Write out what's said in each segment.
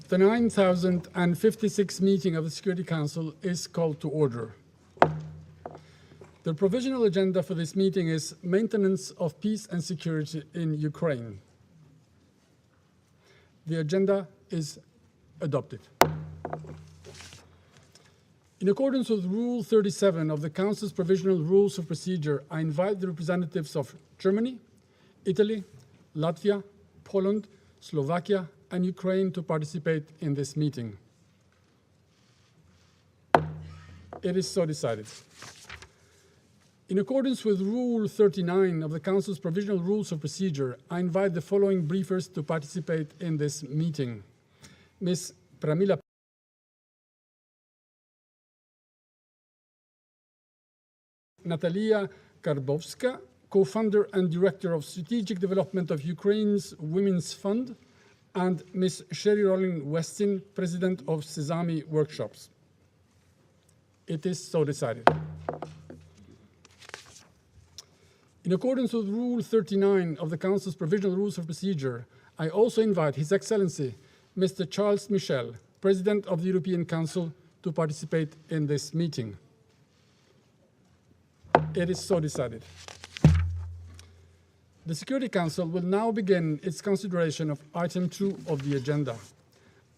The 9,056th meeting of the Security Council is called to order. The provisional agenda for this meeting is maintenance of peace and security in Ukraine. The agenda is adopted. In accordance with Rule 37 of the Council's Provisional Rules of Procedure, I invite the representatives of Germany, Italy, Latvia, Poland, Slovakia, and Ukraine to participate in this meeting. It is so decided. In accordance with Rule 39 of the Council's Provisional Rules of Procedure, I invite the following briefers to participate in this meeting. Ms. Pramila Natalia Karbovska, co-founder and director of strategic development of Ukraine's Women's Fund, and Ms. Sherrie Westin, president of Sesame Workshops. It is so decided. In accordance with Rule 39 of the Council's Provisional Rules of Procedure, I also invite His Excellency, Mr. Charles Michel, President of the European Council, to participate in this meeting. It is so decided. The Security Council will now begin its consideration of item 2 of the agenda.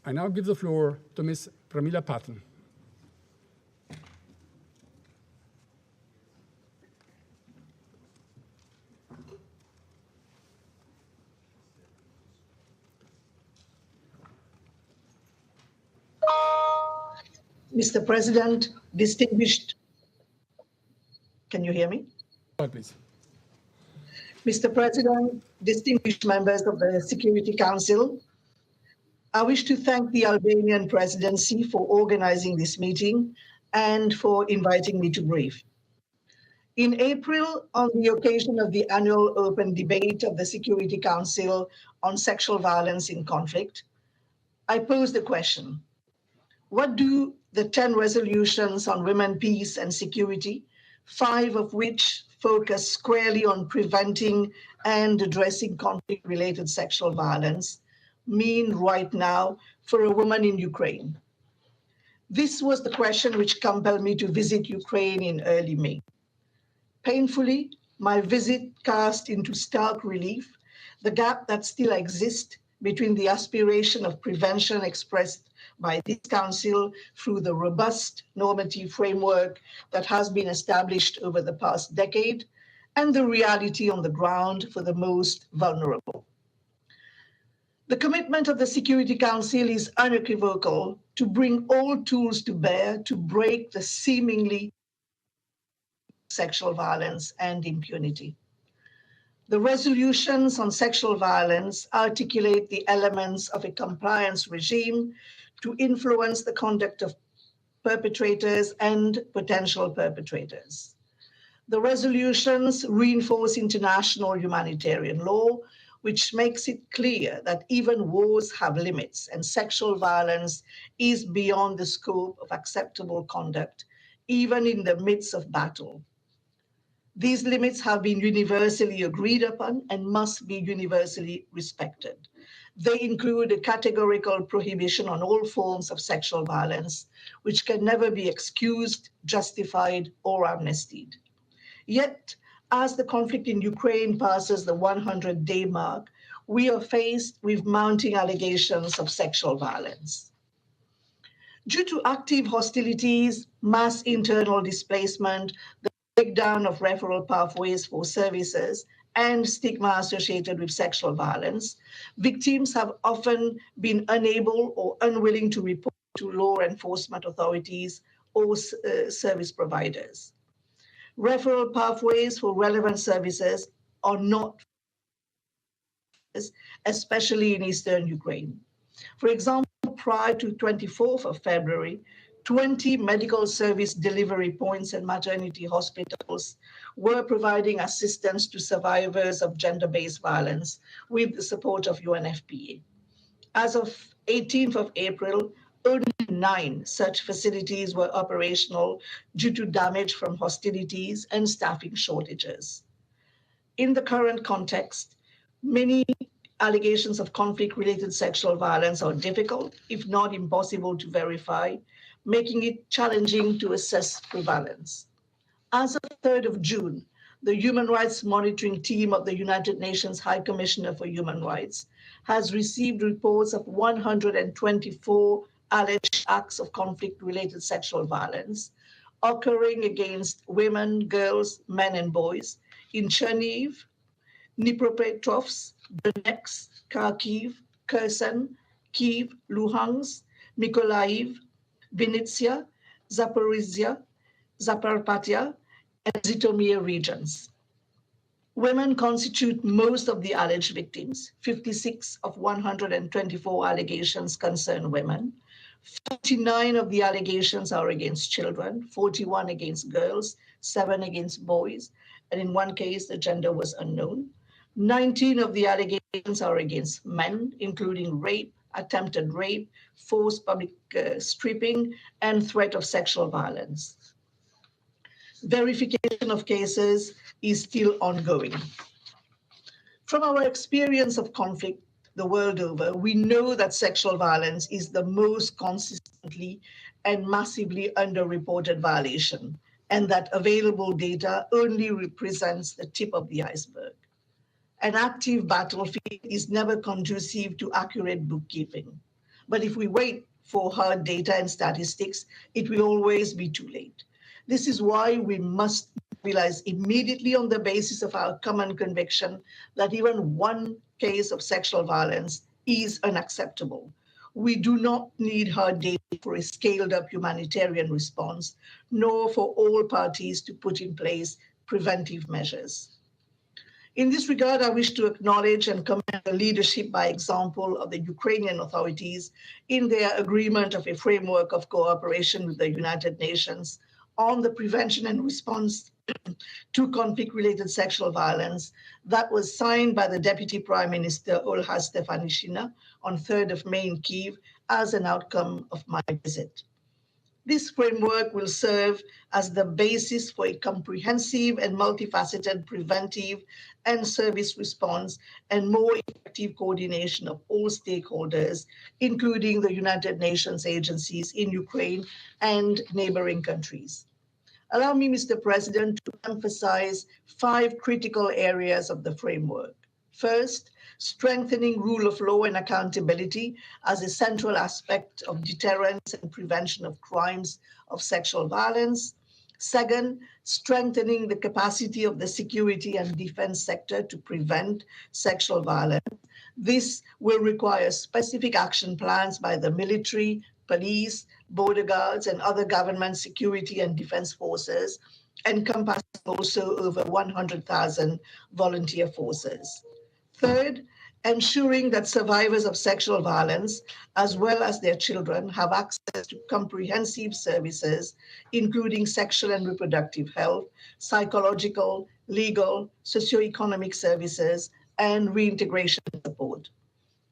I now give the floor to Ms. Pramila Patten. Mr. President, distinguished, can you hear me? Please. Mr. President, distinguished members of the Security Council, I wish to thank the Albanian presidency for organizing this meeting and for inviting me to brief. In April, on the occasion of the annual open debate of the Security Council on sexual violence in conflict, I posed the question: what do the 10 resolutions on women, peace, and security, 5 of which focus squarely on preventing and addressing conflict-related sexual violence, mean right now for a woman in Ukraine? This was the question which compelled me to visit Ukraine in early May. Painfully, my visit cast into stark relief the gap that still exists between the aspiration of prevention expressed by this Council through the robust normative framework that has been established over the past decade and the reality on the ground for the most vulnerable. The commitment of the Security Council is unequivocal to bring all tools to bear to break the seemingly sexual violence and impunity. The resolutions on sexual violence articulate the elements of a compliance regime to influence the conduct of perpetrators and potential perpetrators. The resolutions reinforce international humanitarian law, which makes it clear that even wars have limits and sexual violence is beyond the scope of acceptable conduct, even in the midst of battle. These limits have been universally agreed upon and must be universally respected. They include a categorical prohibition on all forms of sexual violence, which can never be excused, justified, or amnestied. Yet, as the conflict in Ukraine passes the 100-day mark, we are faced with mounting allegations of sexual violence. Due to active hostilities, mass internal displacement, the breakdown of referral pathways for services, and stigma associated with sexual violence, victims have often been unable or unwilling to report to law enforcement authorities or service providers. Referral pathways for relevant services are not, especially in eastern Ukraine. For example, prior to 24th of February, 20 medical service delivery points and maternity hospitals were providing assistance to survivors of gender-based violence with the support of UNFPA. As of 18th of April, only 9 such facilities were operational due to damage from hostilities and staffing shortages. In the current context, many Allegations of conflict-related sexual violence are difficult, if not impossible, to verify, making it challenging to assess prevalence. As of 3rd of June, the Human Rights Monitoring Team of the United Nations High Commissioner for Human Rights has received reports of 124 alleged acts of conflict-related sexual violence occurring against women, girls, men, and boys in Chernihiv, Dnipropetrovsk, Donetsk, Kharkiv, Kherson, Kyiv, Luhansk, Mykolaiv, Vinnytsia, Zaporizhia, Zakarpattia, and Zhytomyr regions. Women constitute most of the alleged victims. 56 of 124 allegations concern women. 49 of the allegations are against children, 41 against girls, 7 against boys, and in one case, the gender was unknown. 19 of the allegations are against men, including rape, attempted rape, forced public stripping, and threat of sexual violence. Verification of cases is still ongoing. From our experience of conflict the world over, we know that sexual violence is the most consistently and massively underreported violation, and that available data only represents the tip of the iceberg. An active battlefield is never conducive to accurate bookkeeping. But if we wait for hard data and statistics, it will always be too late. This is why we must realize immediately on the basis of our common conviction that even one case of sexual violence is unacceptable. We do not need hard data for a scaled up humanitarian response, nor for all parties to put in place preventive measures. In this regard, I wish to acknowledge and commend the leadership by example of the Ukrainian authorities in their agreement of a framework of cooperation with the United Nations on the prevention and response to conflict-related sexual violence that was signed by the Deputy Prime Minister Olha Stefanishina on 3rd of May in Kyiv as an outcome of my visit. This framework will serve as the basis for a comprehensive and multifaceted preventive and service response and more effective coordination of all stakeholders, including the United Nations agencies in Ukraine and neighboring countries. Allow me, Mr. President, to emphasize 5 critical areas of the framework. First, strengthening rule of law and accountability as a central aspect of deterrence and prevention of crimes of sexual violence. Second, strengthening the capacity of the security and defense sector to prevent sexual violence. This will require specific action plans by the military, police, border guards, and other government security and defense forces, encompassing also over 100,000 volunteer forces. Third, ensuring that survivors of sexual violence, as well as their children, have access to comprehensive services, including sexual and reproductive health, psychological, legal, socioeconomic services, and reintegration support.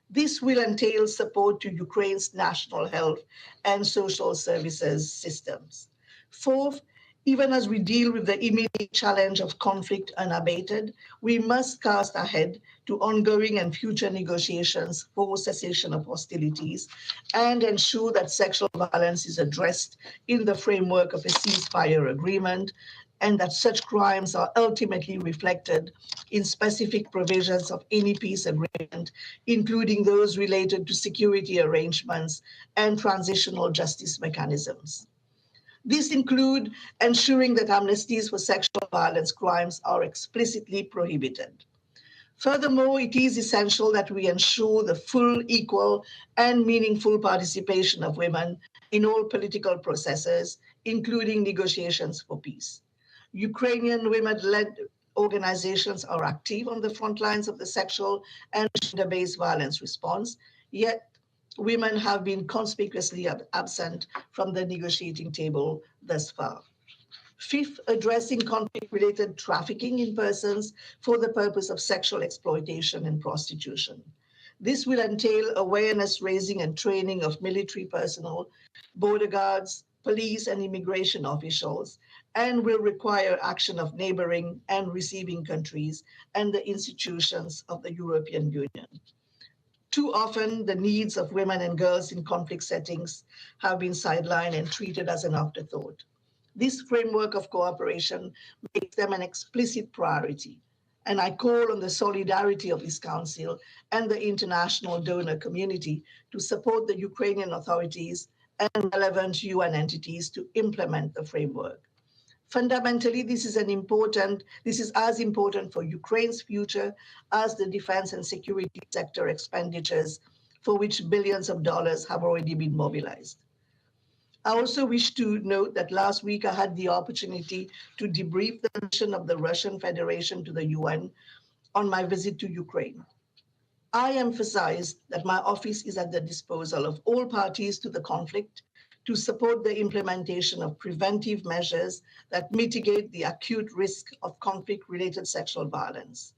This will entail support to Ukraine's national health and social services systems. Fourth, even as we deal with the immediate challenge of conflict unabated, we must cast ahead to ongoing and future negotiations for cessation of hostilities and ensure that sexual violence is addressed in the framework of a ceasefire agreement, and that such crimes are ultimately reflected in specific provisions of any peace agreement, including those related to security arrangements and transitional justice mechanisms. These include ensuring that amnesties for sexual violence crimes are explicitly prohibited. Furthermore, it is essential that we ensure the full, equal, and meaningful participation of women in all political processes, including negotiations for peace. Ukrainian women-led organizations are active on the front lines of the sexual and gender-based violence response, yet women have been conspicuously absent from the negotiating table thus far. Fifth, addressing conflict-related trafficking in persons for the purpose of sexual exploitation and prostitution. This will entail awareness raising and training of military personnel, border guards, police and immigration officials, and will require action of neighboring and receiving countries and the institutions of the European Union. Too often, the needs of women and girls in conflict settings have been sidelined and treated as an afterthought. This framework of cooperation makes them an explicit priority, and I call on the solidarity of this Council and the international donor community to support the Ukrainian authorities and relevant UN entities to implement the framework. Fundamentally, this is as important for Ukraine's future as the defense and security sector expenditures, for which billions of dollars have already been mobilized. I also wish to note that last week I had the opportunity to debrief the mission of the Russian Federation to the UN on my visit to Ukraine. I emphasized that my office is at the disposal of all parties to the conflict to support the implementation of preventive measures that mitigate the acute risk of conflict-related sexual violence.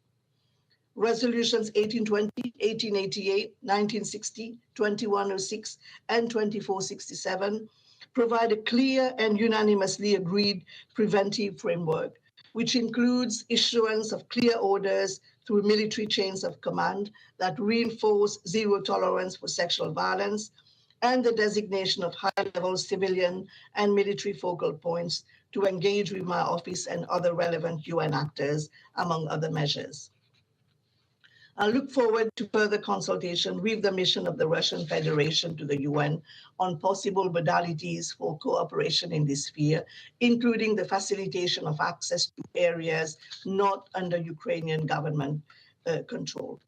Resolutions 1820, 1888, 1960, 2106, and 2467 provide a clear and unanimously agreed preventive framework, which includes issuance of clear orders through military chains of command that reinforce zero tolerance for sexual violence, and the designation of high-level civilian and military focal points to engage with my office and other relevant UN actors, among other measures. I look forward to further consultation with the mission of the Russian Federation to the UN on possible modalities for cooperation in this sphere, including the facilitation of access to areas not under Ukrainian government control.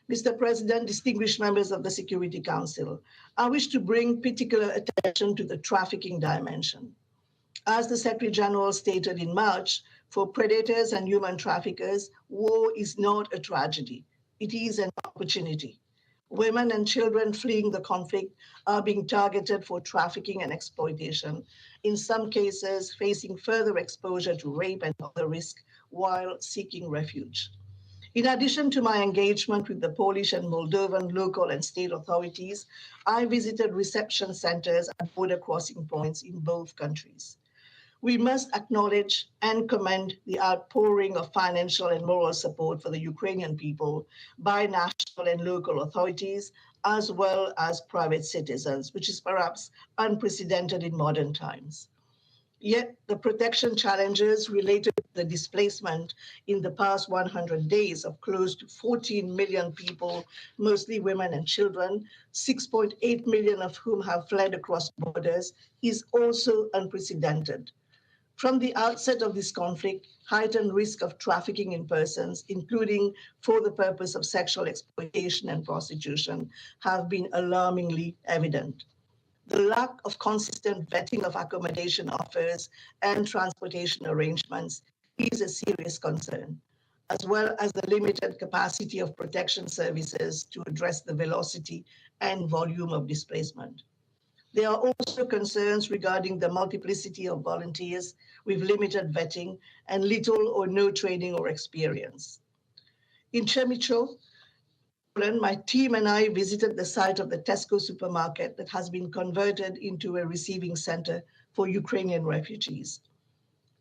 Mr. President, distinguished members of the Security Council, I wish to bring particular attention to the trafficking dimension. As the Secretary General stated in March, for predators and human traffickers, war is not a tragedy. It is an opportunity. Women and children fleeing the conflict are being targeted for trafficking and exploitation, in some cases facing further exposure to rape and other risks while seeking refuge. In addition to my engagement with the Polish and Moldovan local and state authorities, I visited reception centers and border crossing points in both countries. We must acknowledge and commend the outpouring of financial and moral support for the Ukrainian people by national and local authorities, as well as private citizens, which is perhaps unprecedented in modern times. Yet the protection challenges related to the displacement in the past 100 days of close to 14 million people, mostly women and children, 6.8 million of whom have fled across borders, is also unprecedented. From the outset of this conflict, heightened risk of trafficking in persons, including for the purpose of sexual exploitation and prostitution, have been alarmingly evident. The lack of consistent vetting of accommodation offers and transportation arrangements is a serious concern, as well as the limited capacity of protection services to address the velocity and volume of displacement. There are also concerns regarding the multiplicity of volunteers with limited vetting and little or no training or experience. In Chemicho, Poland, my team and I visited the site of the Tesco supermarket that has been converted into a receiving center for Ukrainian refugees.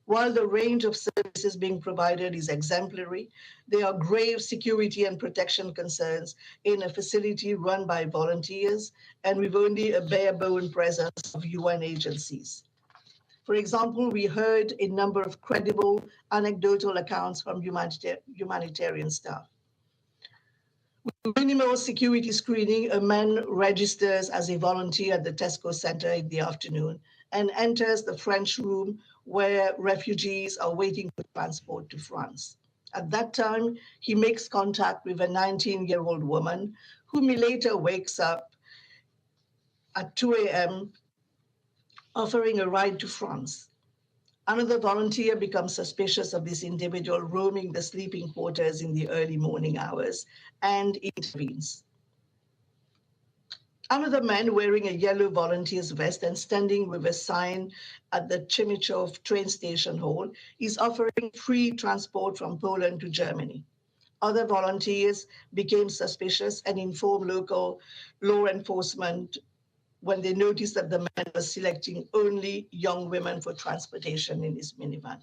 While the range of services being provided is exemplary, there are grave security and protection concerns in a facility run by volunteers and with only a bare-bone presence of UN agencies. For example, we heard a number of credible anecdotal accounts from humanitarian staff. With minimal security screening, a man registers as a volunteer at the Tesco Center in the afternoon and enters the French room where refugees are waiting for transport to France. At that time, he makes contact with a 19-year-old woman whom he later wakes up at 2 a.m. offering a ride to France. Another volunteer becomes suspicious of this individual roaming the sleeping quarters in the early morning hours and intervenes. Another man wearing a yellow volunteer's vest and standing with a sign at the Chemichov train station hall is offering free transport from Poland to Germany. Other volunteers became suspicious and informed local law enforcement when they noticed that the man was selecting only young women for transportation in his minivan.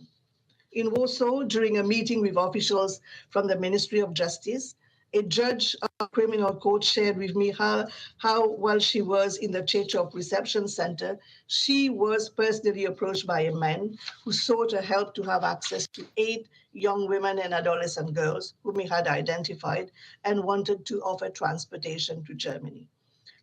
In Warsaw, during a meeting with officials from the Ministry of Justice, A judge of a criminal court shared with me how while she was in the Chechop reception center, she was personally approached by a man who sought her help to have access to 8 young women and adolescent girls whom he had identified and wanted to offer transportation to Germany.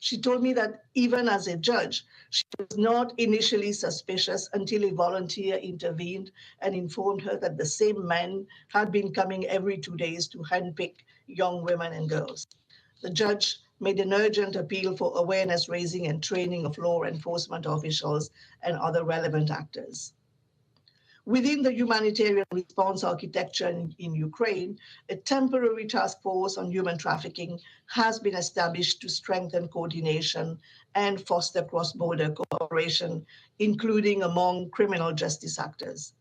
She told me that even as a judge, she was not initially suspicious until a volunteer intervened and informed her that the same men had been coming every 2 days to handpick young women and girls. The judge made an urgent appeal for awareness raising and training of law enforcement officials and other relevant actors. Within the humanitarian response architecture in Ukraine, a temporary task force on human trafficking has been established to strengthen coordination and foster cross-border cooperation, including among criminal justice actors.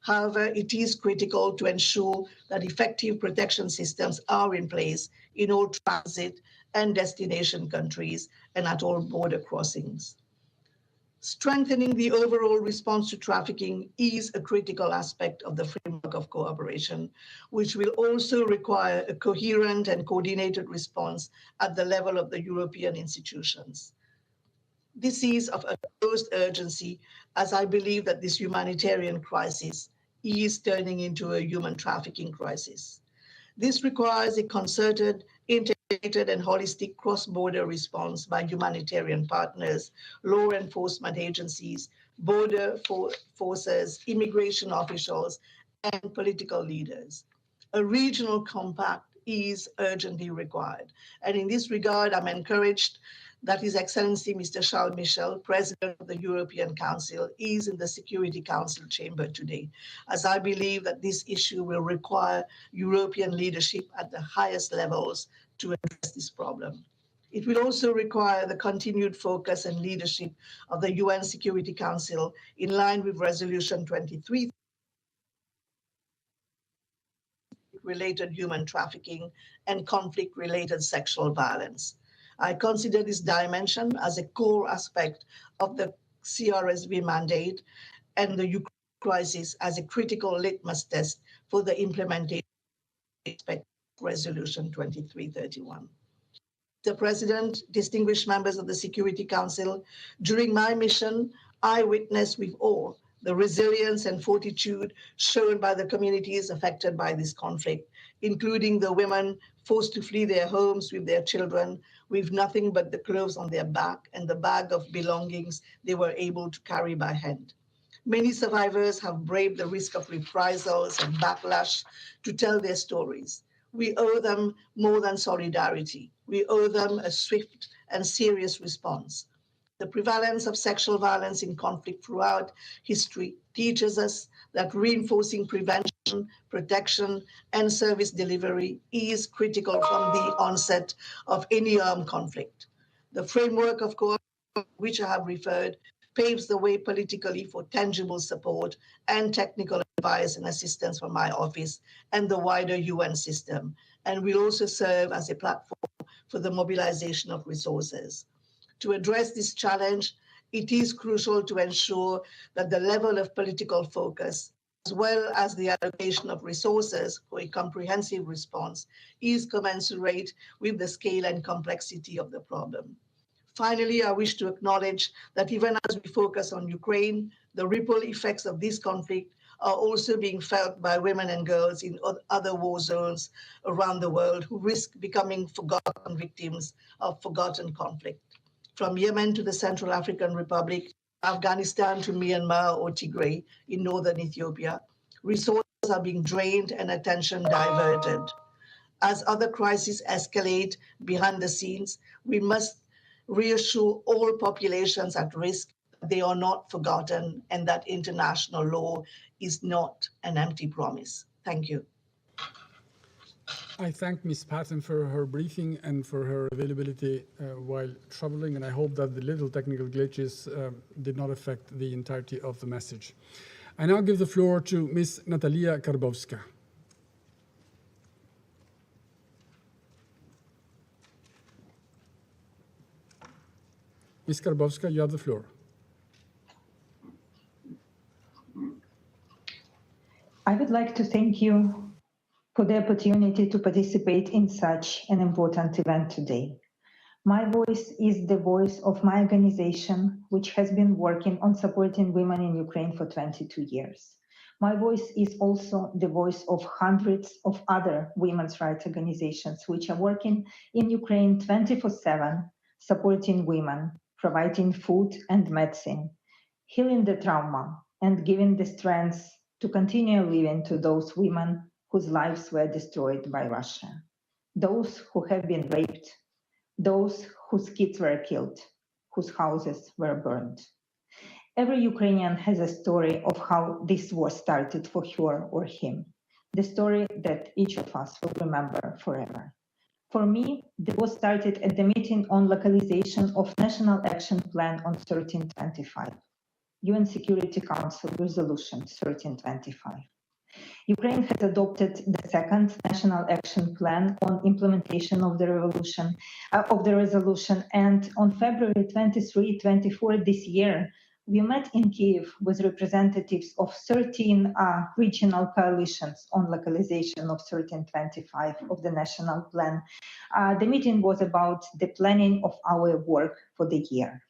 However, it is critical to ensure that effective protection systems are in place in all transit and destination countries and at all border crossings. Strengthening the overall response to trafficking is a critical aspect of the framework of cooperation, which will also require a coherent and coordinated response at the level of the European institutions. This is of utmost urgency, as I believe that this humanitarian crisis is turning into a human trafficking crisis. This requires a concerted, integrated, and holistic cross-border response by humanitarian partners, law enforcement agencies, border forces, immigration officials, and political leaders. A regional compact is urgently required. And in this regard, I'm encouraged that His Excellency Mr. Charles Michel, President of the European Council, is in the Security Council chamber today, as I believe that this issue will require European leadership at the highest levels to address this problem. It will also require the continued focus and leadership of the UN Security Council in line with Resolution 23 related human trafficking and conflict-related sexual violence. I consider this dimension as a core aspect of the CRSV mandate and the Ukraine crisis as a critical litmus test for the implementation of Resolution 2331. Mr. President, distinguished members of the Security Council, during my mission, I witnessed with awe the resilience and fortitude shown by the communities affected by this conflict, including the women forced to flee their homes with their children, with nothing but the clothes on their back and the bag of belongings they were able to carry by hand. Many survivors have braved the risk of reprisals and backlash to tell their stories. We owe them more than solidarity. We owe them a swift and serious response. The prevalence of sexual violence in conflict throughout history teaches us that reinforcing prevention, protection, and service delivery is critical from the onset of any armed conflict. The framework of cooperation, which I have referred, paves the way politically for tangible support and technical advice and assistance from my office and the wider UN system, and will also serve as a platform for the mobilization of resources. To address this challenge, it is crucial to ensure that the level of political focus, as well as the allocation of resources for a comprehensive response, is commensurate with the scale and complexity of the problem. Finally, I wish to acknowledge that even as we focus on Ukraine, the ripple effects of this conflict are also being felt by women and girls in other war zones around the world who risk becoming forgotten victims of forgotten conflict. From Yemen to the Central African Republic, Afghanistan to Myanmar or Tigray in northern Ethiopia, resources are being drained and attention diverted. As other crises escalate behind the scenes, we must reassure all populations at risk that they are not forgotten and that international law is not an empty promise. Thank you. I thank Ms. Patten for her briefing and for her availability while traveling, and I hope that the little technical glitches did not affect the entirety of the message. I now give the floor to Ms. Natalia Karbovska. Ms. Karbovska, you have the floor. I would like to thank you for the opportunity to participate in such an important event today. My voice is the voice of my organization, which has been working on supporting women in Ukraine for 22 years. My voice is also the voice of hundreds of other women's rights organizations, which are working in Ukraine 24/7, supporting women, providing food and medicine, healing the trauma, and giving the strength to continue living to those women whose lives were destroyed by Russia, those who have been raped, those whose kids were killed, whose houses were burned. Every Ukrainian has a story of how this war started for her or him, the story that each of us will remember forever. For me, the war started at the meeting on localization of National Action Plan on 1325, UN Security Council Resolution 1325. Ukraine has adopted the second National Action Plan on implementation of the resolution, and on February 23, 24 this year, we met in Kyiv with representatives of 13 regional coalitions on localization of 1325 of the national plan. The meeting was about the planning of our work for the year.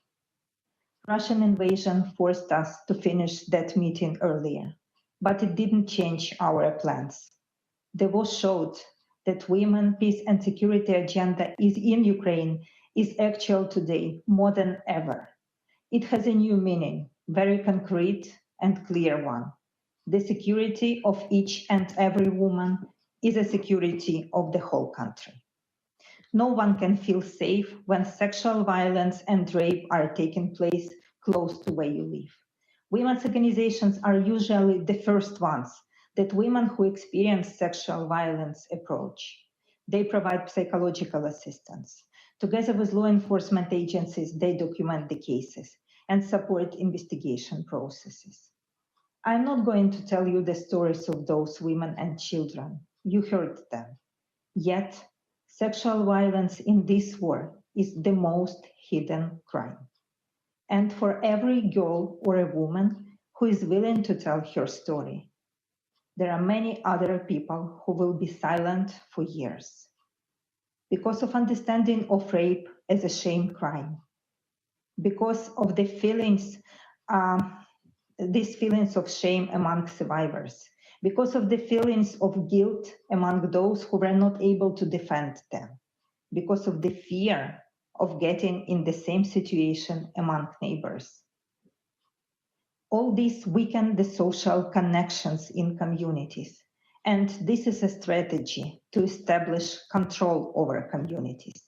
Russian invasion forced us to finish that meeting earlier, but it didn't change our plans. The war showed that women, peace and security agenda in Ukraine is actual today more than ever. It has a new meaning, very concrete and clear one. The security of each and every woman is a security of the whole country. No one can feel safe when sexual violence and rape are taking place close to where you live. Women's organizations are usually the first ones that women who experience sexual violence approach. They provide psychological assistance. Together with law enforcement agencies, they document the cases and support investigation processes. I'm not going to tell you the stories of those women and children. You heard them. Yet, sexual violence in this war is the most hidden crime. And for every girl or a woman who is willing to tell her story, there are many other people who will be silent for years because of understanding of rape as a shame crime, because of the feelings, these feelings of shame among survivors, because of the feelings of guilt among those who were not able to defend them, because of the fear of getting in the same situation among neighbors. All this weaken the social connections in communities, and this is a strategy to establish control over communities.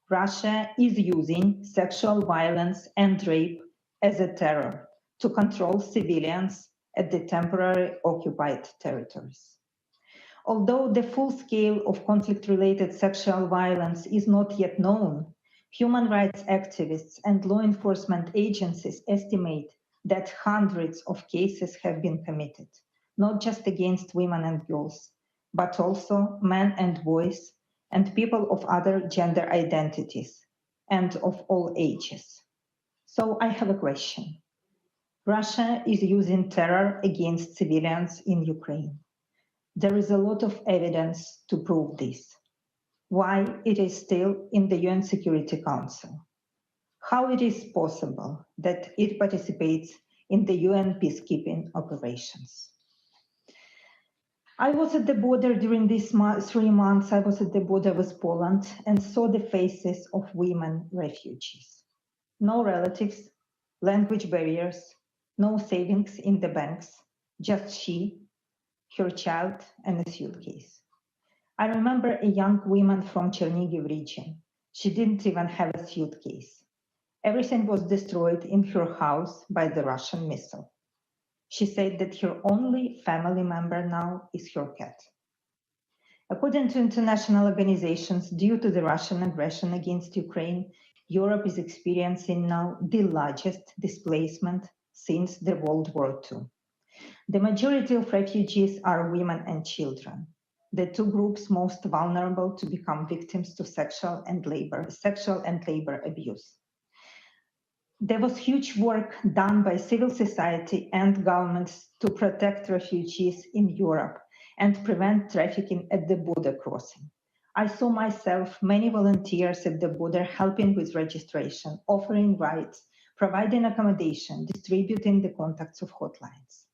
Russia is using sexual violence and rape as a terror to control civilians at the temporarily occupied territories. Although the full scale of conflict-related sexual violence is not yet known, human rights activists and law enforcement agencies estimate that hundreds of cases have been committed, not just against women and girls, but also men and boys and people of other gender identities and of all ages. So I have a question. Russia is using terror against civilians in Ukraine. There is a lot of evidence to prove this. Why it is still in the UN Security Council? How it is possible that it participates in the UN peacekeeping operations? I was at the border during these 3 months. I was at the border with Poland and saw the faces of women refugees. No relatives, language barriers, no savings in the banks, just she, her child, and a suitcase. I remember a young woman from Chernihiv region. She didn't even have a suitcase. Everything was destroyed in her house by the Russian missile. She said that her only family member now is her cat. According to international organizations, due to the Russian aggression against Ukraine, Europe is experiencing now the largest displacement since the World War II. The majority of refugees are women and children, the two groups most vulnerable to become victims to sexual and labor abuse. There was huge work done by civil society and governments to protect refugees in Europe, and prevent trafficking at the border crossing. I saw myself many volunteers at the border helping with registration, offering rides, providing accommodation, distributing the contacts of hotlines.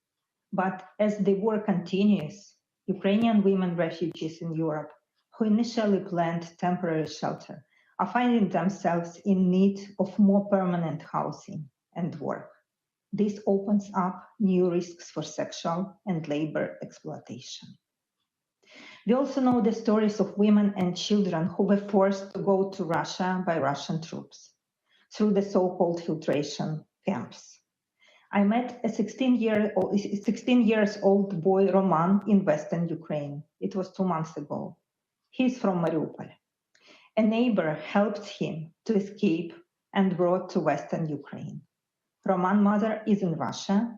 But as the war continues, Ukrainian women refugees in Europe who initially planned temporary shelter are finding themselves in need of more permanent housing and work. This opens up new risks for sexual and labor exploitation. We also know the stories of women and children who were forced to go to Russia by Russian troops through the so-called filtration camps. I met a 16 years old boy, Roman, in Western Ukraine. It was 2 months ago. He's from Mariupol. A neighbor helped him to escape and brought to Western Ukraine. Roman's mother is in Russia.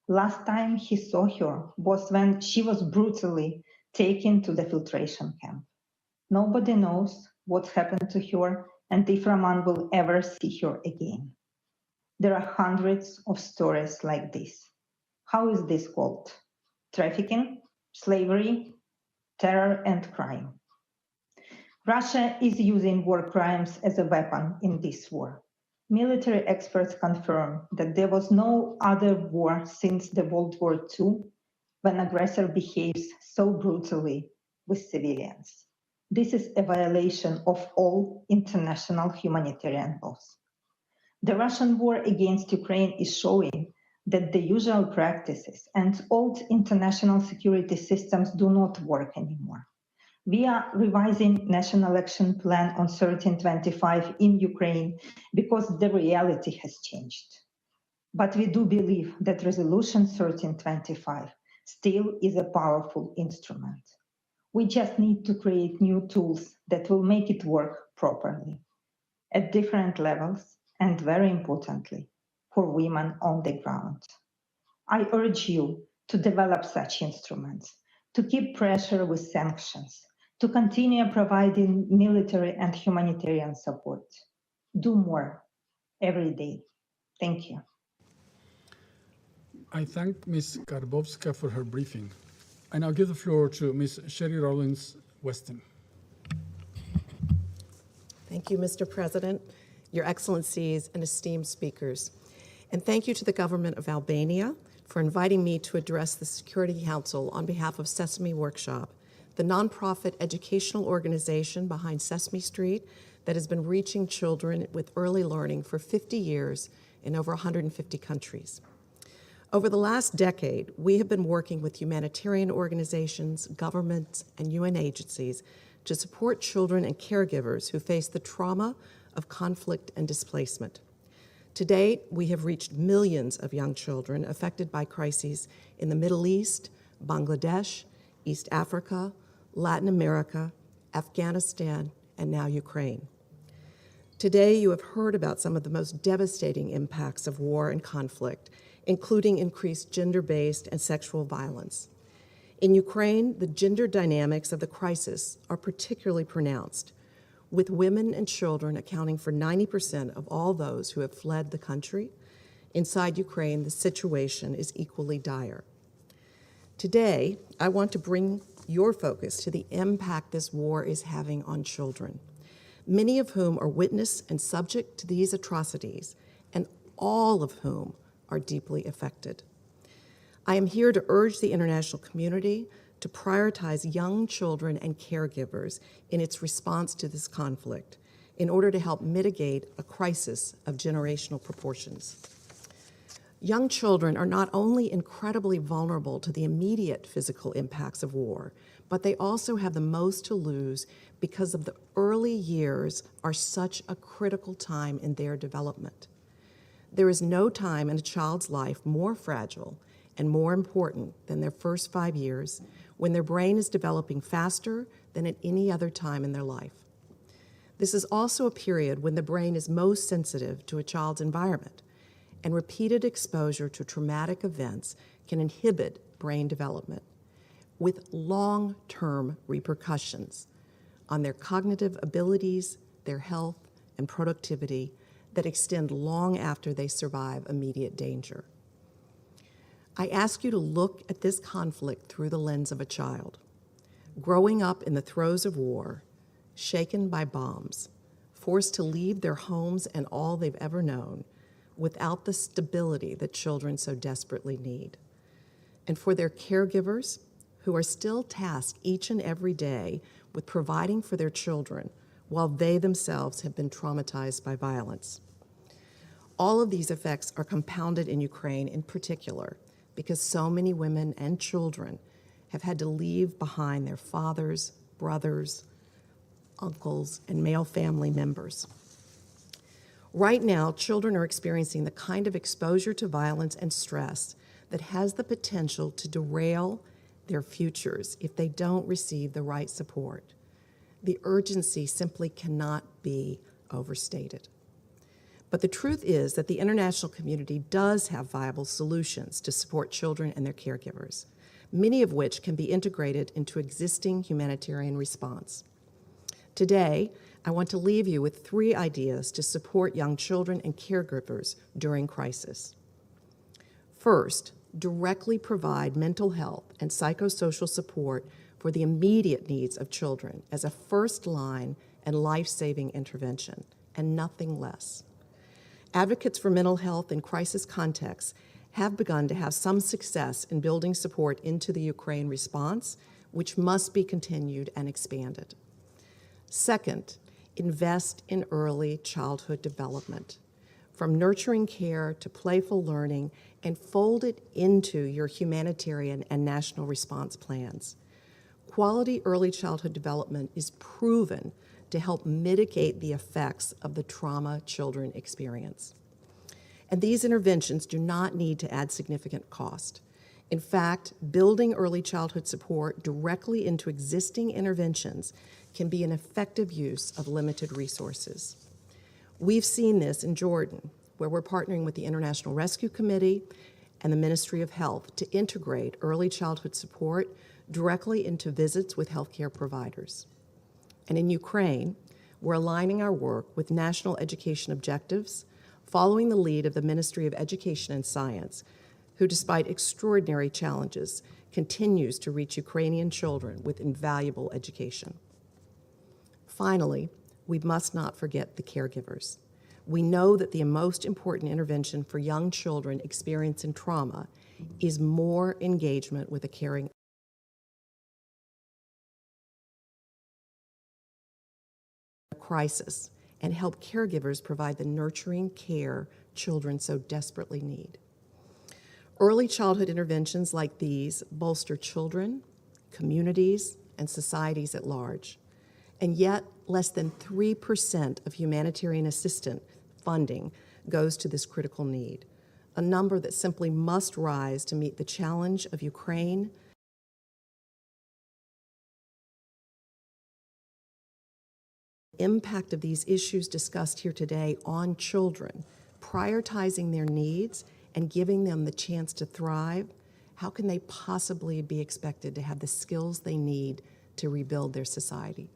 Last time he saw her was when she was brutally taken to the filtration camp. Nobody knows what happened to her and if Roman will ever see her again. There are hundreds of stories like this. How is this called? Trafficking, slavery, terror, and crime. Russia is using war crimes as a weapon in this war. Military experts confirm that there was no other war since the World War II when aggressor behaves so brutally with civilians. This is a violation of all international humanitarian laws. The Russian war against Ukraine is showing that the usual practices and old international security systems do not work anymore. We are revising National Action Plan on 1325 in Ukraine because the reality has changed. But we do believe that Resolution 1325 still is a powerful instrument. We just need to create new tools that will make it work properly at different levels and, very importantly, for women on the ground. I urge you to develop such instruments, to keep pressure with sanctions, to continue providing military and humanitarian support. Do more every day. Thank you. I thank Ms. Karbovska for her briefing. I now give the floor to Ms. Sherrie Westin. Thank you, Mr. President, Your Excellencies, and esteemed speakers. And thank you to the government of Albania for inviting me to address the Security Council on behalf of Sesame Workshop, the nonprofit educational organization behind Sesame Street that has been reaching children with early learning for 50 years in over 150 countries. Over the last decade, we have been working with humanitarian organizations, governments, and UN agencies to support children and caregivers who face the trauma of conflict and displacement. To date, we have reached millions of young children affected by crises in the Middle East, Bangladesh, East Africa, Latin America, Afghanistan, and now Ukraine. Today, you have heard about some of the most devastating impacts of war and conflict, including increased gender-based and sexual violence. In Ukraine, the gender dynamics of the crisis are particularly pronounced, with women and children accounting for 90% of all those who have fled the country. Inside Ukraine, the situation is equally dire. Today, I want to bring your focus to the impact this war is having on children, many of whom are witness and subject to these atrocities, and all of whom are deeply affected. I am here to urge the international community to prioritize young children and caregivers in its response to this conflict in order to help mitigate a crisis of generational proportions. Young children are not only incredibly vulnerable to the immediate physical impacts of war, but they also have the most to lose because of the early years are such a critical time in their development. There is no time in a child's life more fragile and more important than their first 5 years, when their brain is developing faster than at any other time in their life. This is also a period when the brain is most sensitive to a child's environment, and repeated exposure to traumatic events can inhibit brain development, with long-term repercussions on their cognitive abilities, their health, and productivity that extend long after they survive immediate danger. I ask you to look at this conflict through the lens of a child, growing up in the throes of war, shaken by bombs, forced to leave their homes and all they've ever known, without the stability that children so desperately need. And for their caregivers, who are still tasked each and every day with providing for their children while they themselves have been traumatized by violence. All of these effects are compounded in Ukraine in particular because so many women and children have had to leave behind their fathers, brothers, uncles, and male family members. Right now, children are experiencing the kind of exposure to violence and stress that has the potential to derail their futures if they don't receive the right support. The urgency simply cannot be overstated. But the truth is that the international community does have viable solutions to support children and their caregivers, many of which can be integrated into existing humanitarian response. Today, I want to leave you with 3 ideas to support young children and caregivers during crisis. First, directly provide mental health and psychosocial support for the immediate needs of children as a first-line and life-saving intervention, and nothing less. Advocates for mental health in crisis contexts have begun to have some success in building support into the Ukraine response, which must be continued and expanded. Second, invest in early childhood development, from nurturing care to playful learning, and fold it into your humanitarian and national response plans. Quality early childhood development is proven to help mitigate the effects of the trauma children experience. And these interventions do not need to add significant cost. In fact, building early childhood support directly into existing interventions can be an effective use of limited resources. We've seen this in Jordan, where we're partnering with the International Rescue Committee and the Ministry of Health to integrate early childhood support directly into visits with healthcare providers. And in Ukraine, we're aligning our work with national education objectives, following the lead of the Ministry of Education and Science, who, despite extraordinary challenges, continues to reach Ukrainian children with invaluable education. Finally, we must not forget the caregivers. We know that the most important intervention for young children experiencing trauma is more engagement with a caring crisis and help caregivers provide the nurturing care children so desperately need. Early childhood interventions like these bolster children, communities, and societies at large. And yet, less than 3% of humanitarian assistance funding goes to this critical need, a number that simply must rise to meet the challenge of Ukraine impact of these issues discussed here today on children, prioritizing their needs and giving them the chance to thrive. How can they possibly be expected to have the skills they need to rebuild their society?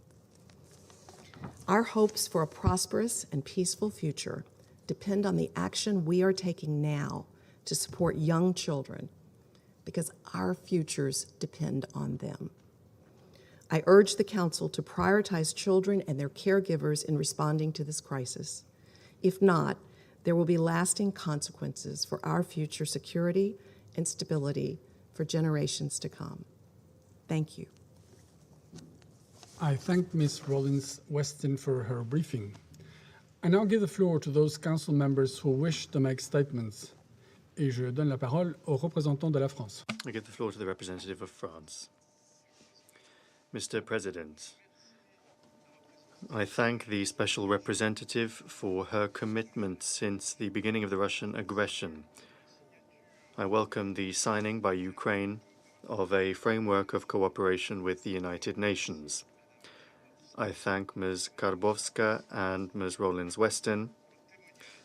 Our hopes for a prosperous and peaceful future depend on the action we are taking now to support young children, because our futures depend on them. I urge the Council to prioritize children and their caregivers in responding to this crisis. If not, there will be lasting consequences for our future security and stability for generations to come. Thank you. I thank Ms. Rollins-Westin for her briefing. I now give the floor to those council members who wish to make statements. Et je donne la parole au représentant de la France. I give the floor to the representative of France. Mr. President, I thank the Special Representative for her commitment since the beginning of the Russian aggression. I welcome the signing by Ukraine of a framework of cooperation with the United Nations. I thank Ms. Karbovska and Ms. Rollins-Westin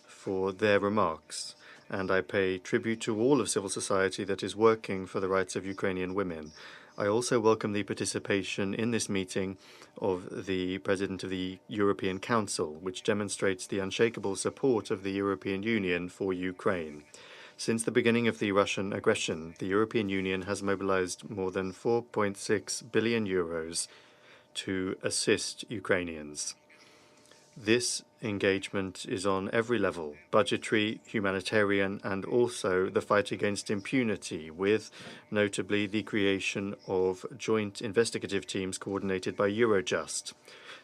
for their remarks, and I pay tribute to all of civil society that is working for the rights of Ukrainian women. I also welcome the participation in this meeting of the President of the European Council, which demonstrates the unshakable support of the European Union for Ukraine. Since the beginning of the Russian aggression, the European Union has mobilized more than 4.6 billion euros to assist Ukrainians. This engagement is on every level, budgetary, humanitarian, and also the fight against impunity, with notably the creation of joint investigative teams coordinated by Eurojust.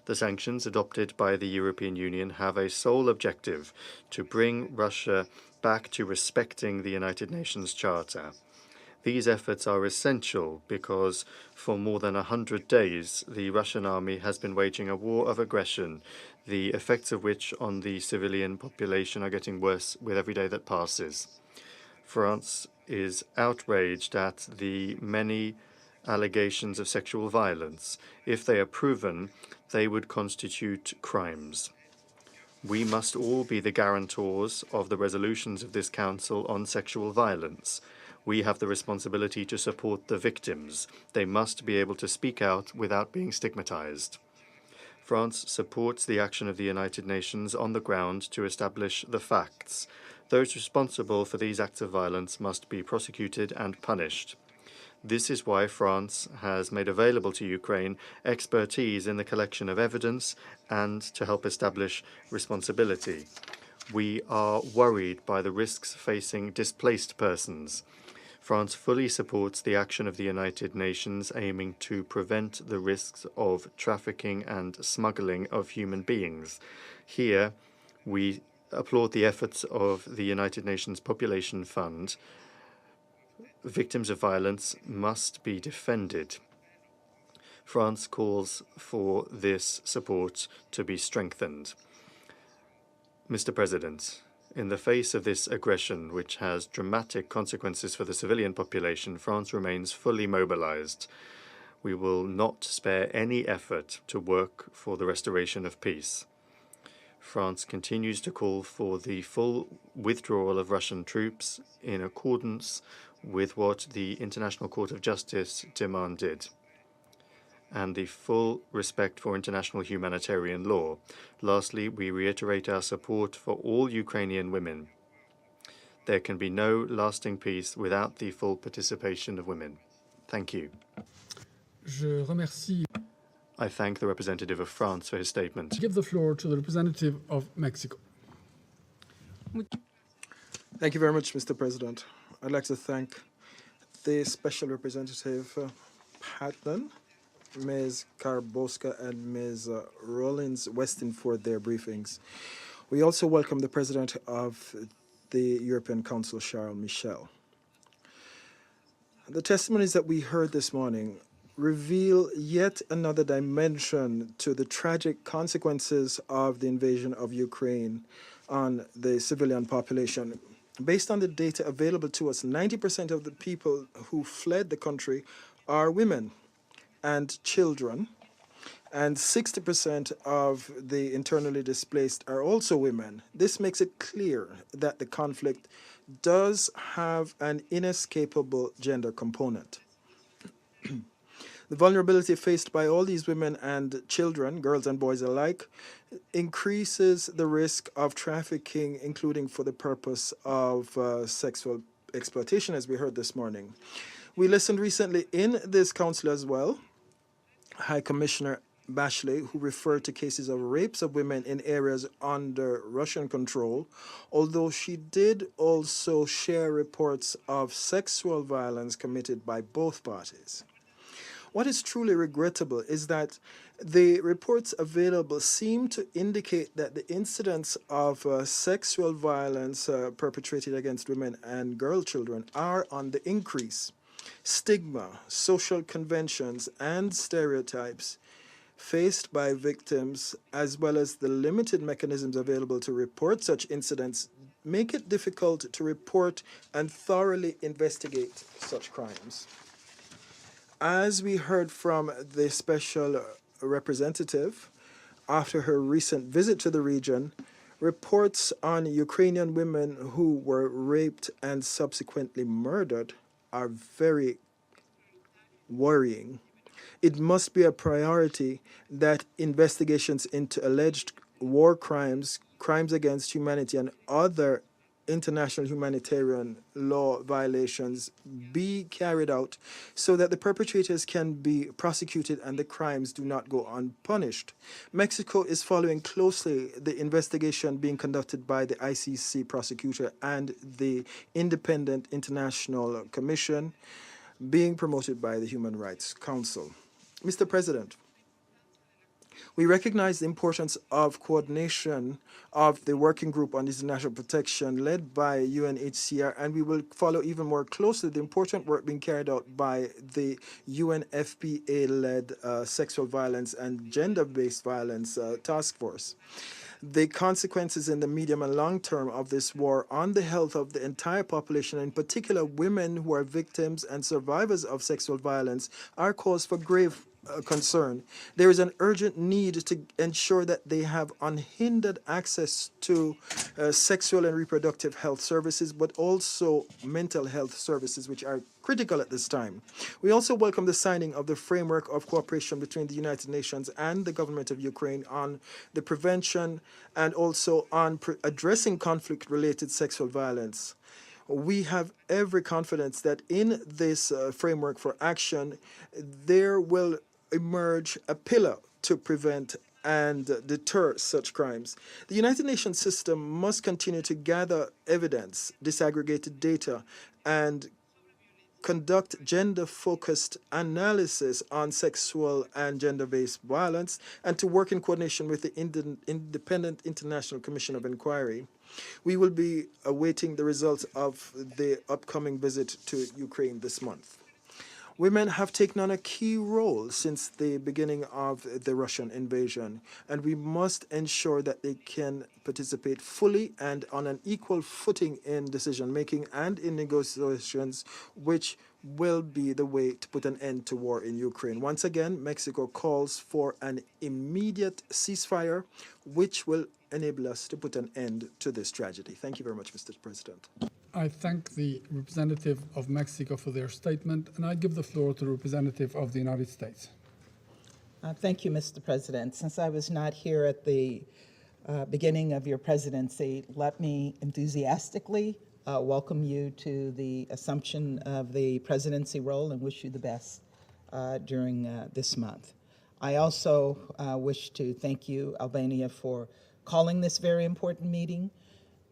The sanctions adopted by the European Union have a sole objective to bring Russia back to respecting the United Nations Charter. These efforts are essential because for more than 100 days, the Russian army has been waging a war of aggression, the effects of which on the civilian population are getting worse with every day that passes. France is outraged at the many allegations of sexual violence. If they are proven, they would constitute crimes. We must all be the guarantors of the resolutions of this Council on sexual violence. We have the responsibility to support the victims. They must be able to speak out without being stigmatized. France supports the action of the United Nations on the ground to establish the facts. Those responsible for these acts of violence must be prosecuted and punished. This is why France has made available to Ukraine expertise in the collection of evidence and to help establish responsibility. We are worried by the risks facing displaced persons. France fully supports the action of the United Nations aiming to prevent the risks of trafficking and smuggling of human beings. Here, we applaud the efforts of the United Nations Population Fund. Victims of violence must be defended. France calls for this support to be strengthened. Mr. President, in the face of this aggression, which has dramatic consequences for the civilian population, France remains fully mobilized. We will not spare any effort to work for the restoration of peace. France continues to call for the full withdrawal of Russian troops in accordance with what the International Court of Justice demanded, and the full respect for international humanitarian law. Lastly, we reiterate our support for all Ukrainian women. There can be no lasting peace without the full participation of women. Thank you. Je remercie. I thank the representative of France for his statement. Give the floor to the representative of Mexico. Thank you very much, Mr. President. I'd like to thank the Special Representative Patten, Ms. Karbovska, and Ms. Rollins Westin for their briefings. We also welcome the President of the European Council, Charles Michel. The testimonies that we heard this morning reveal yet another dimension to the tragic consequences of the invasion of Ukraine on the civilian population. Based on the data available to us, 90% of the people who fled the country are women and children, and 60% of the internally displaced are also women. This makes it clear that the conflict does have an inescapable gender component. The vulnerability faced by all these women and children, girls and boys alike, increases the risk of trafficking, including for the purpose of sexual exploitation, as we heard this morning. We listened recently in this council as well, High Commissioner Bachelet, who referred to cases of rapes of women in areas under Russian control, although she did also share reports of sexual violence committed by both parties. What is truly regrettable is that the reports available seem to indicate that the incidents of sexual violence perpetrated against women and girl children are on the increase. Stigma, social conventions, and stereotypes faced by victims, as well as the limited mechanisms available to report such incidents, make it difficult to report and thoroughly investigate such crimes. As we heard from the special representative after her recent visit to the region, reports on Ukrainian women who were raped and subsequently murdered are very worrying. It must be a priority that investigations into alleged war crimes, crimes against humanity, and other international humanitarian law violations be carried out so that the perpetrators can be prosecuted and the crimes do not go unpunished. Mexico is following closely the investigation being conducted by the ICC prosecutor and the Independent International Commission being promoted by the Human Rights Council. Mr. President, we recognize the importance of coordination of the Working Group on International Protection led by UNHCR, and we will follow even more closely the important work being carried out by the UNFPA-led Sexual Violence and Gender-Based Violence Task Force. The consequences in the medium and long term of this war on the health of the entire population, in particular women who are victims and survivors of sexual violence, are cause for grave concern. There is an urgent need to ensure that they have unhindered access to sexual and reproductive health services, but also mental health services, which are critical at this time. We also welcome the signing of the framework of cooperation between the United Nations and the government of Ukraine on the prevention and also on addressing conflict-related sexual violence. We have every confidence that in this framework for action, there will emerge a pillar to prevent and deter such crimes. The United Nations system must continue to gather evidence, disaggregated data, and conduct gender-focused analysis on sexual and gender-based violence, and to work in coordination with the Independent International Commission of Inquiry. We will be awaiting the results of the upcoming visit to Ukraine this month. Women have taken on a key role since the beginning of the Russian invasion, and we must ensure that they can participate fully and on an equal footing in decision-making and in negotiations, which will be the way to put an end to war in Ukraine. Once again, Mexico calls for an immediate ceasefire, which will enable us to put an end to this tragedy. Thank you very much, Mr. President. I thank the representative of Mexico for their statement, and I give the floor to the representative of the United States. Thank you, Mr. President. Since I was not here at the beginning of your presidency, let me enthusiastically welcome you to the assumption of the presidency role and wish you the best during this month. I also wish to thank you, Albania, for calling this very important meeting.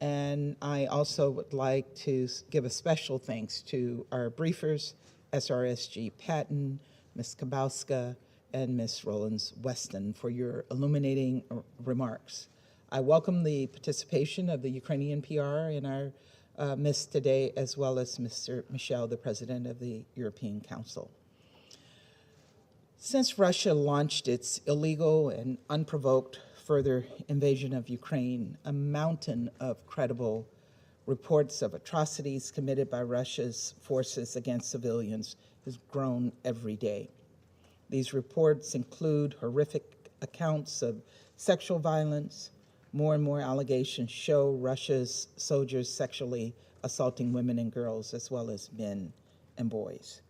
And I also would like to give a special thanks to our briefers, SRSG Patten, Ms. Karbovska, and Ms. Westin for your illuminating remarks. I welcome the participation of the Ukrainian PR in our midst today, as well as Mr. Michel, the President of the European Council. Since Russia launched its illegal and unprovoked further invasion of Ukraine, a mountain of credible reports of atrocities committed by Russia's forces against civilians has grown every day. These reports include horrific accounts of sexual violence. More and more allegations show Russia's soldiers sexually assaulting women and girls, as well as men and boys.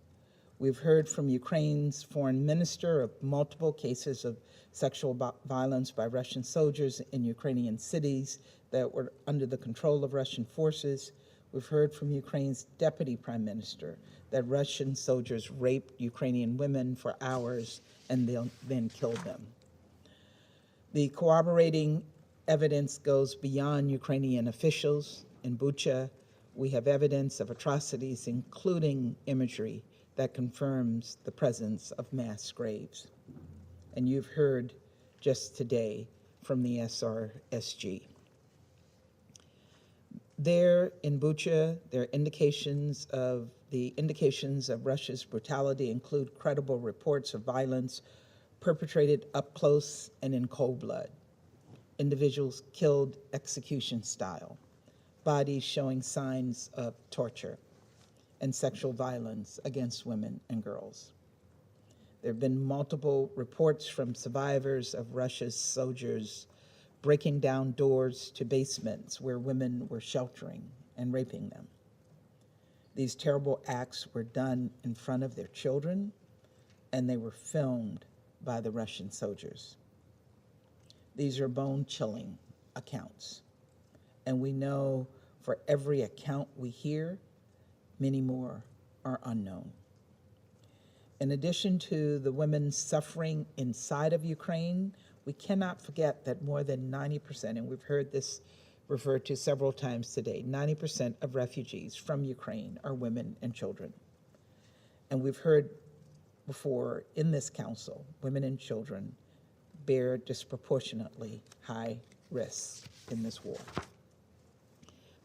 We've heard from Ukraine's foreign minister of multiple cases of sexual violence by Russian soldiers in Ukrainian cities that were under the control of Russian forces. We've heard from Ukraine's deputy prime minister that Russian soldiers raped Ukrainian women for hours and then killed them. The corroborating evidence goes beyond Ukrainian officials. In Bucha, we have evidence of atrocities, including imagery that confirms the presence of mass graves. And you've heard just today from the SRSG. There in Bucha, the indications of Russia's brutality include credible reports of violence perpetrated up close and in cold blood. Individuals killed execution style, bodies showing signs of torture and sexual violence against women and girls. There have been multiple reports from survivors of Russia's soldiers breaking down doors to basements where women were sheltering and raping them. These terrible acts were done in front of their children, and they were filmed by the Russian soldiers. These are bone-chilling accounts, and we know For every account we hear, many more are unknown. In addition to the women suffering inside of Ukraine, we cannot forget that more than 90%, and we've heard this referred to several times today, 90% of refugees from Ukraine are women and children. And we've heard before in this council, women and children bear disproportionately high risks in this war.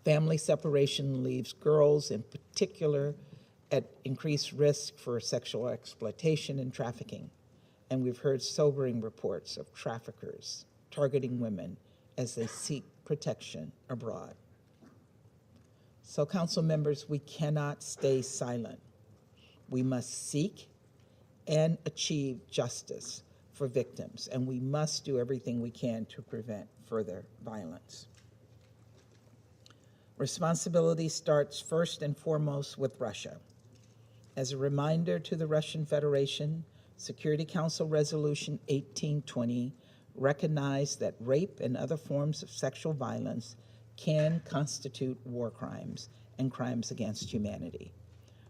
Family separation leaves girls in particular at increased risk for sexual exploitation and trafficking. And we've heard sobering reports of traffickers targeting women as they seek protection abroad. So, council members, we cannot stay silent. We must seek and achieve justice for victims, and we must do everything we can to prevent further violence. Responsibility starts first and foremost with Russia. As a reminder to the Russian Federation, Security Council Resolution 1820 recognized that rape and other forms of sexual violence can constitute war crimes and crimes against humanity.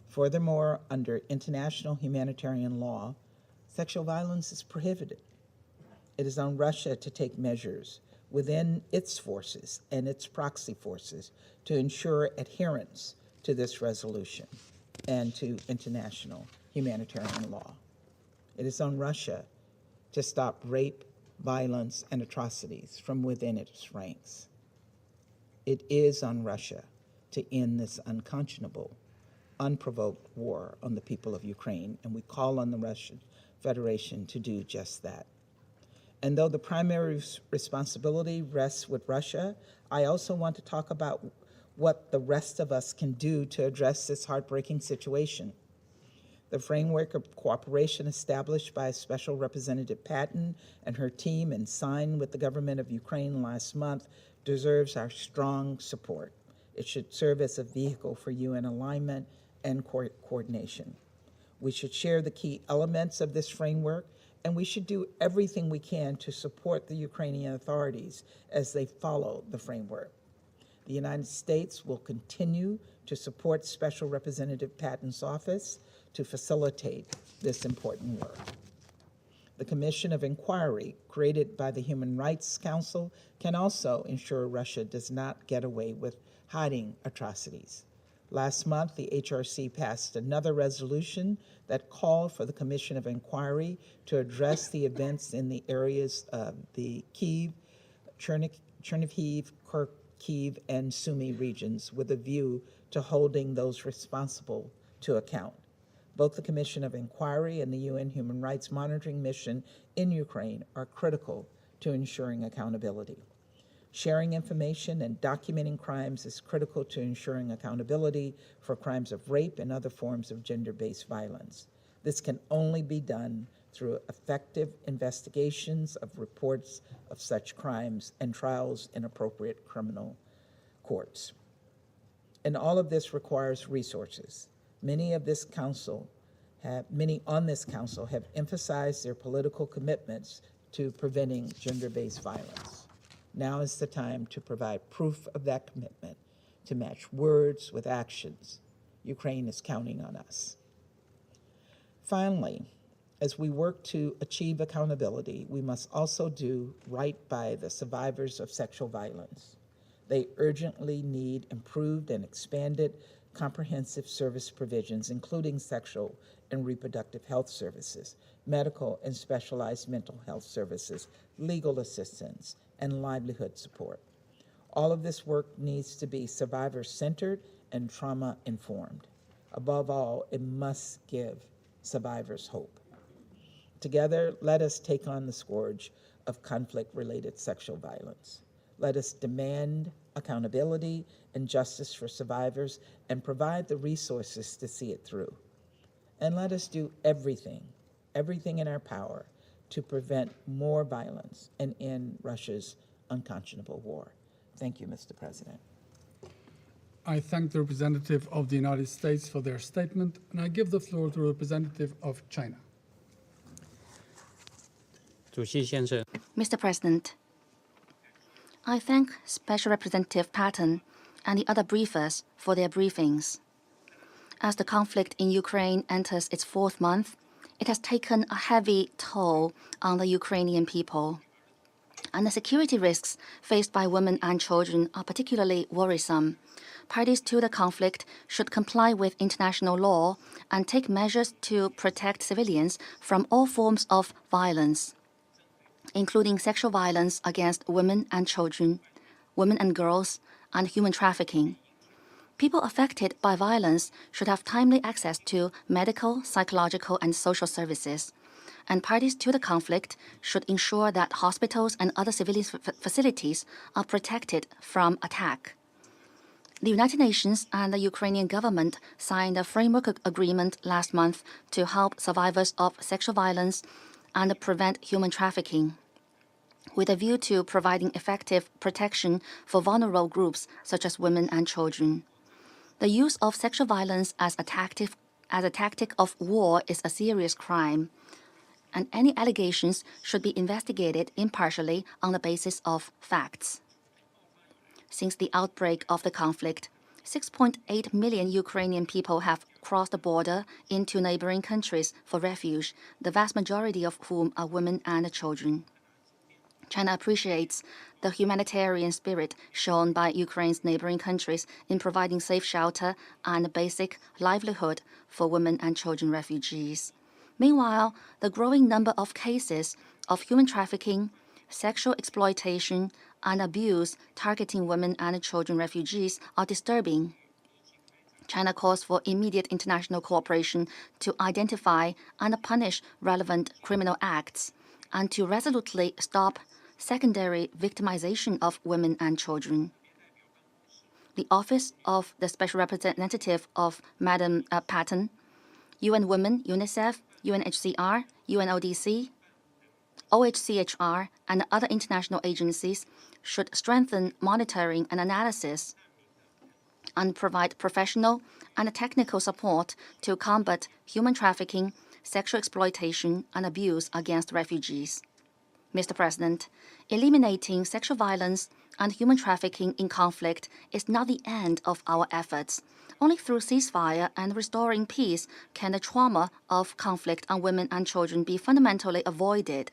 Furthermore, under international humanitarian law, sexual violence is prohibited. It is on Russia to take measures within its forces and its proxy forces to ensure adherence to this resolution and to international humanitarian law. It is on Russia to stop rape, violence, and atrocities from within its ranks. It is on Russia to end this unconscionable, unprovoked war on the people of Ukraine, and we call on the Russian Federation to do just that. And though the primary responsibility rests with Russia, I also want to talk about what the rest of us can do to address this heartbreaking situation. The framework of cooperation established by Special Representative Patten and her team and signed with the government of Ukraine last month deserves our strong support. It should serve as a vehicle for UN alignment and coordination. We should share the key elements of this framework, and we should do everything we can to support the Ukrainian authorities as they follow the framework. The United States will continue to support Special Representative Patten's office to facilitate this important work. The Commission of Inquiry created by the Human Rights Council can also ensure Russia does not get away with hiding atrocities. Last month, the HRC passed another resolution that called for the Commission of Inquiry to address the events in the areas of the Kyiv, Chernihiv, Kharkiv, and Sumy regions with a view to holding those responsible to account. Both the Commission of Inquiry and the UN Human Rights Monitoring Mission in Ukraine are critical to ensuring accountability. Sharing information and documenting crimes is critical to ensuring accountability for crimes of rape and other forms of gender-based violence. This can only be done through effective investigations of reports of such crimes and trials in appropriate criminal courts. And all of this requires resources. Many on this council have emphasized their political commitments to preventing gender-based violence. Now is the time to provide proof of that commitment, to match words with actions. Ukraine is counting on us. Finally, as we work to achieve accountability, we must also do right by the survivors of sexual violence. They urgently need improved and expanded comprehensive service provisions, including sexual and reproductive health services, medical and specialized mental health services, legal assistance, and livelihood support. All of this work needs to be survivor-centered and trauma-informed. Above all, it must give survivors hope. Together, let us take on the scourge of conflict-related sexual violence. Let us demand accountability and justice for survivors and provide the resources to see it through. And let us do everything in our power to prevent more violence and end Russia's unconscionable war. Thank you, Mr. President. I thank the representative of the United States for their statement, and I give the floor to the representative of China. Mr. President, I thank Special Representative Patten and the other briefers for their briefings. As the conflict in Ukraine enters its 4th month, it has taken a heavy toll on the Ukrainian people. And the security risks faced by women and children are particularly worrisome. Parties to the conflict should comply with international law and take measures to protect civilians from all forms of violence, including sexual violence against women and children, women and girls, and human trafficking. People affected by violence should have timely access to medical, psychological, and social services. And parties to the conflict should ensure that hospitals and other civilian facilities are protected from attack. The United Nations and the Ukrainian government signed a framework agreement last month to help survivors of sexual violence and prevent human trafficking, with a view to providing effective protection for vulnerable groups such as women and children. The use of sexual violence as a tactic of war is a serious crime, and any allegations should be investigated impartially on the basis of facts. Since the outbreak of the conflict, 6.8 million Ukrainian people have crossed the border into neighboring countries for refuge, the vast majority of whom are women and children. China appreciates the humanitarian spirit shown by Ukraine's neighboring countries in providing safe shelter and basic livelihood for women and children refugees. Meanwhile, the growing number of cases of human trafficking, sexual exploitation, and abuse targeting women and children refugees are disturbing. China calls for immediate international cooperation to identify and punish relevant criminal acts and to resolutely stop secondary victimization of women and children. The Office of the Special Representative of Madam Patten, UN Women, UNICEF, UNHCR, UNODC, OHCHR, and other international agencies should strengthen monitoring and analysis and provide professional and technical support to combat human trafficking, sexual exploitation, and abuse against refugees. Mr. President, eliminating sexual violence and human trafficking in conflict is not the end of our efforts. Only through ceasefire and restoring peace can the trauma of conflict on women and children be fundamentally avoided.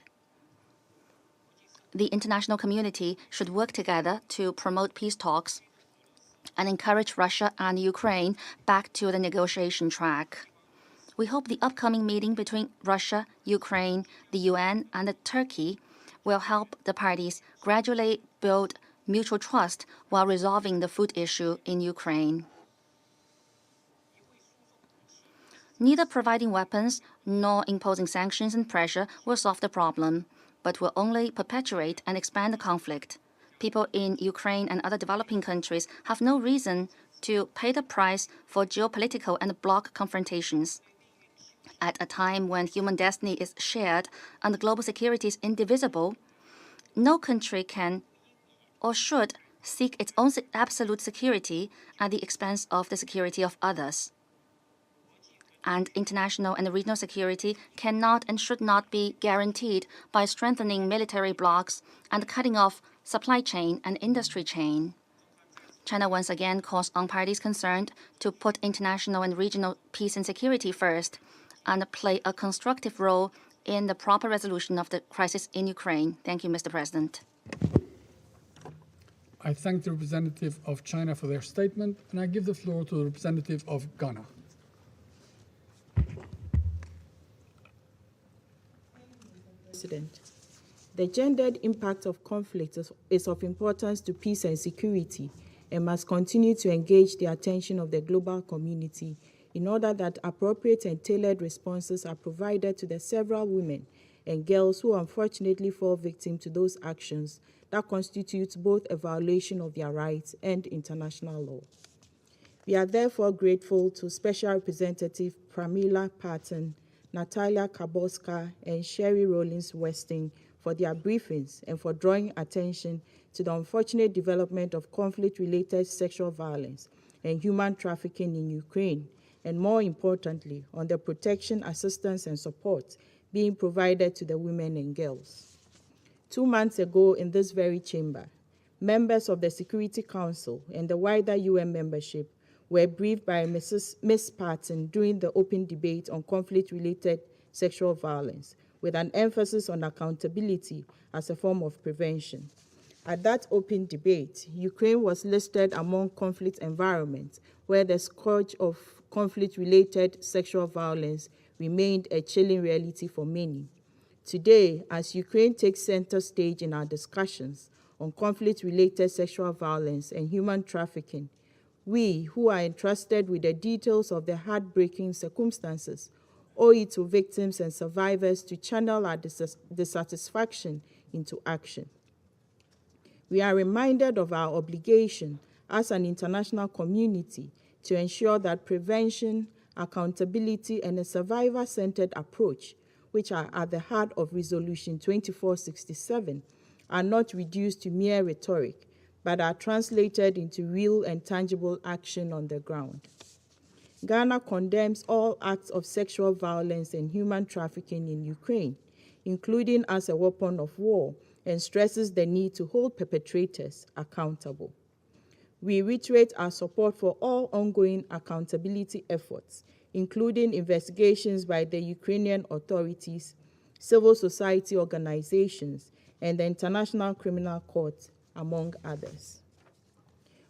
The international community should work together to promote peace talks and encourage Russia and Ukraine back to the negotiation track. We hope the upcoming meeting between Russia, Ukraine, the UN, and Turkey will help the parties gradually build mutual trust while resolving the food issue in Ukraine. Neither providing weapons nor imposing sanctions and pressure will solve the problem, but will only perpetuate and expand the conflict. People in Ukraine and other developing countries have no reason to pay the price for geopolitical and bloc confrontations. At a time when human destiny is shared and global security is indivisible, no country can or should seek its own absolute security at the expense of the security of others. And international and regional security cannot and should not be guaranteed by strengthening military blocs and cutting off supply chain and industry chain. China once again calls on parties concerned to put international and regional peace and security first and play a constructive role in the proper resolution of the crisis in Ukraine. Thank you, Mr. President. I thank the representative of China for their statement, and I give the floor to the representative of Ghana. President, the gendered impact of conflict is of importance to peace and security and must continue to engage the attention of the global community in order that appropriate and tailored responses are provided to the several women and girls who unfortunately fall victim to those actions that constitute both a violation of their rights and international law. We are therefore grateful to Special Representative Pramila Patten, Natalia Karbovska, and Sherrie Westin for their briefings and for drawing attention to the unfortunate development of conflict-related sexual violence and human trafficking in Ukraine, and more importantly, on the protection, assistance, and support being provided to the women and girls. 2 months ago in this very chamber, members of the Security Council and the wider UN membership were briefed by Ms. Patten during the open debate on conflict-related sexual violence, with an emphasis on accountability as a form of prevention. At that open debate, Ukraine was listed among conflict environments where the scourge of conflict-related sexual violence remained a chilling reality for many. Today, as Ukraine takes center stage in our discussions on conflict-related sexual violence and human trafficking, we, who are entrusted with the details of the heartbreaking circumstances, owe it to victims and survivors to channel our dissatisfaction into action. We are reminded of our obligation as an international community to ensure that prevention, accountability, and a survivor-centered approach, which are at the heart of Resolution 2467, are not reduced to mere rhetoric, but are translated into real and tangible action on the ground. Ghana condemns all acts of sexual violence and human trafficking in Ukraine, including as a weapon of war, and stresses the need to hold perpetrators accountable. We reiterate our support for all ongoing accountability efforts, including investigations by the Ukrainian authorities, civil society organizations, and the International Criminal Court, among others.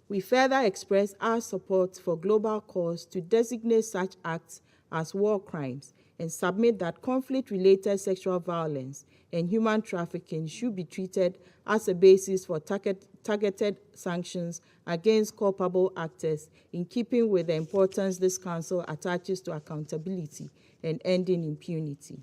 We further express our support for global calls to designate such acts as war crimes and submit that conflict-related sexual violence and human trafficking should be treated as a basis for targeted sanctions against culpable actors, in keeping with the importance this Council attaches to accountability and ending impunity.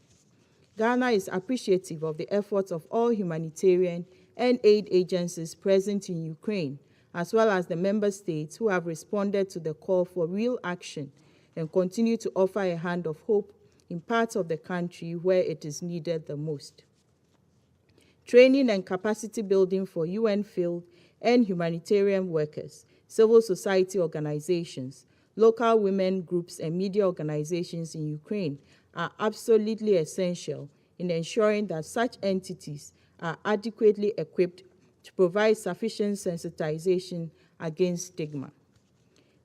Ghana is appreciative of the efforts of all humanitarian and aid agencies present in Ukraine, as well as the member states who have responded to the call for real action and continue to offer a hand of hope in parts of the country where it is needed the most. Training and capacity building for UN field and humanitarian workers, civil society organizations, local women groups, and media organizations in Ukraine are absolutely essential in ensuring that such entities are adequately equipped to provide sufficient sensitization against stigma.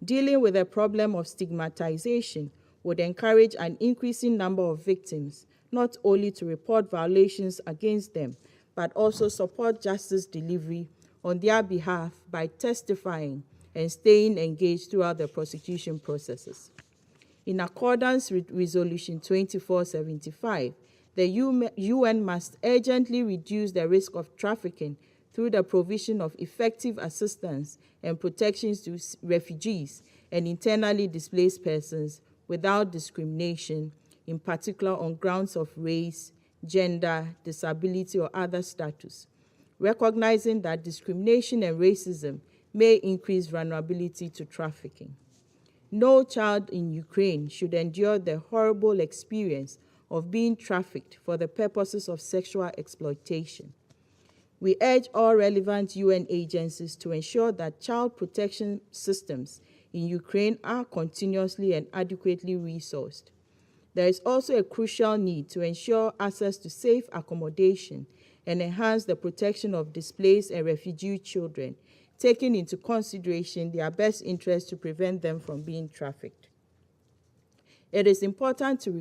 Dealing with the problem of stigmatization would encourage an increasing number of victims not only to report violations against them, but also support justice delivery on their behalf by testifying and staying engaged throughout the prosecution processes. In accordance with Resolution 2475, the UN must urgently reduce the risk of trafficking through the provision of effective assistance and protections to refugees and internally displaced persons without discrimination, in particular on grounds of race, gender, disability, or other status, recognizing that discrimination and racism may increase vulnerability to trafficking. No child in Ukraine should endure the horrible experience of being trafficked for the purposes of sexual exploitation. We urge all relevant UN agencies to ensure that child protection systems in Ukraine are continuously and adequately resourced. There is also a crucial need to ensure access to safe accommodation and enhance the protection of displaced and refugee children, taking into consideration their best interests to prevent them from being trafficked. It is important to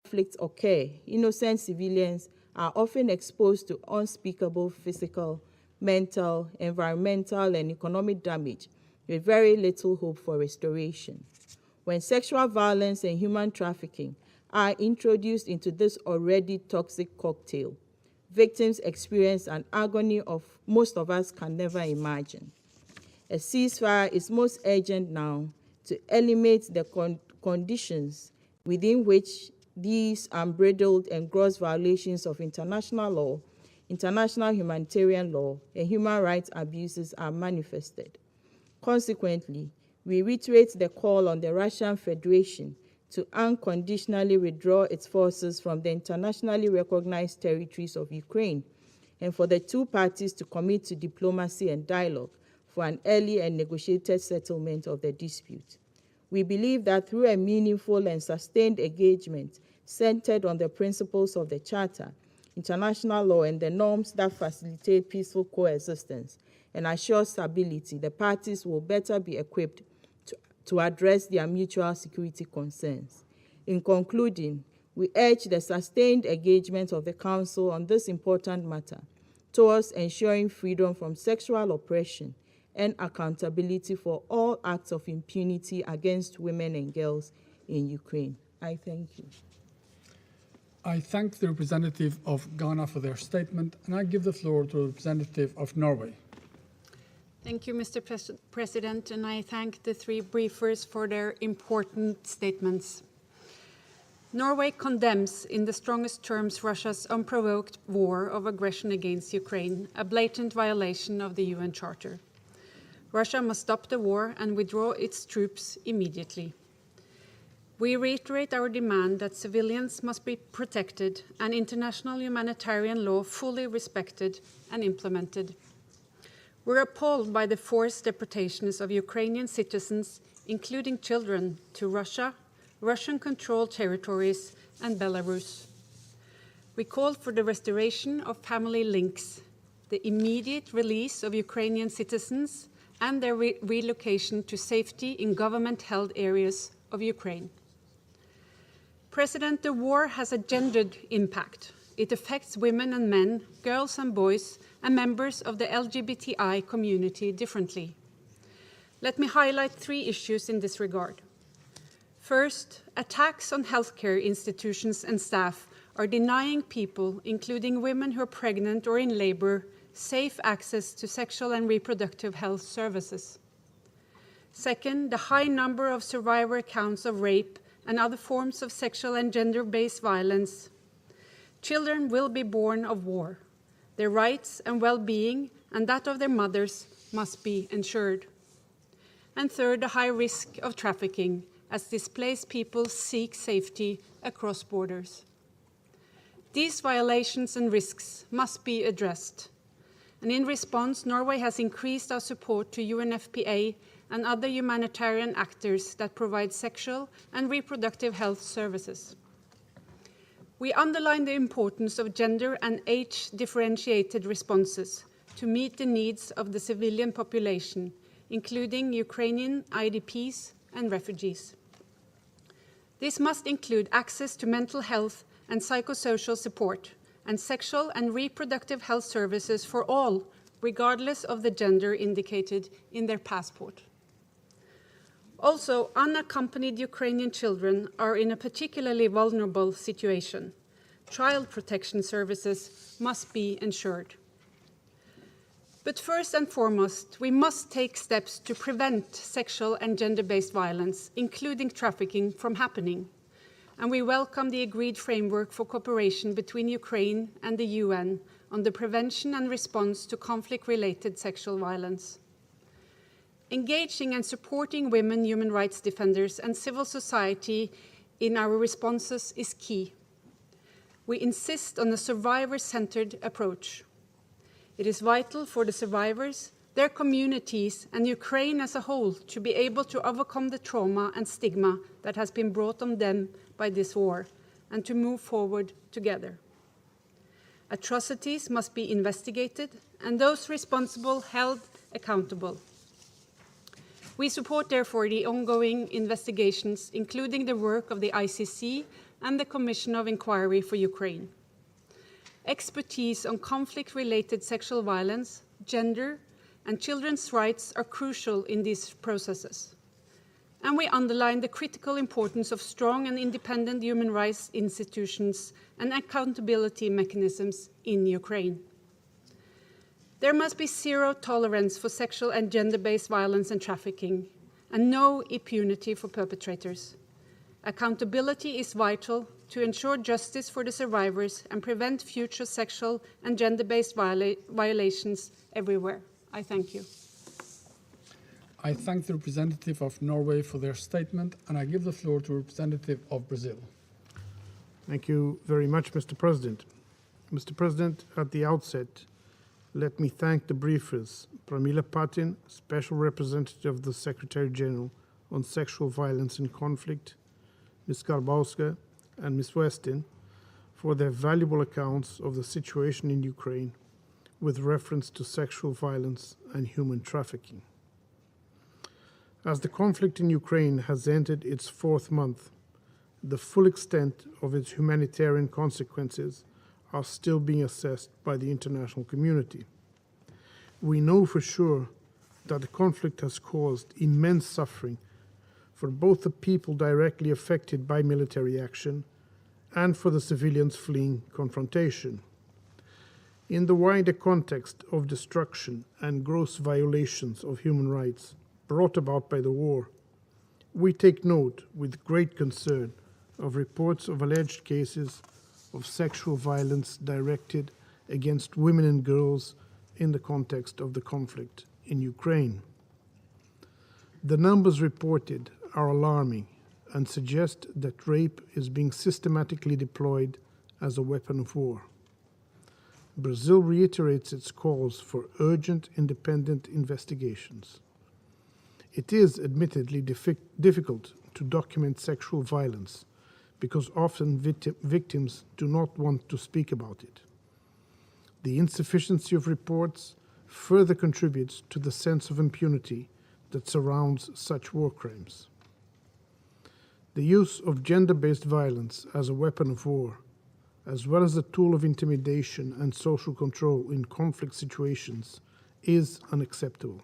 conflicts occur, innocent civilians are often exposed to unspeakable physical, mental, environmental, and economic damage with very little hope for restoration. When sexual violence and human trafficking are introduced into this already toxic cocktail, victims experience an agony of most of us can never imagine. A ceasefire is most urgent now to eliminate the conditions within which these unbridled and gross violations of international law, international humanitarian law, and human rights abuses are manifested. Consequently, we reiterate the call on the Russian Federation to unconditionally withdraw its forces from the internationally recognized territories of Ukraine, and for the two parties to commit to diplomacy and dialogue for an early and negotiated settlement of the dispute. We believe that through a meaningful and sustained engagement centered on the principles of the Charter international law, and the norms that facilitate peaceful coexistence and assure stability, the parties will better be equipped to address their mutual security concerns. In concluding, we urge the sustained engagement of the Council on this important matter towards ensuring freedom from sexual oppression and accountability for all acts of impunity against women and girls in Ukraine. I thank you. I thank the representative of Ghana for their statement, and I give the floor to the representative of Norway. Thank you, Mr. President, and I thank the three briefers for their important statements. Norway condemns in the strongest terms Russia's unprovoked war of aggression against Ukraine, a blatant violation of the UN Charter. Russia must stop the war and withdraw its troops immediately. We reiterate our demand that civilians must be protected and international humanitarian law fully respected and implemented. We're appalled by the forced deportations of Ukrainian citizens, including children, to Russia, Russian-controlled territories, and Belarus. We call for the restoration of family links, the immediate release of Ukrainian citizens, and their relocation to safety in government-held areas of Ukraine. President, the war has a gendered impact. It affects women and men, girls and boys, and members of the LGBTI community differently. Let me highlight 3 issues in this regard. First, attacks on healthcare institutions and staff are denying people, including women who are pregnant or in labor, safe access to sexual and reproductive health services. Second, the high number of survivor accounts of rape and other forms of sexual and gender-based violence. Children will be born of war. Their rights and well-being and that of their mothers must be ensured. And third, the high risk of trafficking as displaced people seek safety across borders. These violations and risks must be addressed. And in response, Norway has increased our support to UNFPA and other humanitarian actors that provide sexual and reproductive health services. We underline the importance of gender and age-differentiated responses to meet the needs of the civilian population, including Ukrainian IDPs and refugees. This must include access to mental health and psychosocial support, and sexual and reproductive health services for all, regardless of the gender indicated in their passport. Also, unaccompanied Ukrainian children are in a particularly vulnerable situation. Child protection services must be ensured. But first and foremost, we must take steps to prevent sexual and gender-based violence, including trafficking, from happening. And we welcome the agreed framework for cooperation between Ukraine and the UN on the prevention and response to conflict-related sexual violence. Engaging and supporting women, human rights defenders, and civil society in our responses is key. We insist on a survivor-centered approach. It is vital for the survivors, their communities, and Ukraine as a whole to be able to overcome the trauma and stigma that has been brought on them by this war, and to move forward together. Atrocities must be investigated, and those responsible held accountable. We support, therefore, the ongoing investigations, including the work of the ICC and the Commission of Inquiry for Ukraine. Expertise on conflict-related sexual violence, gender, and children's rights are crucial in these processes. And we underline the critical importance of strong and independent human rights institutions and accountability mechanisms in Ukraine. There must be zero tolerance for sexual and gender-based violence and trafficking, and no impunity for perpetrators. Accountability is vital to ensure justice for the survivors and prevent future sexual and gender-based violations everywhere. I thank you. I thank the representative of Norway for their statement, and I give the floor to the representative of Brazil. Thank you very much, Mr. President. Mr. President, at the outset, let me thank the briefers, Pramila Patten, Special Representative of the Secretary General on Sexual Violence and Conflict, Ms. Karbovska, and Ms. Westin, for their valuable accounts of the situation in Ukraine with reference to sexual violence and human trafficking. As the conflict in Ukraine has entered its fourth month, the full extent of its humanitarian consequences are still being assessed by the international community. We know for sure that the conflict has caused immense suffering for both the people directly affected by military action and for the civilians fleeing confrontation. In the wider context of destruction and gross violations of human rights brought about by the war, we take note with great concern of reports of alleged cases of sexual violence directed against women and girls in the context of the conflict in Ukraine. The numbers reported are alarming and suggest that rape is being systematically deployed as a weapon of war. Brazil reiterates its calls for urgent independent investigations. It is admittedly difficult to document sexual violence because often victims do not want to speak about it. The insufficiency of reports further contributes to the sense of impunity that surrounds such war crimes. The use of gender-based violence as a weapon of war, as well as a tool of intimidation and social control in conflict situations, is unacceptable.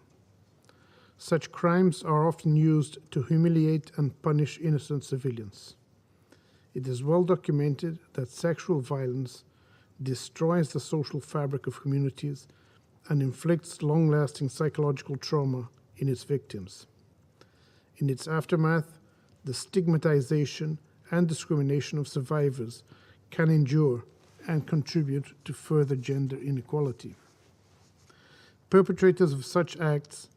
Such crimes are often used to humiliate and punish innocent civilians. It is well documented that sexual violence destroys the social fabric of communities and inflicts long-lasting psychological trauma in its victims. In its aftermath, the stigmatization and discrimination of survivors can endure and contribute to further gender inequality. Perpetrators of such acts,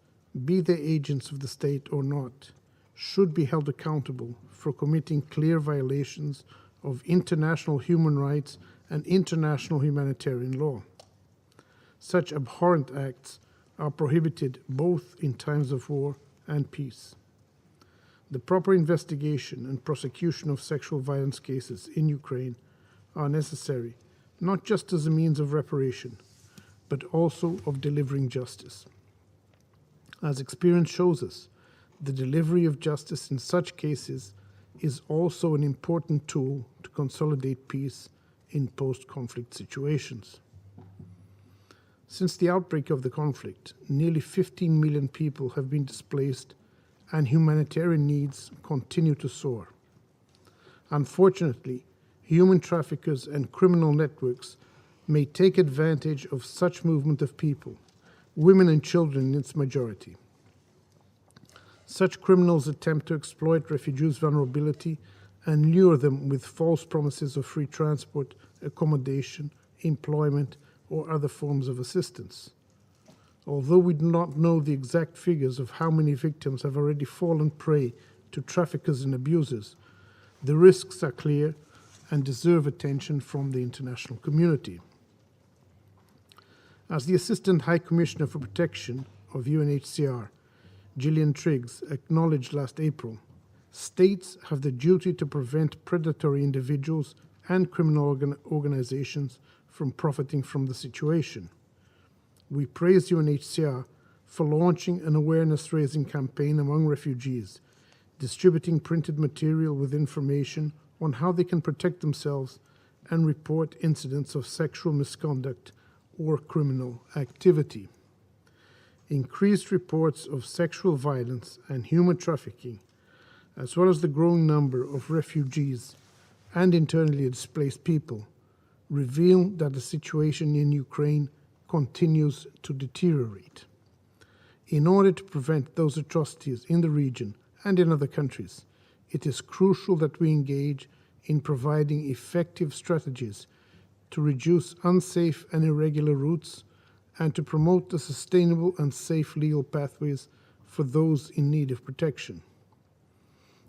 be they agents of the state or not, should be held accountable for committing clear violations of international human rights and international humanitarian law. Such abhorrent acts are prohibited both in times of war and peace. The proper investigation and prosecution of sexual violence cases in Ukraine are necessary, not just as a means of reparation, but also of delivering justice. As experience shows us, the delivery of justice in such cases is also an important tool to consolidate peace in post-conflict situations. Since the outbreak of the conflict, nearly 15 million people have been displaced and humanitarian needs continue to soar. Unfortunately, human traffickers and criminal networks may take advantage of such movement of people, women and children in its majority. Such criminals attempt to exploit refugees' vulnerability and lure them with false promises of free transport, accommodation, employment, or other forms of assistance. Although we do not know the exact figures of how many victims have already fallen prey to traffickers and abusers, the risks are clear and deserve attention from the international community. As the Assistant High Commissioner for Protection of UNHCR, Gillian Triggs, acknowledged last April, states have the duty to prevent predatory individuals and criminal organizations from profiting from the situation. We praise UNHCR for launching an awareness-raising campaign among refugees, distributing printed material with information on how they can protect themselves and report incidents of sexual misconduct or criminal activity. Increased reports of sexual violence and human trafficking, as well as the growing number of refugees and internally displaced people, reveal that the situation in Ukraine continues to deteriorate. In order to prevent those atrocities in the region and in other countries, it is crucial that we engage in providing effective strategies to reduce unsafe and irregular routes and to promote the sustainable and safe legal pathways for those in need of protection.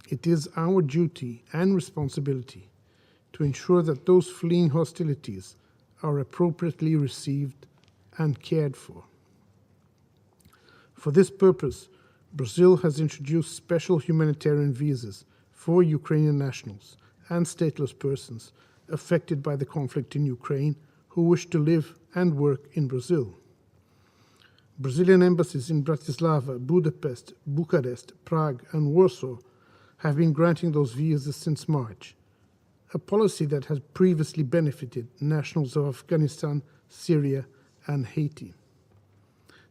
It is our duty and responsibility to ensure that those fleeing hostilities are appropriately received and cared for. For this purpose, Brazil has introduced special humanitarian visas for Ukrainian nationals and stateless persons affected by the conflict in Ukraine who wish to live and work in Brazil. Brazilian embassies in Bratislava, Budapest, Bucharest, Prague, and Warsaw have been granting those visas since March, a policy that has previously benefited nationals of Afghanistan, Syria, and Haiti.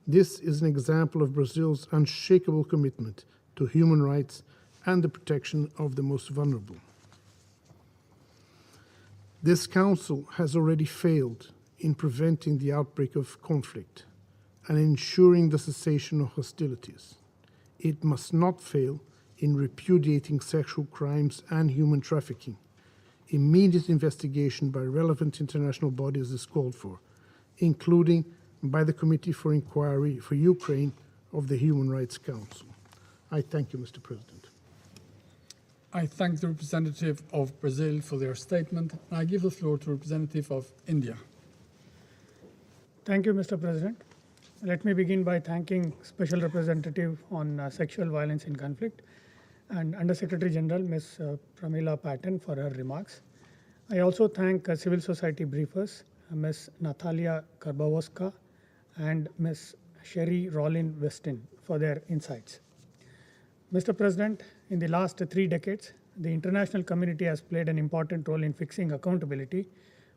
This is an example of Brazil's unshakable commitment to human rights and the protection of the most vulnerable. This Council has already failed in preventing the outbreak of conflict and ensuring the cessation of hostilities. It must not fail in repudiating sexual crimes and human trafficking. Immediate investigation by relevant international bodies is called for, including by the Committee for Inquiry for Ukraine of the Human Rights Council. I thank you, Mr. President. I thank the representative of Brazil for their statement, and I give the floor to the representative of India. Thank you, Mr. President. Let me begin by thanking Special Representative on Sexual Violence in Conflict and Undersecretary General Ms. Pramila Patten for her remarks. I also thank civil society briefers, Ms. Natalia Karbovska and Ms. Sherrie Westin for their insights. Mr. President, in the last 3 decades, the international community has played an important role in fixing accountability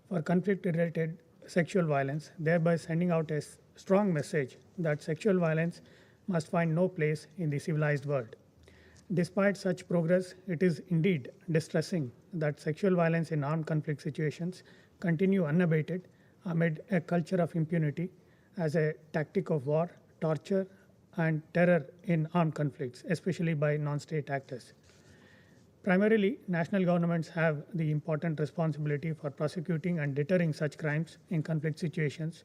for conflict-related sexual violence, thereby sending out a strong message that sexual violence must find no place in the civilized world. Despite such progress, it is indeed distressing that sexual violence in armed conflict situations continue unabated amid a culture of impunity as a tactic of war, torture, and terror in armed conflicts, especially by non-state actors. Primarily, national governments have the important responsibility for prosecuting and deterring such crimes in conflict situations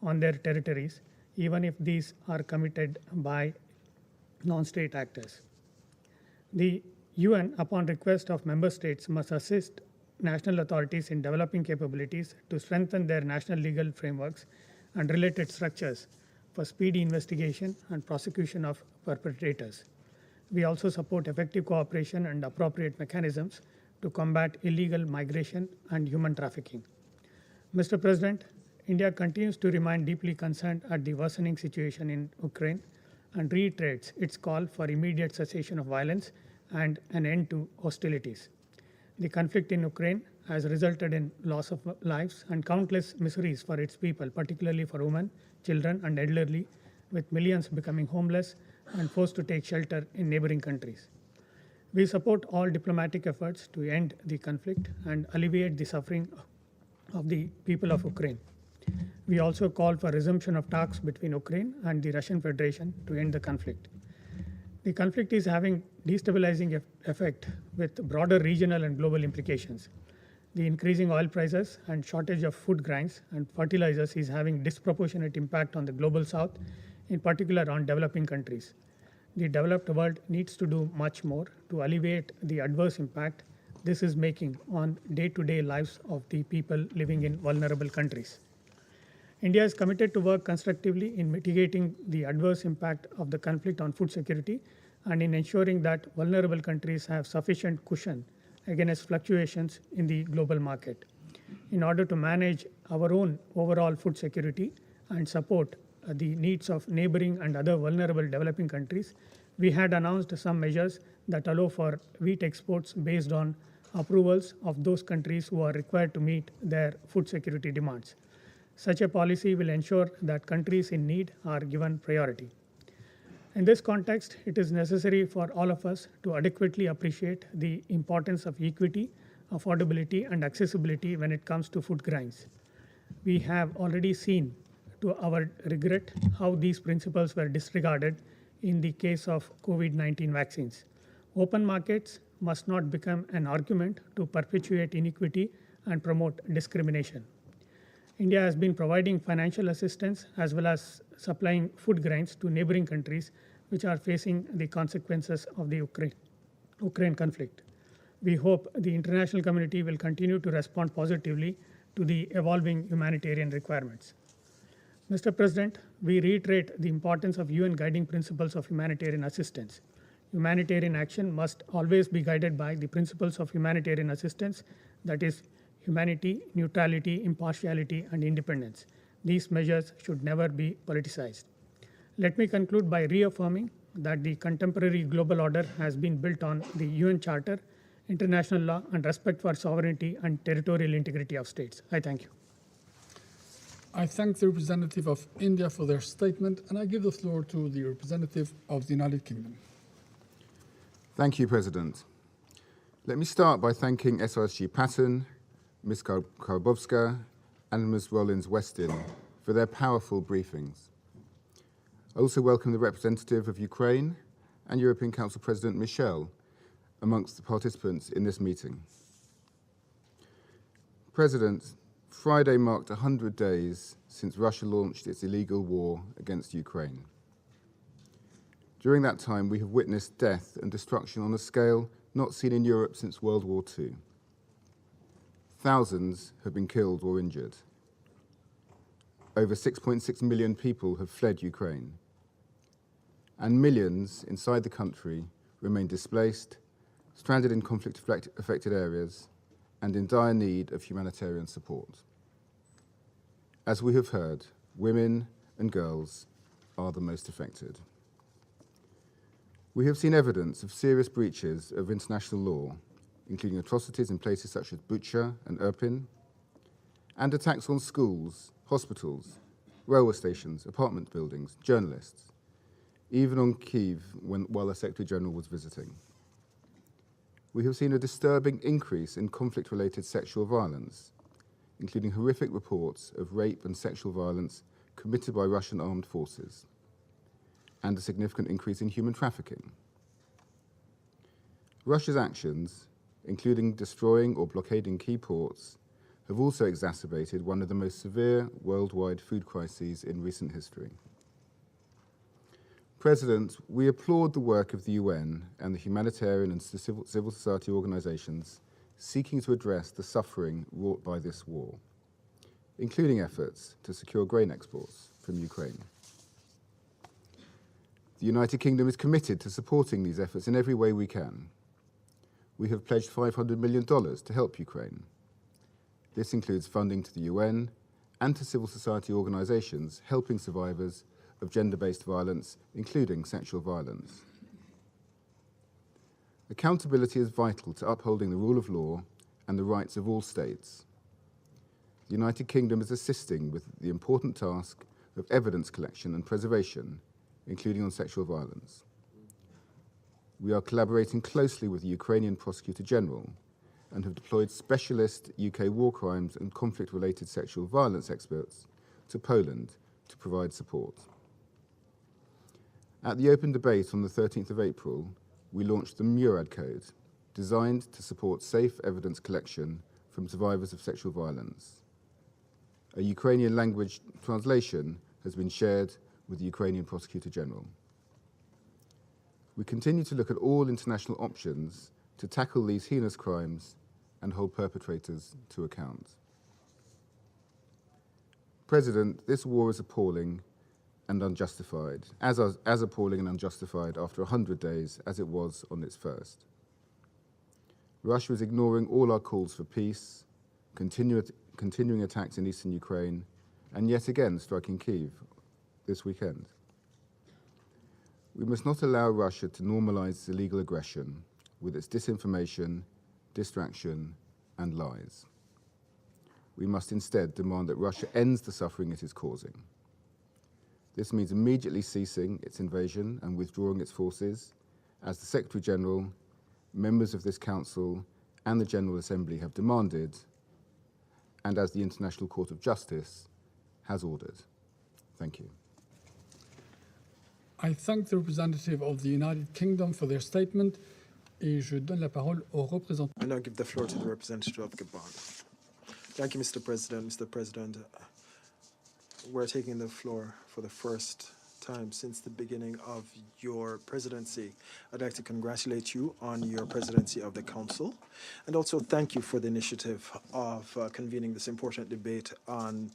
on their territories, even if these are committed by non-state actors. The UN, upon request of member states, must assist national authorities in developing capabilities to strengthen their national legal frameworks and related structures for speedy investigation and prosecution of perpetrators. We also support effective cooperation and appropriate mechanisms to combat illegal migration and human trafficking. Mr. President, India continues to remain deeply concerned at the worsening situation in Ukraine and reiterates its call for immediate cessation of violence and an end to hostilities. The conflict in Ukraine has resulted in loss of lives and countless miseries for its people, particularly for women, children, and elderly, with millions becoming homeless and forced to take shelter in neighboring countries. We support all diplomatic efforts to end the conflict and alleviate the suffering of the people of Ukraine. We also call for resumption of talks between Ukraine and the Russian Federation to end the conflict. The conflict is having destabilizing effect with broader regional and global implications. The increasing oil prices and shortage of food grains and fertilizers is having disproportionate impact on the global south, in particular on developing countries. The developed world needs to do much more to alleviate the adverse impact this is making on day-to-day lives of the people living in vulnerable countries. India is committed to work constructively in mitigating the adverse impact of the conflict on food security and in ensuring that vulnerable countries have sufficient cushion against fluctuations in the global market. In order to manage our own overall food security and support the needs of neighboring and other vulnerable developing countries, we had announced some measures that allow for wheat exports based on approvals of those countries who are required to meet their food security demands. Such a policy will ensure that countries in need are given priority. In this context, it is necessary for all of us to adequately appreciate the importance of equity, affordability, and accessibility when it comes to food grains. We have already seen, to our regret, how these principles were disregarded in the case of COVID-19 vaccines. Open markets must not become an argument to perpetuate inequity and promote discrimination. India has been providing financial assistance as well as supplying food grains to neighboring countries which are facing the consequences of the Ukraine conflict. We hope the international community will continue to respond positively to the evolving humanitarian requirements. Mr. President, we reiterate the importance of UN guiding principles of humanitarian assistance. Humanitarian action must always be guided by the principles of humanitarian assistance, that is, humanity, neutrality, impartiality, and independence. These measures should never be politicized. Let me conclude by reaffirming that the contemporary global order has been built on the UN Charter, international law, and respect for sovereignty and territorial integrity of states. I thank you. I thank the representative of India for their statement, and I give the floor to the representative of the United Kingdom. Thank you, President. Let me start by thanking SRSG Patten, Ms. Karbovska, and Ms. Rollins-Westin for their powerful briefings. I also welcome the representative of Ukraine and European Council President Michel amongst the participants in this meeting. President, Friday marked 100 days since Russia launched its illegal war against Ukraine. During that time, we have witnessed death and destruction on a scale not seen in Europe since World War II. Thousands have been killed or injured. Over 6.6 million people have fled Ukraine. And millions inside the country remain displaced, stranded in conflict-affected areas, and in dire need of humanitarian support. As we have heard, women and girls are the most affected. We have seen evidence of serious breaches of international law, including atrocities in places such as Bucha and Irpin, and attacks on schools, hospitals, railway stations, apartment buildings, journalists, even on Kyiv while the Secretary General was visiting. We have seen a disturbing increase in conflict-related sexual violence, including horrific reports of rape and sexual violence committed by Russian armed forces, and a significant increase in human trafficking. Russia's actions, including destroying or blockading key ports, have also exacerbated one of the most severe worldwide food crises in recent history. President, we applaud the work of the UN and the humanitarian and civil society organizations seeking to address the suffering wrought by this war, including efforts to secure grain exports from Ukraine. The United Kingdom is committed to supporting these efforts in every way we can. We have pledged $500 million to help Ukraine. This includes funding to the UN and to civil society organizations helping survivors of gender-based violence, including sexual violence. Accountability is vital to upholding the rule of law and the rights of all states. The United Kingdom is assisting with the important task of evidence collection and preservation, including on sexual violence. We are collaborating closely with the Ukrainian Prosecutor General and have deployed specialist UK war crimes and conflict-related sexual violence experts to Poland to provide support. At the open debate on the 13th of April, we launched the Murad Code, designed to support safe evidence collection from survivors of sexual violence. A Ukrainian language translation has been shared with the Ukrainian Prosecutor General. We continue to look at all international options to tackle these heinous crimes and hold perpetrators to account. President, this war is appalling and unjustified, as appalling and unjustified after 100 days as it was on its first. Russia is ignoring all our calls for peace, continuing attacks in eastern Ukraine, and yet again striking Kyiv this weekend. We must not allow Russia to normalize illegal aggression with its disinformation, distraction, and lies. We must instead demand that Russia ends the suffering it is causing. This means immediately ceasing its invasion and withdrawing its forces, as the Secretary General, members of this Council, and the General Assembly have demanded, and as the International Court of Justice has ordered. Thank you. I thank the representative of the United Kingdom for their statement, et je donne la parole au représentant. I now give the floor to the representative of Gabon. Thank you, Mr. President. Mr. President, we're taking the floor for the first time since the beginning of your presidency. I'd like to congratulate you on your presidency of the Council, and also thank you for the initiative of convening this important debate on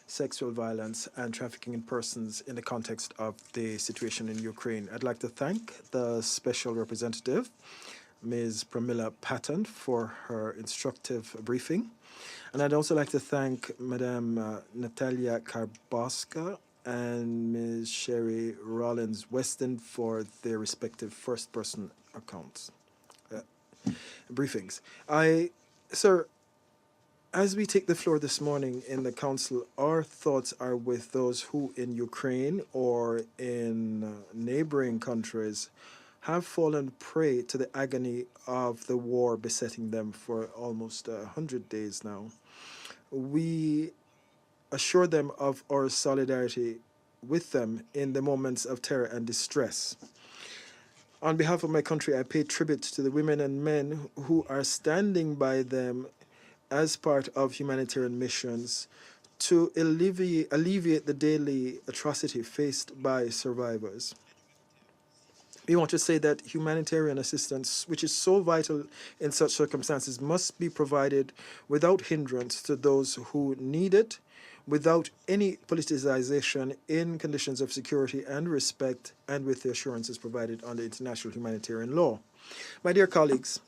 sexual violence and trafficking in persons in the context of the situation in Ukraine. I'd like to thank the special representative, Ms. Pramila Patten for her instructive briefing. And I'd also like to thank Madame Natalia Karbovska and Ms. Sherrie Westin for their respective first-person accounts, briefings. Sir, as we take the floor this morning in the Council, our thoughts are with those who in Ukraine or in neighboring countries have fallen prey to the agony of the war besetting them for almost 100 days now. We assure them of our solidarity with them in the moments of terror and distress. On behalf of my country, I pay tribute to the women and men who are standing by them as part of humanitarian missions to alleviate the daily atrocity faced by survivors. We want to say that humanitarian assistance, which is so vital in such circumstances, must be provided without hindrance to those who need it, without any politicization, in conditions of security and respect, and with the assurances provided under international humanitarian law. My dear colleagues,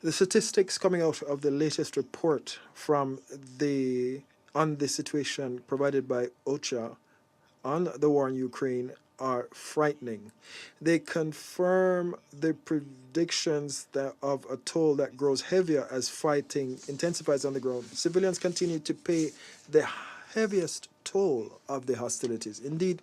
the statistics coming out of the latest report on the situation provided by OCHA on the war in Ukraine are frightening. They confirm the predictions of a toll that grows heavier as fighting intensifies on the ground. Civilians continue to pay the heaviest toll of the hostilities. Indeed,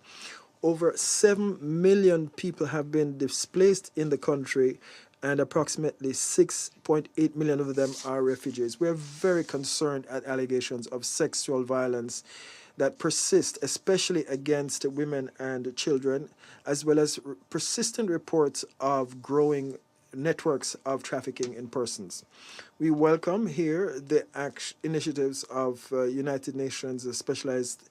over 7 million people have been displaced in the country, and approximately 6.8 million of them are refugees. We are very concerned at allegations of sexual violence that persist, especially against women and children, as well as persistent reports of growing networks of trafficking in persons. We welcome here the initiatives of United Nations specialized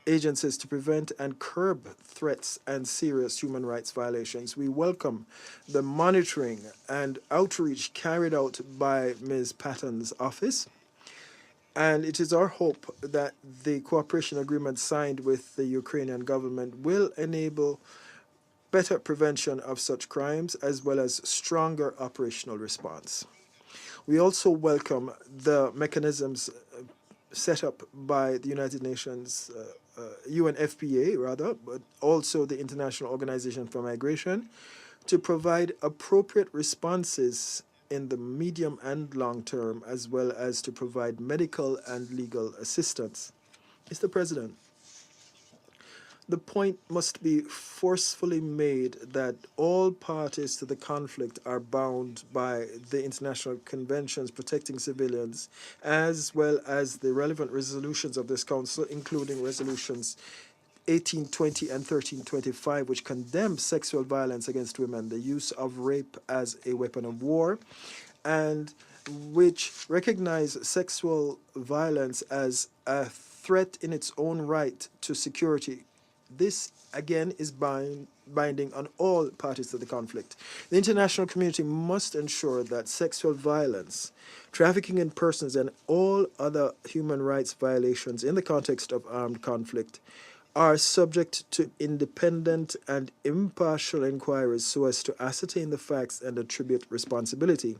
agencies to prevent and curb threats and serious human rights violations. We welcome the monitoring and outreach carried out by Ms. Patten's office. And it is our hope that the cooperation agreement signed with the Ukrainian government will enable better prevention of such crimes as well as stronger operational response. We also welcome the mechanisms set up by the United Nations, UNFPA, but also the International Organization for Migration, to provide appropriate responses in the medium and long term, as well as to provide medical and legal assistance. Mr. President, the point must be forcefully made that all parties to the conflict are bound by the international conventions protecting civilians, as well as the relevant resolutions of this Council, including resolutions 1820 and 1325, which condemn sexual violence against women, the use of rape as a weapon of war, and which recognize sexual violence as a threat in its own right to security. This, again, is binding on all parties to the conflict. The international community must ensure that sexual violence, trafficking in persons, and all other human rights violations in the context of armed conflict are subject to independent and impartial inquiries so as to ascertain the facts and attribute responsibility.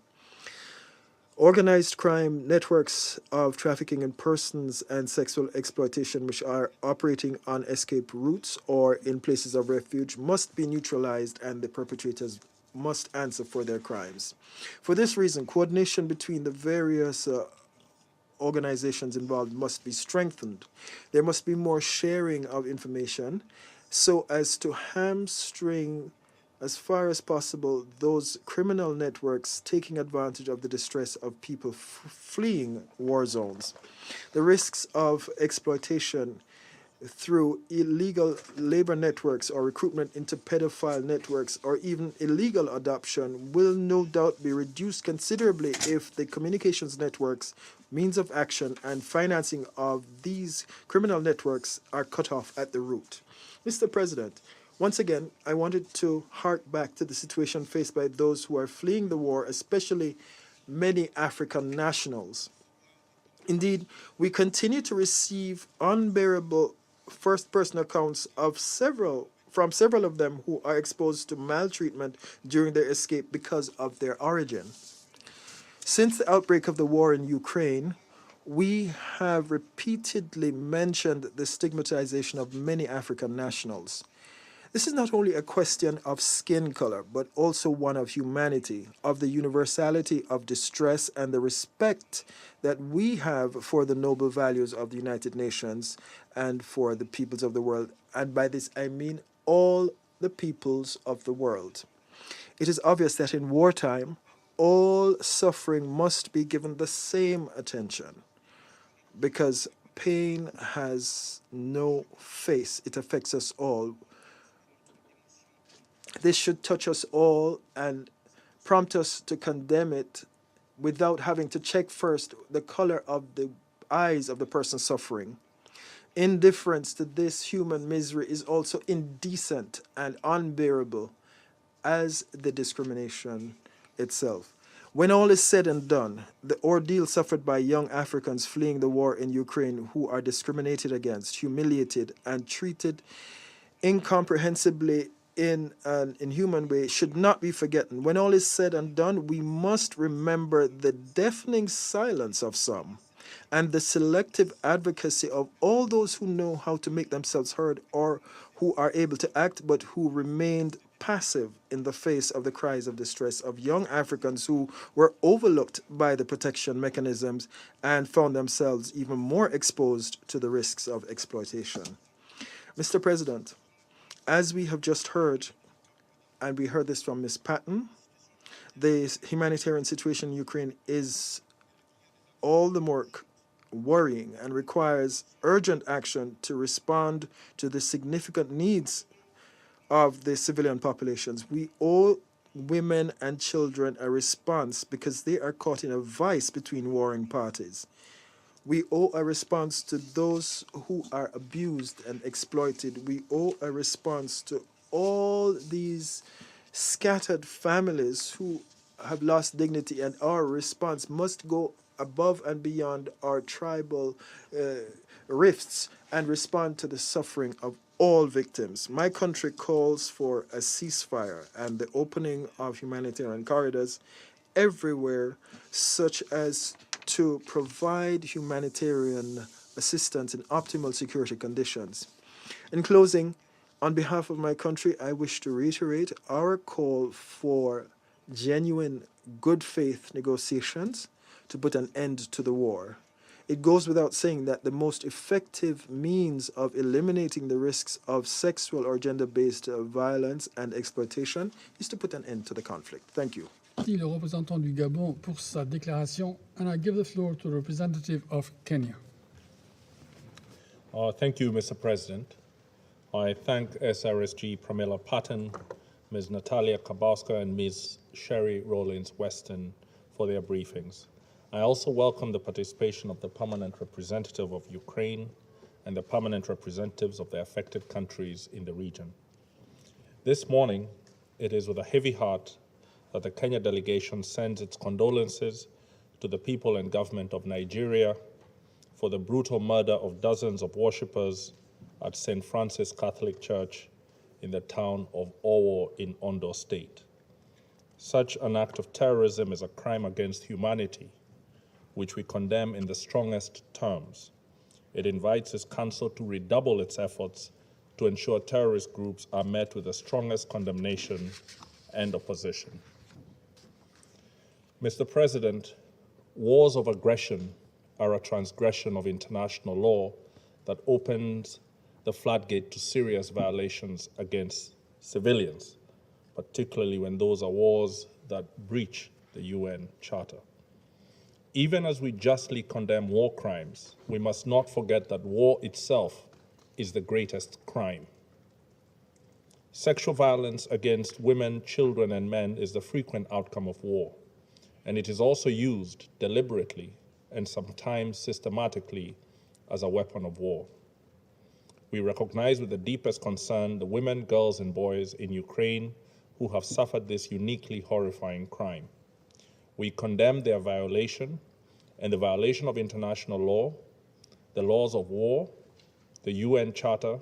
Organized crime networks of trafficking in persons and sexual exploitation which are operating on escape routes or in places of refuge must be neutralized, and the perpetrators must answer for their crimes. For this reason, coordination between the various organizations involved must be strengthened. There must be more sharing of information so as to hamstring as far as possible those criminal networks taking advantage of the distress of people fleeing war zones. The risks of exploitation through illegal labor networks or recruitment into pedophile networks or even illegal adoption will no doubt be reduced considerably if the communications networks, means of action, and financing of these criminal networks are cut off at the root. Mr. President, once again, I wanted to hark back to the situation faced by those who are fleeing the war, especially many African nationals. Indeed, we continue to receive unbearable first-person accounts of several from several of them who are exposed to maltreatment during their escape because of their origin. Since the outbreak of the war in Ukraine, we have repeatedly mentioned the stigmatization of many African nationals. This is not only a question of skin color, but also one of humanity, of the universality of distress and the respect that we have for the noble values of the United Nations and for the peoples of the world. And by this, I mean all the peoples of the world. It is obvious that in wartime, all suffering must be given the same attention because pain has no face. It affects us all. This should touch us all and prompt us to condemn it without having to check first the color of the eyes of the person suffering. Indifference to this human misery is also indecent and unbearable as the discrimination itself. When all is said and done, the ordeal suffered by young Africans fleeing the war in Ukraine who are discriminated against, humiliated, and treated incomprehensibly in an inhuman way should not be forgotten. When all is said and done, we must remember the deafening silence of some and the selective advocacy of all those who know how to make themselves heard or who are able to act but who remained passive in the face of the cries of distress of young Africans who were overlooked by the protection mechanisms and found themselves even more exposed to the risks of exploitation. Mr. President, as we have just heard, and we heard this from Ms. Patten, the humanitarian situation in Ukraine is all the more worrying and requires urgent action to respond to the significant needs of the civilian populations. We owe women and children a response because they are caught in a vice between warring parties. We owe a response to those who are abused and exploited. We owe a response to all these scattered families who have lost dignity, and our response must go above and beyond our tribal rifts and respond to the suffering of all victims. My country calls for a ceasefire and the opening of humanitarian corridors everywhere, such as to provide humanitarian assistance in optimal security conditions. In closing, on behalf of my country, I wish to reiterate our call for genuine good faith negotiations to put an end to the war. It goes without saying that the most effective means of eliminating the risks of sexual or gender-based violence and exploitation is to put an end to the conflict. Thank you. Merci le représentant du Gabon pour sa déclaration, and I give the floor to the representative of Kenya. Thank you, Mr. President. I thank SRSG Pramila Patten, Ms. Natalia Karbovska, and Ms. Sherrie Westin for their briefings. I also welcome the participation of the permanent representative of Ukraine and the permanent representatives of the affected countries in the region. This morning, it is with a heavy heart that the Kenya delegation sends its condolences to the people and government of Nigeria for the brutal murder of dozens of worshippers at St. Francis Catholic Church in the town of Owo in Ondo State. Such an act of terrorism is a crime against humanity, which we condemn in the strongest terms. It invites its council to redouble its efforts to ensure terrorist groups are met with the strongest condemnation and opposition. Mr. President, wars of aggression are a transgression of international law that opens the floodgate to serious violations against civilians, particularly when those are wars that breach the UN Charter. Even as we justly condemn war crimes, we must not forget that war itself is the greatest crime. Sexual violence against women, children, and men is the frequent outcome of war, and it is also used deliberately and sometimes systematically as a weapon of war. We recognize with the deepest concern the women, girls, and boys in Ukraine who have suffered this uniquely horrifying crime. We condemn their violation and the violation of international law, the laws of war, the UN Charter,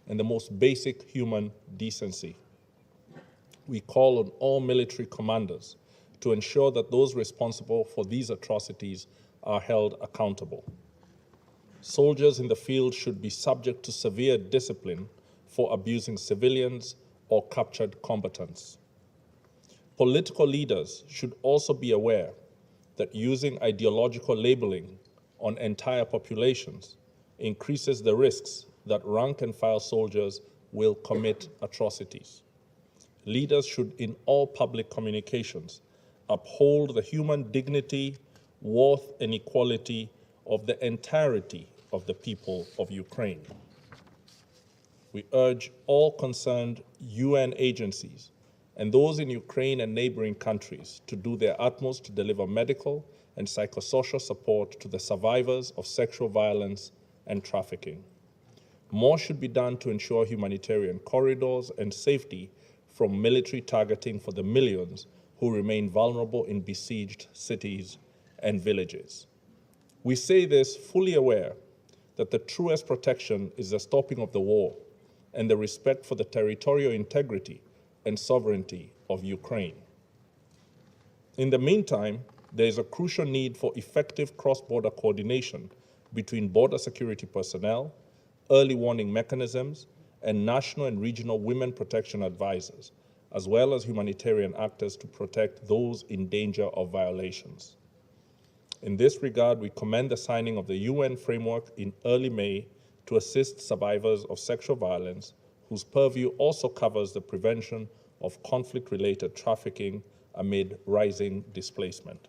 and the most basic human decency. We call on all military commanders to ensure that those responsible for these atrocities are held accountable. Soldiers in the field should be subject to severe discipline for abusing civilians or captured combatants. Political leaders should also be aware that using ideological labeling on entire populations increases the risks that rank-and-file soldiers will commit atrocities. Leaders should, in all public communications, uphold the human dignity, worth, and equality of the entirety of the people of Ukraine. We urge all concerned UN agencies and those in Ukraine and neighboring countries to do their utmost to deliver medical and psychosocial support to the survivors of sexual violence and trafficking. More should be done to ensure humanitarian corridors and safety from military targeting for the millions who remain vulnerable in besieged cities and villages. We say this fully aware that the truest protection is the stopping of the war and the respect for the territorial integrity and sovereignty of Ukraine. In the meantime, there is a crucial need for effective cross-border coordination between border security personnel, early warning mechanisms, and national and regional women protection advisors, as well as humanitarian actors to protect those in danger of violations. In this regard, we commend the signing of the UN framework in early May to assist survivors of sexual violence, whose purview also covers the prevention of conflict-related trafficking amid rising displacement.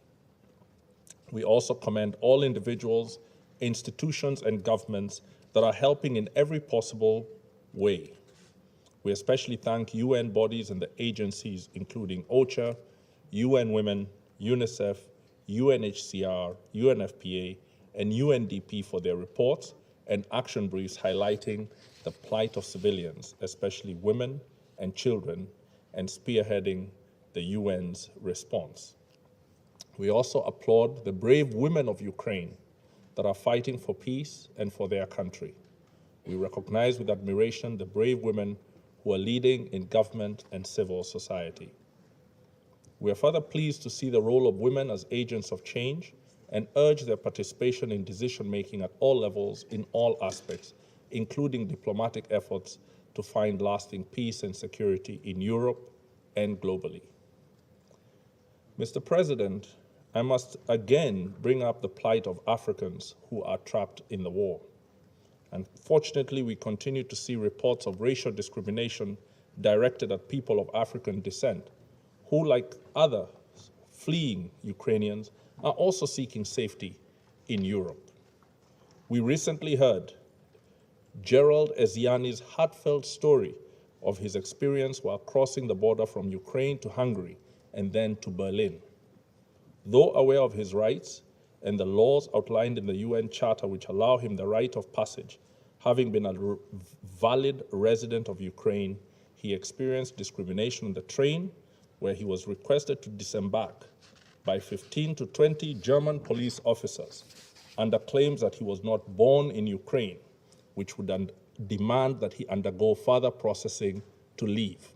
We also commend all individuals, institutions, and governments that are helping in every possible way. We especially thank UN bodies and the agencies including OCHA, UN Women, UNICEF, UNHCR, UNFPA, and UNDP for their reports and action briefs highlighting the plight of civilians, especially women and children, and spearheading the UN's response. We also applaud the brave women of Ukraine that are fighting for peace and for their country. We recognize with admiration the brave women who are leading in government and civil society. We are further pleased to see the role of women as agents of change and urge their participation in decision-making at all levels in all aspects, including diplomatic efforts to find lasting peace and security in Europe and globally. Mr. President, I must again bring up the plight of Africans who are trapped in the war. Unfortunately, we continue to see reports of racial discrimination directed at people of African descent who, like other fleeing Ukrainians, are also seeking safety in Europe. We recently heard Gerald Eziani's heartfelt story of his experience while crossing the border from Ukraine to Hungary and then to Berlin. Though aware of his rights and the laws outlined in the UN Charter which allow him the right of passage, having been a valid resident of Ukraine, he experienced discrimination on the train where he was requested to disembark by 15 to 20 German police officers under claims that he was not born in Ukraine, which would demand that he undergo further processing to leave.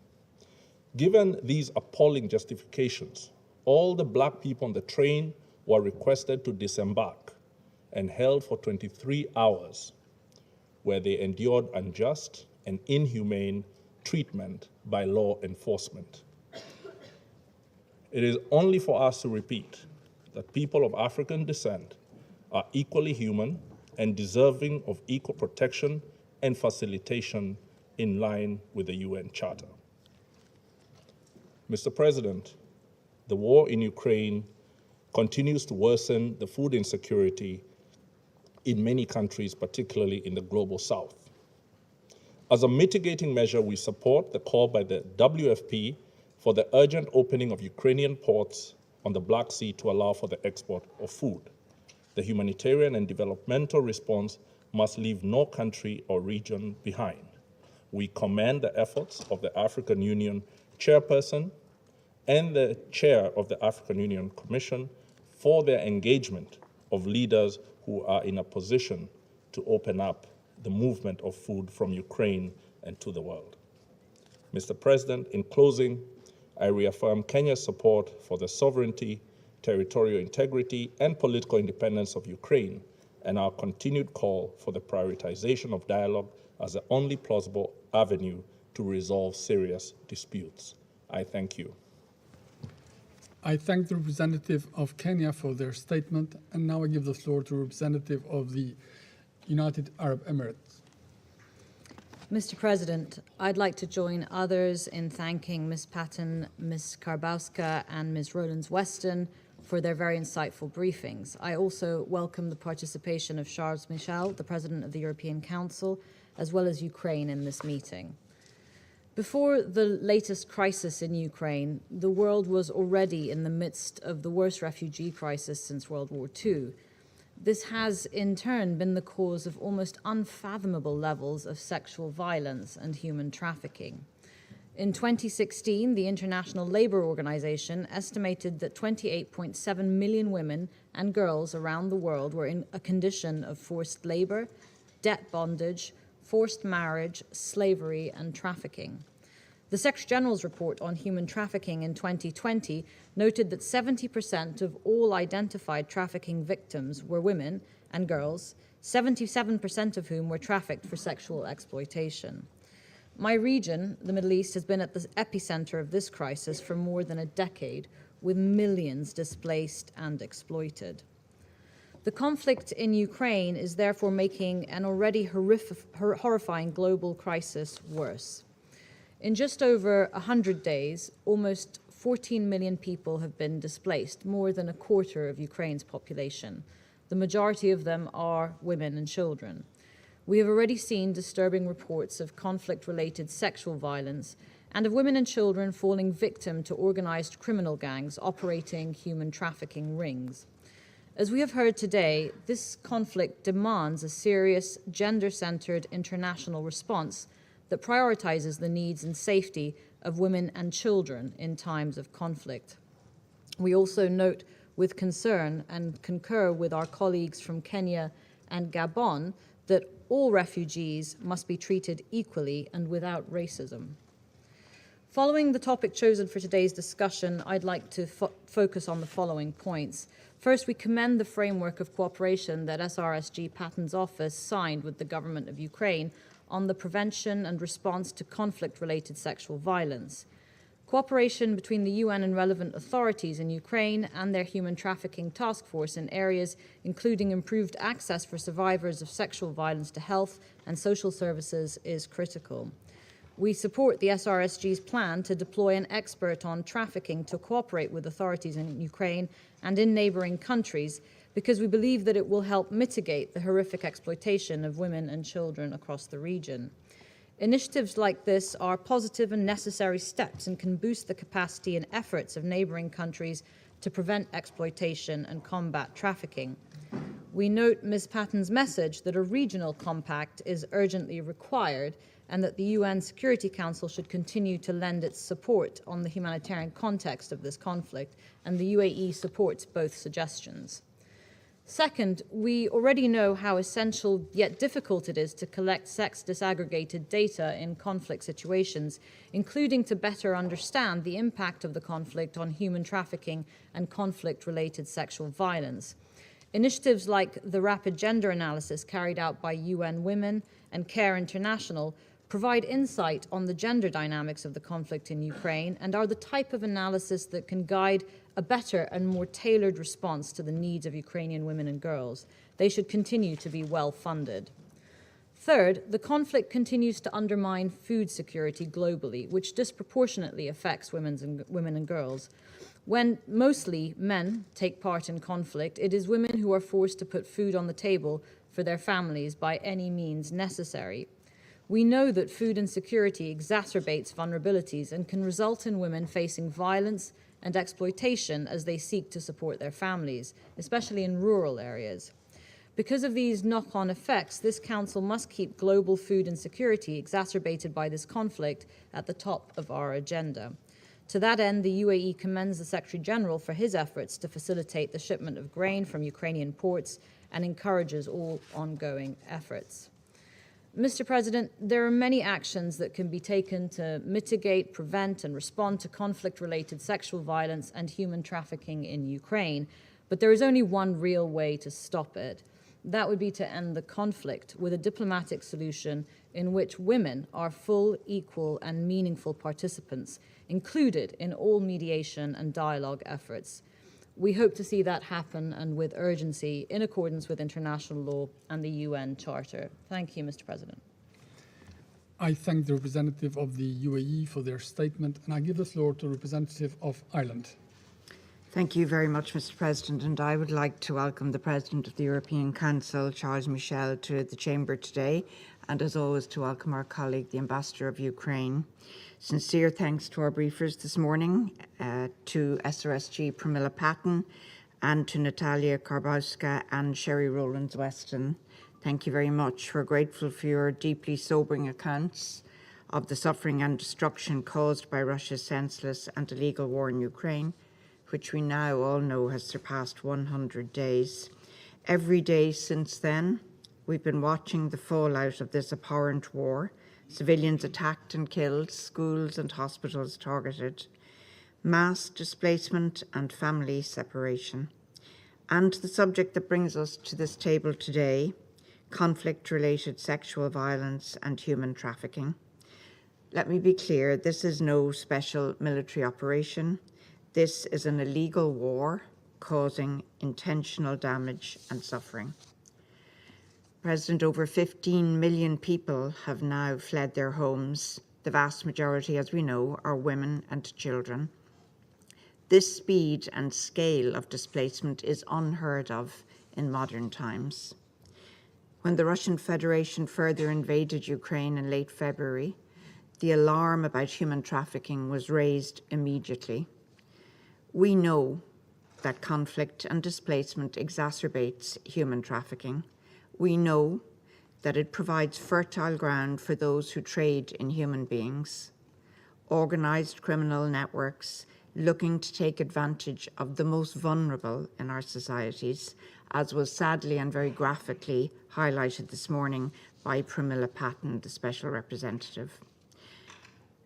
Given these appalling justifications, all the black people on the train were requested to disembark and held for 23 hours, where they endured unjust and inhumane treatment by law enforcement. It is only for us to repeat that people of African descent are equally human and deserving of equal protection and facilitation in line with the UN Charter. Mr. President, the war in Ukraine continues to worsen the food insecurity in many countries, particularly in the global south. As a mitigating measure, we support the call by the WFP for the urgent opening of Ukrainian ports on the Black Sea to allow for the export of food. The humanitarian and developmental response must leave no country or region behind. We commend the efforts of the African Union chairperson and the chair of the African Union Commission for their engagement of leaders who are in a position to open up the movement of food from Ukraine and to the world. Mr. President, in closing, I reaffirm Kenya's support for the sovereignty, territorial integrity, and political independence of Ukraine, and our continued call for the prioritization of dialogue as the only plausible avenue to resolve serious disputes. I thank you. I thank the representative of Kenya for their statement, and now I give the floor to the representative of the United Arab Emirates. Mr. President, I'd like to join others in thanking Ms. Patten, Ms. Karbovska, and Ms. Westin for their very insightful briefings. I also welcome the participation of Charles Michel, the President of the European Council, as well as Ukraine in this meeting. Before the latest crisis in Ukraine, the world was already in the midst of the worst refugee crisis since World War II. This has, in turn, been the cause of almost unfathomable levels of sexual violence and human trafficking. In 2016, the International Labour Organization estimated that 28.7 million women and girls around the world were in a condition of forced labor, debt bondage, forced marriage, slavery, and trafficking. The Secretary General's report on human trafficking in 2020 noted that 70% of all identified trafficking victims were women and girls, 77% of whom were trafficked for sexual exploitation. My region, the Middle East, has been at the epicenter of this crisis for more than a decade, with millions displaced and exploited. The conflict in Ukraine is therefore making an already horrifying global crisis worse. In just over 100 days, almost 14 million people have been displaced, more than a quarter of Ukraine's population. The majority of them are women and children. We have already seen disturbing reports of conflict-related sexual violence and of women and children falling victim to organized criminal gangs operating human trafficking rings. As we have heard today, this conflict demands a serious, gender-centered international response that prioritizes the needs and safety of women and children in times of conflict. We also note with concern and concur with our colleagues from Kenya and Gabon that all refugees must be treated equally and without racism. Following the topic chosen for today's discussion, I'd like to focus on the following points. First, we commend the framework of cooperation that SRSG Patten's office signed with the government of Ukraine on the prevention and response to conflict-related sexual violence. Cooperation between the UN and relevant authorities in Ukraine and their human trafficking task force in areas including improved access for survivors of sexual violence to health and social services is critical. We support the SRSG's plan to deploy an expert on trafficking to cooperate with authorities in Ukraine and in neighboring countries because we believe that it will help mitigate the horrific exploitation of women and children across the region. Initiatives like this are positive and necessary steps and can boost the capacity and efforts of neighboring countries to prevent exploitation and combat trafficking. We note Ms. Patten's message that a regional compact is urgently required and that the UN Security Council should continue to lend its support on the humanitarian context of this conflict, and the UAE supports both suggestions. Second, we already know how essential yet difficult it is to collect sex disaggregated data in conflict situations, including to better understand the impact of the conflict on human trafficking and conflict-related sexual violence. Initiatives like the rapid gender analysis carried out by UN Women and CARE International provide insight on the gender dynamics of the conflict in Ukraine and are the type of analysis that can guide a better and more tailored response to the needs of Ukrainian women and girls. They should continue to be well funded. Third, the conflict continues to undermine food security globally, which disproportionately affects women and girls. When mostly men take part in conflict, it is women who are forced to put food on the table for their families by any means necessary. We know that food insecurity exacerbates vulnerabilities and can result in women facing violence and exploitation as they seek to support their families, especially in rural areas. Because of these knock-on effects, this Council must keep global food insecurity exacerbated by this conflict at the top of our agenda. To that end, the UAE commends the Secretary General for his efforts to facilitate the shipment of grain from Ukrainian ports and encourages all ongoing efforts. Mr. President, there are many actions that can be taken to mitigate, prevent, and respond to conflict-related sexual violence and human trafficking in Ukraine, but there is only one real way to stop it. That would be to end the conflict with a diplomatic solution in which women are full, equal, and meaningful participants, included in all mediation and dialogue efforts. We hope to see that happen, and with urgency, in accordance with international law and the UN Charter. Thank you, Mr. President. I thank the representative of the UAE for their statement, and I give the floor to the representative of Ireland. Thank you very much, Mr. President, and I would like to welcome the President of the European Council, Charles Michel, to the Chamber today, and as always to welcome our colleague, the Ambassador of Ukraine. Sincere thanks to our briefers this morning, to SRSG Pramila Patten, and to Natalia Karbovska and Sherrie Westin. Thank you very much. We're grateful for your deeply sobering accounts of the suffering and destruction caused by Russia's senseless and illegal war in Ukraine, which we now all know has surpassed 100 days. Every day since then, we've been watching the fallout of this abhorrent war. Civilians attacked and killed, schools and hospitals targeted, mass displacement and family separation. And the subject that brings us to this table today, conflict-related sexual violence and human trafficking. Let me be clear, this is no special military operation. This is an illegal war causing intentional damage and suffering. President, over 15 million people have now fled their homes. The vast majority, as we know, are women and children. This speed and scale of displacement is unheard of in modern times. When the Russian Federation further invaded Ukraine in late February, the alarm about human trafficking was raised immediately. We know that conflict and displacement exacerbates human trafficking. We know that it provides fertile ground for those who trade in human beings, organized criminal networks looking to take advantage of the most vulnerable in our societies, as was sadly and very graphically highlighted this morning by Pramila Patten, the Special Representative.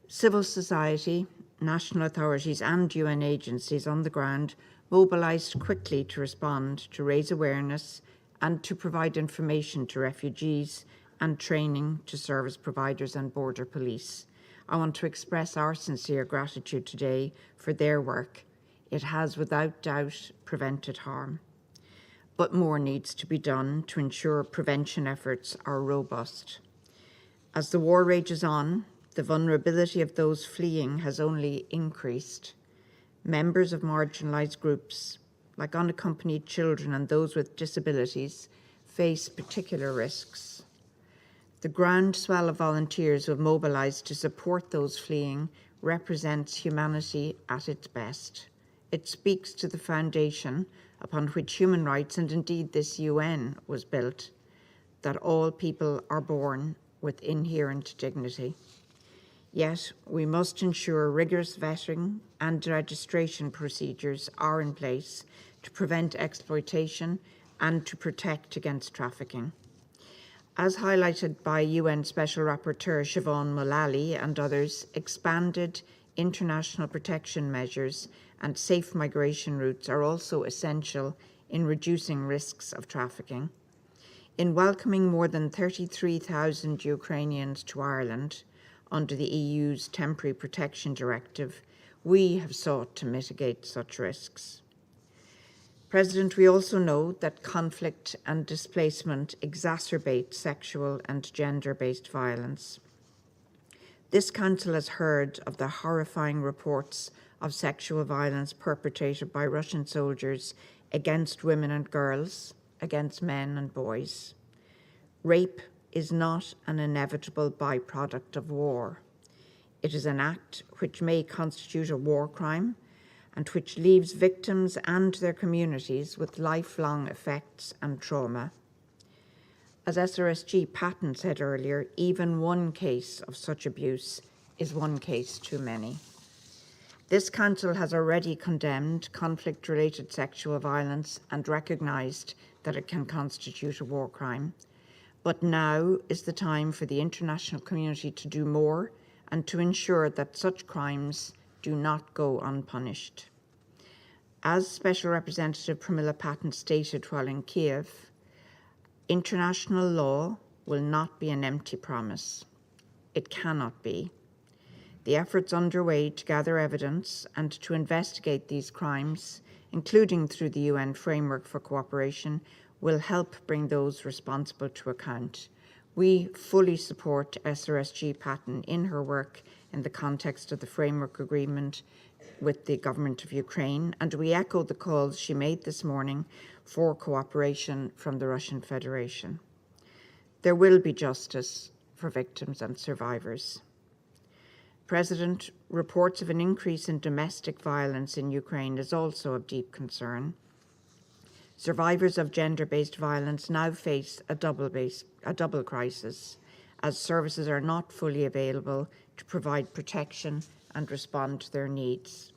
Civil society, national authorities and UN agencies on the ground mobilized quickly to respond, to raise awareness, and to provide information to refugees and training to service providers and border police. I want to express our sincere gratitude today for their work. It has without doubt prevented harm. But more needs to be done to ensure prevention efforts are robust. As the war rages on, the vulnerability of those fleeing has only increased. Members of marginalized groups, like unaccompanied children and those with disabilities, face particular risks. The groundswell of volunteers who have mobilized to support those fleeing represents humanity at its best. It speaks to the foundation upon which human rights and indeed this UN was built, that all people are born with inherent dignity. Yet, we must ensure rigorous vetting and registration procedures are in place to prevent exploitation and to protect against trafficking. As highlighted by UN Special Rapporteur Siobhan Mullally and others, expanded international protection measures and safe migration routes are also essential in reducing risks of trafficking. In welcoming more than 33,000 Ukrainians to Ireland under the EU's Temporary Protection Directive, we have sought to mitigate such risks. President, we also know that conflict and displacement exacerbate sexual and gender-based violence. This Council has heard of the horrifying reports of sexual violence perpetrated by Russian soldiers against women and girls, against men and boys. Rape is not an inevitable byproduct of war. It is an act which may constitute a war crime and which leaves victims and their communities with lifelong effects and trauma. As SRSG Patten said earlier, even one case of such abuse is one case too many. This Council has already condemned conflict-related sexual violence and recognised that it can constitute a war crime. But now is the time for the international community to do more and to ensure that such crimes do not go unpunished. As Special Representative Pramila Patten stated while in Kiev, international law will not be an empty promise. It cannot be. The efforts underway to gather evidence and to investigate these crimes, including through the UN Framework for Cooperation, will help bring those responsible to account. We fully support SRSG Patten in her work in the context of the framework agreement with the government of Ukraine, and we echo the calls she made this morning for cooperation from the Russian Federation. There will be justice for victims and survivors. President, reports of an increase in domestic violence in Ukraine is also of deep concern. Survivors of gender-based violence now face a double crisis, as services are not fully available to provide protection and respond to their needs.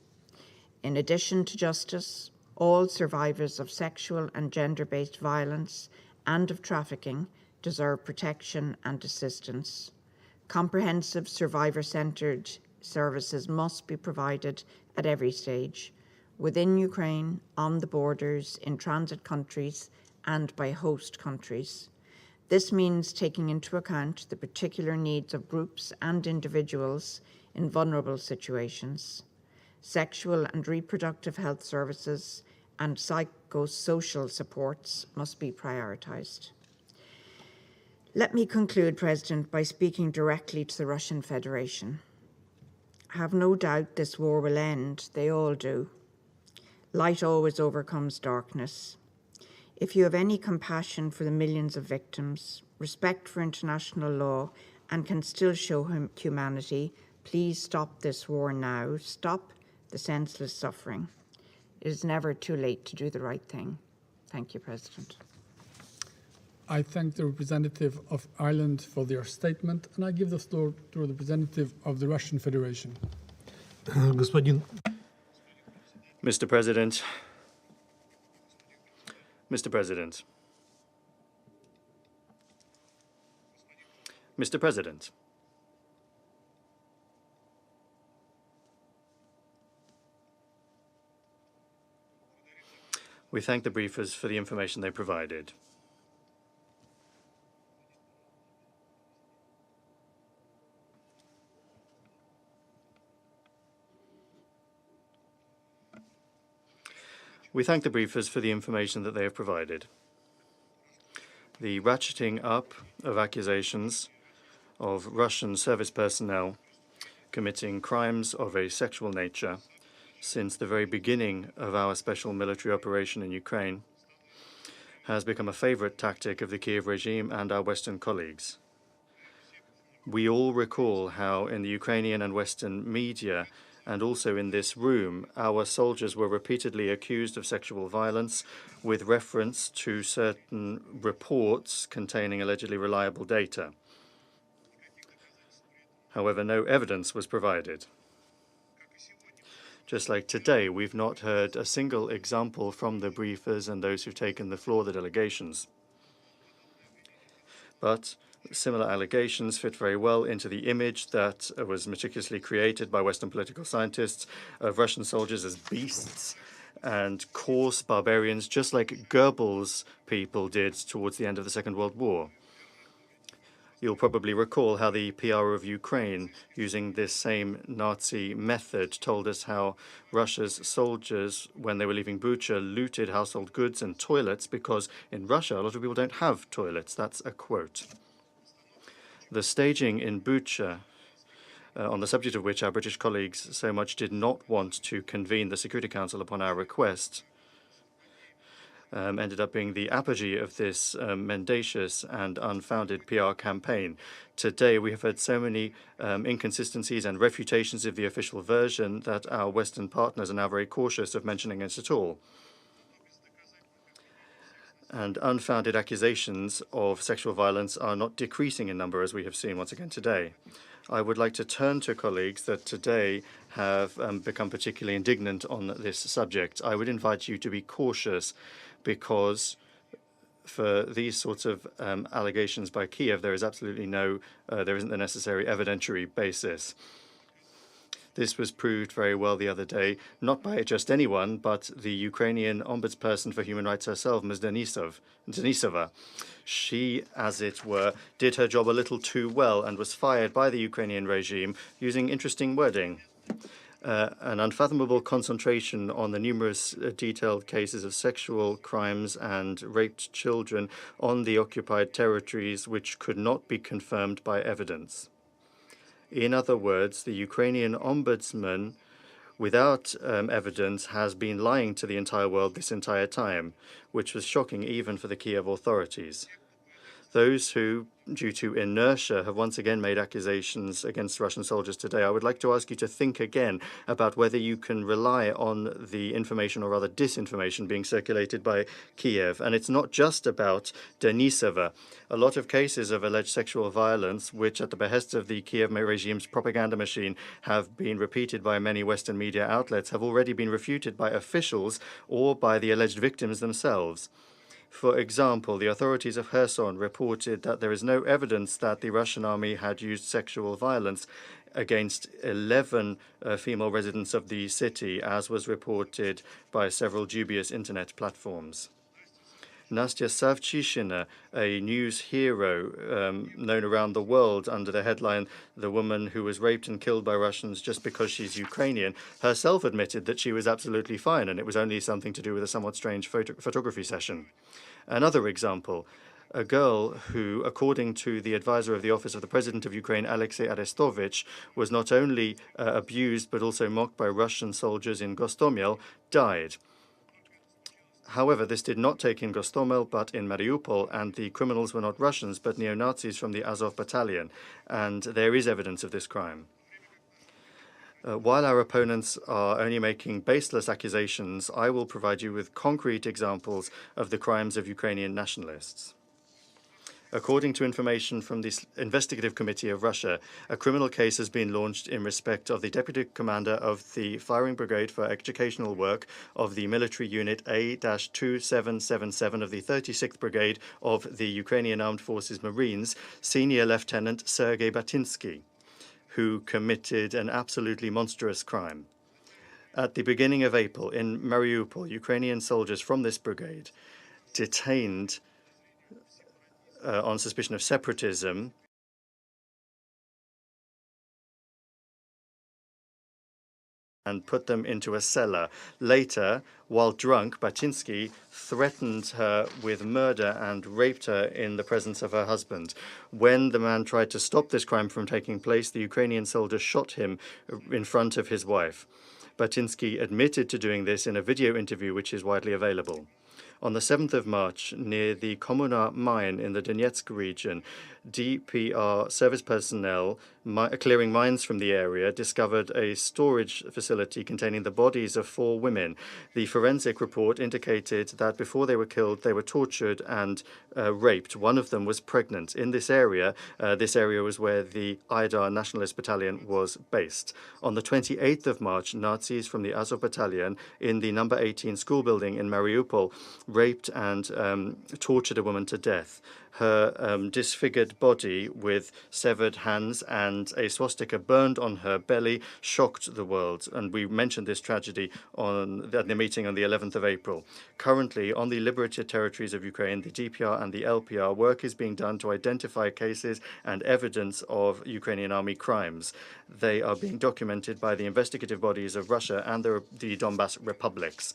In addition to justice, all survivors of sexual and gender-based violence and of trafficking deserve protection and assistance. Comprehensive survivor-centred services must be provided at every stage, within Ukraine, on the borders, in transit countries, and by host countries. This means taking into account the particular needs of groups and individuals in vulnerable situations. Sexual and reproductive health services and psychosocial supports must be prioritised. Let me conclude, President, by speaking directly to the Russian Federation. I have no doubt this war will end. They all do. Light always overcomes darkness. If you have any compassion for the millions of victims, respect for international law, and can still show humanity, please stop this war now. Stop the senseless suffering. It is never too late to do the right thing. Thank you, President. I thank the representative of Ireland for their statement, and I give the floor to the representative of the Russian Federation. Mr. President, Mr. President, Mr. President, we thank the briefers for the information they provided. We thank the briefers for the information that they have provided. The ratcheting up of accusations of Russian service personnel committing crimes of a sexual nature since the very beginning of our special military operation in Ukraine has become a favorite tactic of the Kiev regime and our Western colleagues. We all recall how in the Ukrainian and Western media and also in this room, our soldiers were repeatedly accused of sexual violence with reference to certain reports containing allegedly reliable data. However, no evidence was provided. Just like today, we've not heard a single example from the briefers and those who've taken the floor, the delegations. But similar allegations fit very well into the image that was meticulously created by Western political scientists of Russian soldiers as beasts and coarse barbarians, just like Goebbels' people did towards the end of the Second World War. You'll probably recall how the PR of Ukraine, using this same Nazi method, told us how Russia's soldiers, when they were leaving Bucha, looted household goods and toilets because in Russia, a lot of people don't have toilets. That's a quote. The staging in Bucha, on the subject of which our British colleagues so much did not want to convene the Security Council upon our request, ended up being the apogee of this mendacious and unfounded PR campaign. Today, we have heard so many inconsistencies and refutations of the official version that our Western partners are now very cautious of mentioning it at all. And unfounded accusations of sexual violence are not decreasing in number, as we have seen once again today. I would like to turn to colleagues that today have become particularly indignant on this subject. I would invite you to be cautious because for these sorts of allegations by Kiev, there is absolutely there isn't the necessary evidentiary basis. This was proved very well the other day, not by just anyone, but the Ukrainian ombudsperson for human rights herself, Ms. Denisova. She, as it were, did her job a little too well and was fired by the Ukrainian regime using interesting wording. An unfathomable concentration on the numerous detailed cases of sexual crimes and raped children on the occupied territories which could not be confirmed by evidence. In other words, the Ukrainian ombudsman, without evidence, has been lying to the entire world this entire time, which was shocking even for the Kiev authorities. Those who, due to inertia, have once again made accusations against Russian soldiers today, I would like to ask you to think again about whether you can rely on the information, or rather disinformation, being circulated by Kiev. And it's not just about Denisova. A lot of cases of alleged sexual violence, which at the behest of the Kiev regime's propaganda machine have been repeated by many Western media outlets, have already been refuted by officials or by the alleged victims themselves. For example, the authorities of Kherson reported that there is no evidence that the Russian army had used sexual violence against 11 female residents of the city, as was reported by several dubious internet platforms. Nastya Savchishina, a news hero known around the world under the headline "The Woman Who Was Raped and Killed by Russians Just Because She's Ukrainian," herself admitted that she was absolutely fine and it was only something to do with a somewhat strange photography session. Another example, a girl who, according to the advisor of the Office of the President of Ukraine, Alexei Arestovich, was not only abused but also mocked by Russian soldiers in Gostomel, died. However, this did not take in Gostomel, but in Mariupol, and the criminals were not Russians, but neo-Nazis from the Azov battalion, and there is evidence of this crime. While our opponents are only making baseless accusations, I will provide you with concrete examples of the crimes of Ukrainian nationalists. According to information from the Investigative Committee of Russia, a criminal case has been launched in respect of the Deputy Commander of the Firing Brigade for Educational Work of the military unit A-2777 of the 36th Brigade of the Ukrainian Armed Forces Marines, Senior Lieutenant Sergei Batinsky, who committed an absolutely monstrous crime. At the beginning of April, in Mariupol, Ukrainian soldiers from this brigade detained on suspicion of separatism and put them into a cellar. Later, while drunk, Batinsky threatened her with murder and raped her in the presence of her husband. When the man tried to stop this crime from taking place, the Ukrainian soldier shot him in front of his wife. Batinsky admitted to doing this in a video interview which is widely available. On the 7th of March, near the Kommunar mine in the Donetsk region, DPR service personnel clearing mines from the area discovered a storage facility containing the bodies of 4 women. The forensic report indicated that before they were killed, they were tortured and raped. One of them was pregnant. In this area was where the Aidar Nationalist Battalion was based. On the 28th of March, Nazis from the Azov Battalion in the number 18 school building in Mariupol raped and tortured a woman to death. Her disfigured body with severed hands and a swastika burned on her belly shocked the world, and we mentioned this tragedy at the meeting on the 11th of April. Currently, on the liberated territories of Ukraine, the DPR and the LPR, work is being done to identify cases and evidence of Ukrainian army crimes. They are being documented by the investigative bodies of Russia and the Donbas republics.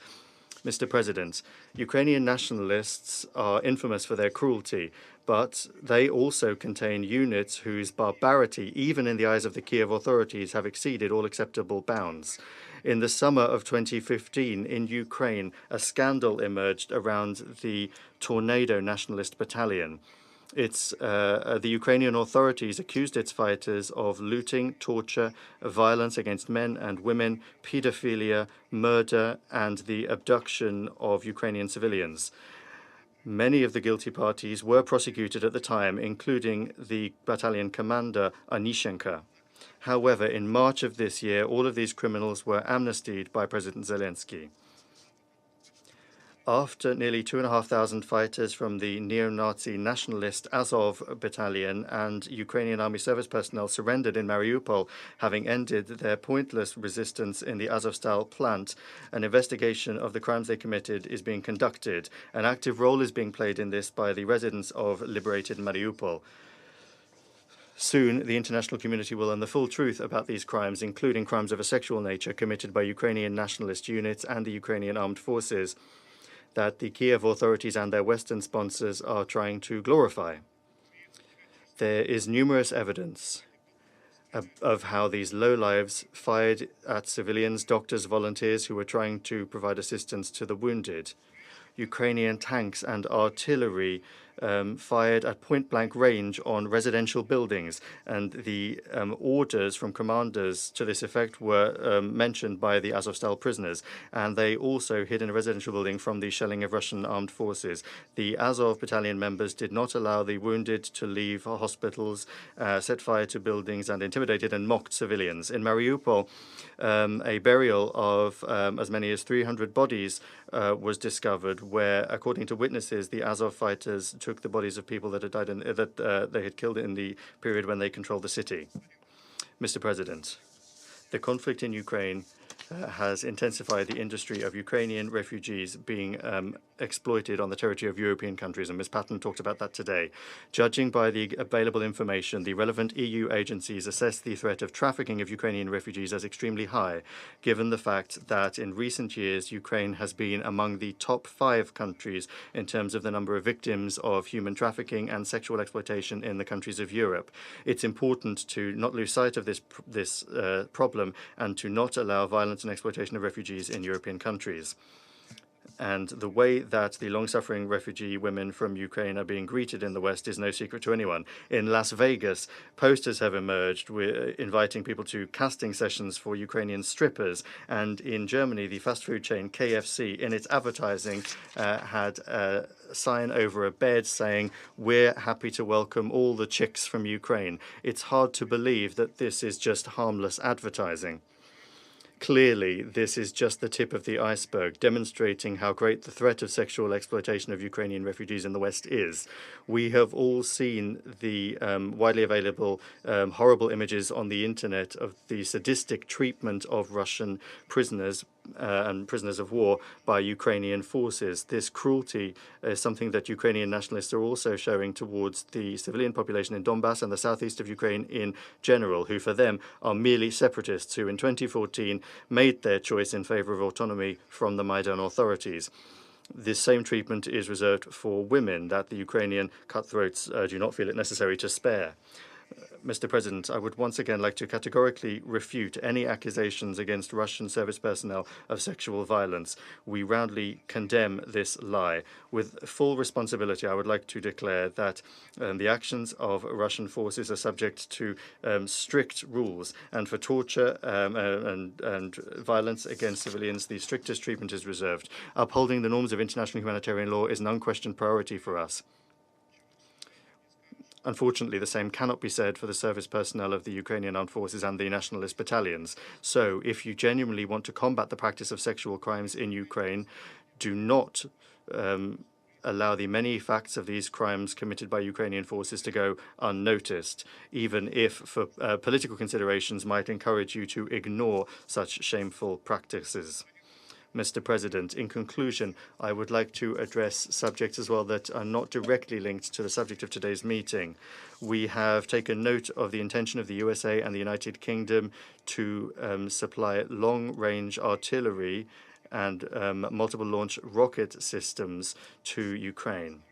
Mr. President, Ukrainian nationalists are infamous for their cruelty, but they also contain units whose barbarity, even in the eyes of the Kiev authorities, have exceeded all acceptable bounds. In the summer of 2015, in Ukraine, a scandal emerged around the Tornado Nationalist Battalion. The Ukrainian authorities accused its fighters of looting, torture, violence against men and women, pedophilia, murder, and the abduction of Ukrainian civilians. Many of the guilty parties were prosecuted at the time, including the battalion commander Anishenka. However, in March of this year, all of these criminals were amnestied by President Zelensky. After nearly 2,500 fighters from the neo-Nazi nationalist Azov battalion and Ukrainian army service personnel surrendered in Mariupol, having ended their pointless resistance in the Azovstal plant, an investigation of the crimes they committed is being conducted. An active role is being played in this by the residents of liberated Mariupol. Soon, the international community will learn the full truth about these crimes, including crimes of a sexual nature committed by Ukrainian nationalist units and the Ukrainian armed forces, that the Kiev authorities and their Western sponsors are trying to glorify. There is numerous evidence of how these lowlives fired at civilians, doctors, volunteers who were trying to provide assistance to the wounded. Ukrainian tanks and artillery fired at point-blank range on residential buildings, and the orders from commanders to this effect were mentioned by the Azovstal prisoners, and they also hid in a residential building from the shelling of Russian armed forces. The Azov battalion members did not allow the wounded to leave hospitals, set fire to buildings, and intimidated and mocked civilians. In Mariupol, a burial of as many as 300 bodies was discovered, where, according to witnesses, the Azov fighters took the bodies of people that had died that they had killed in the period when they controlled the city. Mr. President, the conflict in Ukraine has intensified the industry of Ukrainian refugees being exploited on the territory of European countries, and Ms. Patten talked about that today. Judging by the available information, the relevant EU agencies assess the threat of trafficking of Ukrainian refugees as extremely high, given the fact that in recent years Ukraine has been among the top 5 countries in terms of the number of victims of human trafficking and sexual exploitation in the countries of Europe. It's important to not lose sight of this problem and to not allow violence and exploitation of refugees in European countries. And the way that the long-suffering refugee women from Ukraine are being greeted in the West is no secret to anyone. In Las Vegas, posters have emerged inviting people to casting sessions for Ukrainian strippers. And in Germany, the fast food chain KFC, in its advertising, had a sign over a bed saying, "We're happy to welcome all the chicks from Ukraine." It's hard to believe that this is just harmless advertising. Clearly, this is just the tip of the iceberg, demonstrating how great the threat of sexual exploitation of Ukrainian refugees in the West is. We have all seen the widely available horrible images on the internet of the sadistic treatment of Russian prisoners and prisoners of war by Ukrainian forces. This cruelty is something that Ukrainian nationalists are also showing towards the civilian population in Donbass and the southeast of Ukraine in general, who for them are merely separatists who in 2014 made their choice in favor of autonomy from the Maidan authorities. This same treatment is reserved for women that the Ukrainian cutthroats do not feel it necessary to spare. Mr. President, I would once again like to categorically refute any accusations against Russian service personnel of sexual violence. We roundly condemn this lie. With full responsibility, I would like to declare that the actions of Russian forces are subject to strict rules, and for torture and violence against civilians, the strictest treatment is reserved. Upholding the norms of international humanitarian law is an unquestioned priority for us. Unfortunately, the same cannot be said for the service personnel of the Ukrainian armed forces and the nationalist battalions. So, if you genuinely want to combat the practice of sexual crimes in Ukraine, do not allow the many facts of these crimes committed by Ukrainian forces to go unnoticed, even if for political considerations might encourage you to ignore such shameful practices. Mr. President, in conclusion, I would like to address subjects as well that are not directly linked to the subject of today's meeting. We have taken note of the intention of the USA and the United Kingdom to supply long-range artillery and multiple launch rocket systems to Ukraine.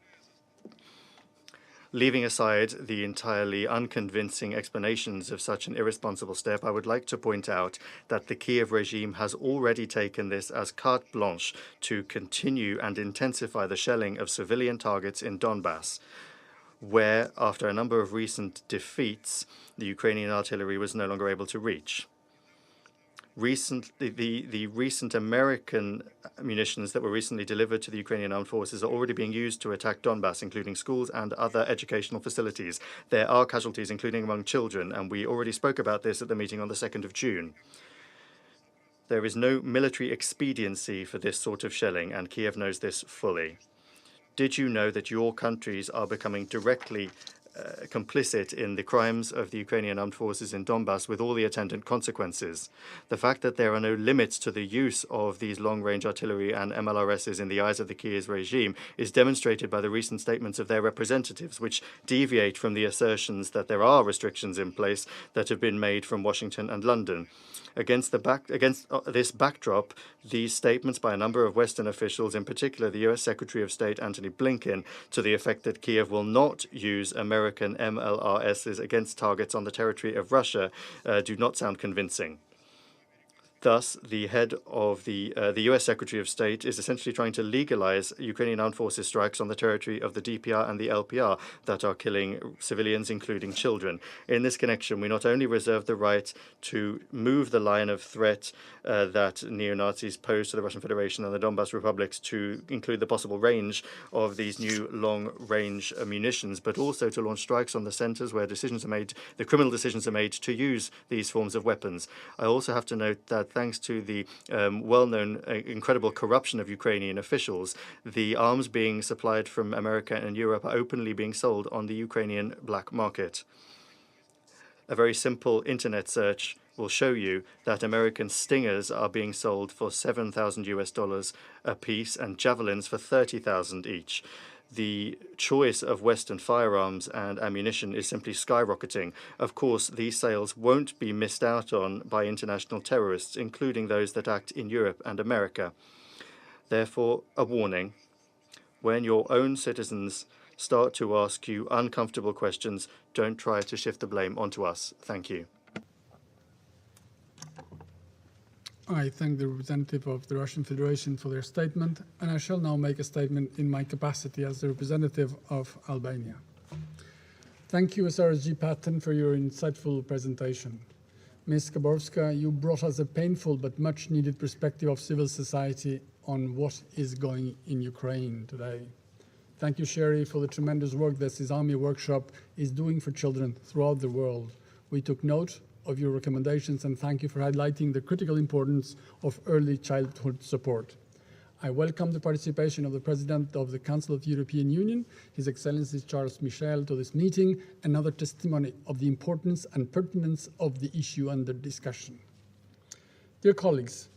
Leaving aside the entirely unconvincing explanations of such an irresponsible step, I would like to point out that the Kiev regime has already taken this as carte blanche to continue and intensify the shelling of civilian targets in Donbass, where, after a number of recent defeats, the Ukrainian artillery was no longer able to reach. The recent American munitions that were recently delivered to the Ukrainian armed forces are already being used to attack Donbass, including schools and other educational facilities. There are casualties, including among children, and we already spoke about this at the meeting on the 2nd of June. There is no military expediency for this sort of shelling, and Kiev knows this fully. Did you know that your countries are becoming directly complicit in the crimes of the Ukrainian armed forces in Donbass, with all the attendant consequences? The fact that there are no limits to the use of these long-range artillery and MLRSs in the eyes of the Kiev regime is demonstrated by the recent statements of their representatives, which deviate from the assertions that there are restrictions in place that have been made from Washington and London. Against this backdrop, these statements by a number of Western officials, in particular the US Secretary of State Antony Blinken, to the effect that Kiev will not use American MLRSs against targets on the territory of Russia, do not sound convincing. Thus, the head of the US Secretary of State is essentially trying to legalize Ukrainian armed forces strikes on the territory of the DPR and the LPR that are killing civilians, including children. In this connection, we not only reserve the right to move the line of threat that neo-Nazis pose to the Russian Federation and the Donbas republics to include the possible range of these new long-range munitions, but also to launch strikes on the centers where decisions are made, the criminal decisions are made to use these forms of weapons. I also have to note that thanks to the well-known incredible corruption of Ukrainian officials, the arms being supplied from America and Europe are openly being sold on the Ukrainian black market. A very simple internet search will show you that American Stingers are being sold for $7,000 a piece and Javelins for $30,000 each. The choice of Western firearms and ammunition is simply skyrocketing. Of course, these sales won't be missed out on by international terrorists, including those that act in Europe and America. Therefore, a warning: when your own citizens start to ask you uncomfortable questions, don't try to shift the blame onto us. Thank you. I thank the representative of the Russian Federation for their statement, and I shall now make a statement in my capacity as the representative of Albania. Thank you, SRSG Patten, for your insightful presentation. Ms. Karbovska, you brought us a painful but much needed perspective of civil society on what is going in Ukraine today. Thank you, Sherrie, for the tremendous work that this Army workshop is doing for children throughout the world. We took note of your recommendations, and thank you for highlighting the critical importance of early childhood support. I welcome the participation of the President of the Council of the European Union, His Excellency Charles Michel, to this meeting, another testimony of the importance and pertinence of the issue under discussion. Dear colleagues,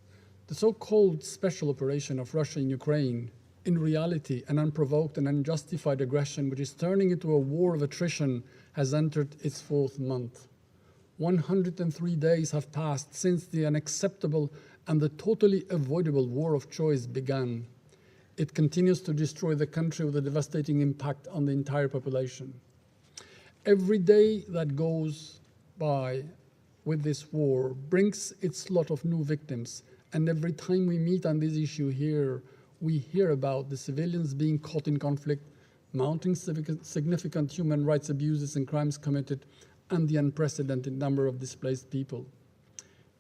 the so-called special operation of Russia in Ukraine, in reality an unprovoked and unjustified aggression which is turning into a war of attrition, has entered its fourth month. 103 days have passed since the unacceptable and the totally avoidable war of choice began. It continues to destroy the country with a devastating impact on the entire population. Every day that goes by with this war brings its lot of new victims, and every time we meet on this issue here, we hear about the civilians being caught in conflict, mounting significant human rights abuses and crimes committed, and the unprecedented number of displaced people.